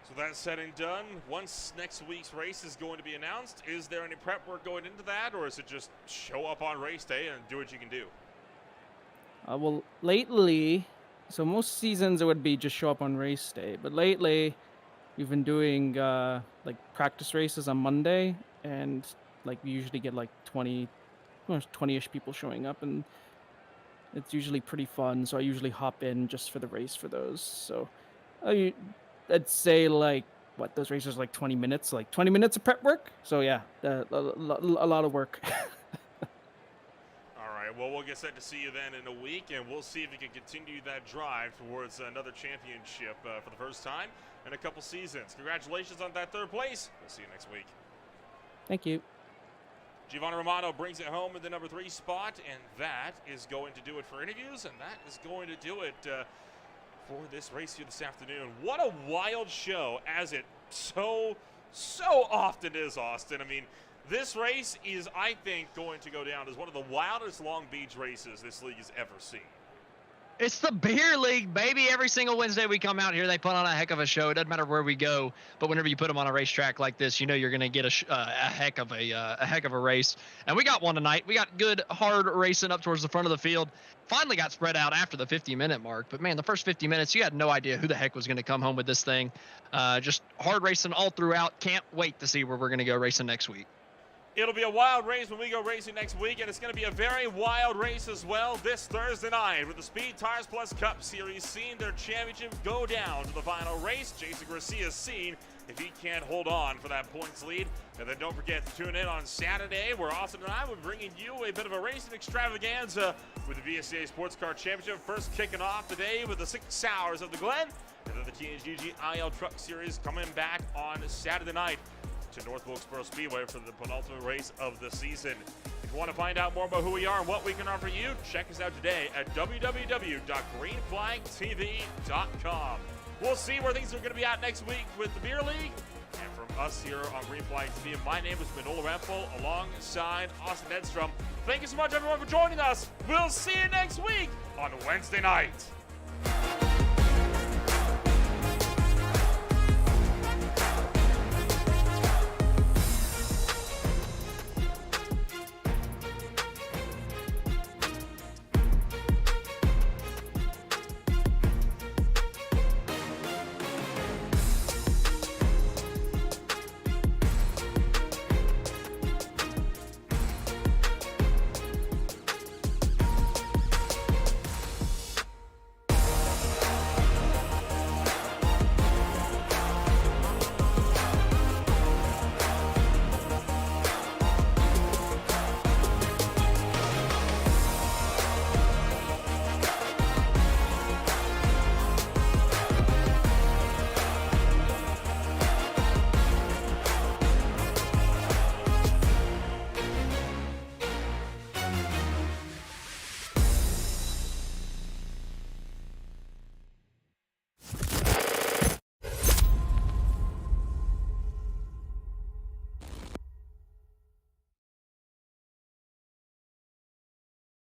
Speaker 1: So that's said and done. Once next week's race is going to be announced, is there any prep work going into that, or is it just show up on race day and do what you can do?
Speaker 6: Well, lately, so most seasons it would be just show up on race day, but lately we've been doing practice races on Monday, and we usually get 20-ish people showing up, and it's usually pretty fun. So I usually hop in just for the race for those. So I'd say those races 20 minutes, 20 minutes of prep work. So yeah, a lot of work.
Speaker 1: All right, well, we'll get set to see you then in a week, and we'll see if you can continue that drive towards another championship for the first time in a couple seasons. Congratulations on that third place. We'll see you next week.
Speaker 6: Thank you.
Speaker 1: Giovanni Romano brings it home in the number 3 spot, and that is going to do it for interviews, and that is going to do it for this race here this afternoon. What a wild show, as it so often is, Austin. I mean, this race is, I think, going to go down as one of the wildest Long Beach races this league has ever seen.
Speaker 2: It's the beer league, baby. Every single Wednesday we come out here, they put on a heck of a show. It doesn't matter where we go, but whenever you put them on a racetrack like this, you know you're going to get a heck of a race. And we got one tonight. We got good, hard racing up towards the front of the field. Finally got spread out after the 50-minute mark, but man, the first 50 minutes, you had no idea who the heck was going to come home with this thing. Just hard racing all throughout. Can't wait to see where we're going to go racing next week.
Speaker 1: It'll be a wild race when we go racing next week, and it's going to be a very wild race as well this Thursday night with the Speed Tires Plus Cup Series seeing their championship go down to the final race. Jason Garcia's seen if he can't hold on for that points lead. And then don't forget to tune in on Saturday, where Austin and I will be bringing you a bit of a racing extravaganza with the VSCA Sports Car Championship. First kicking off today with the 6 Hours of the Glen, and then the TNGG IL Truck Series coming back on Saturday night to North Wilkesboro Speedway for the penultimate race of the season. If you want to find out more about who we are and what we can offer you, check us out today at www.greenflagtv.com. We'll see where things are going to be at next week with the Beer League. And from us here on Green Flag TV, my name is Manola Rampel alongside Austin Edstrom. Thank you so much, everyone, for joining us. We'll see you next week on Wednesday night.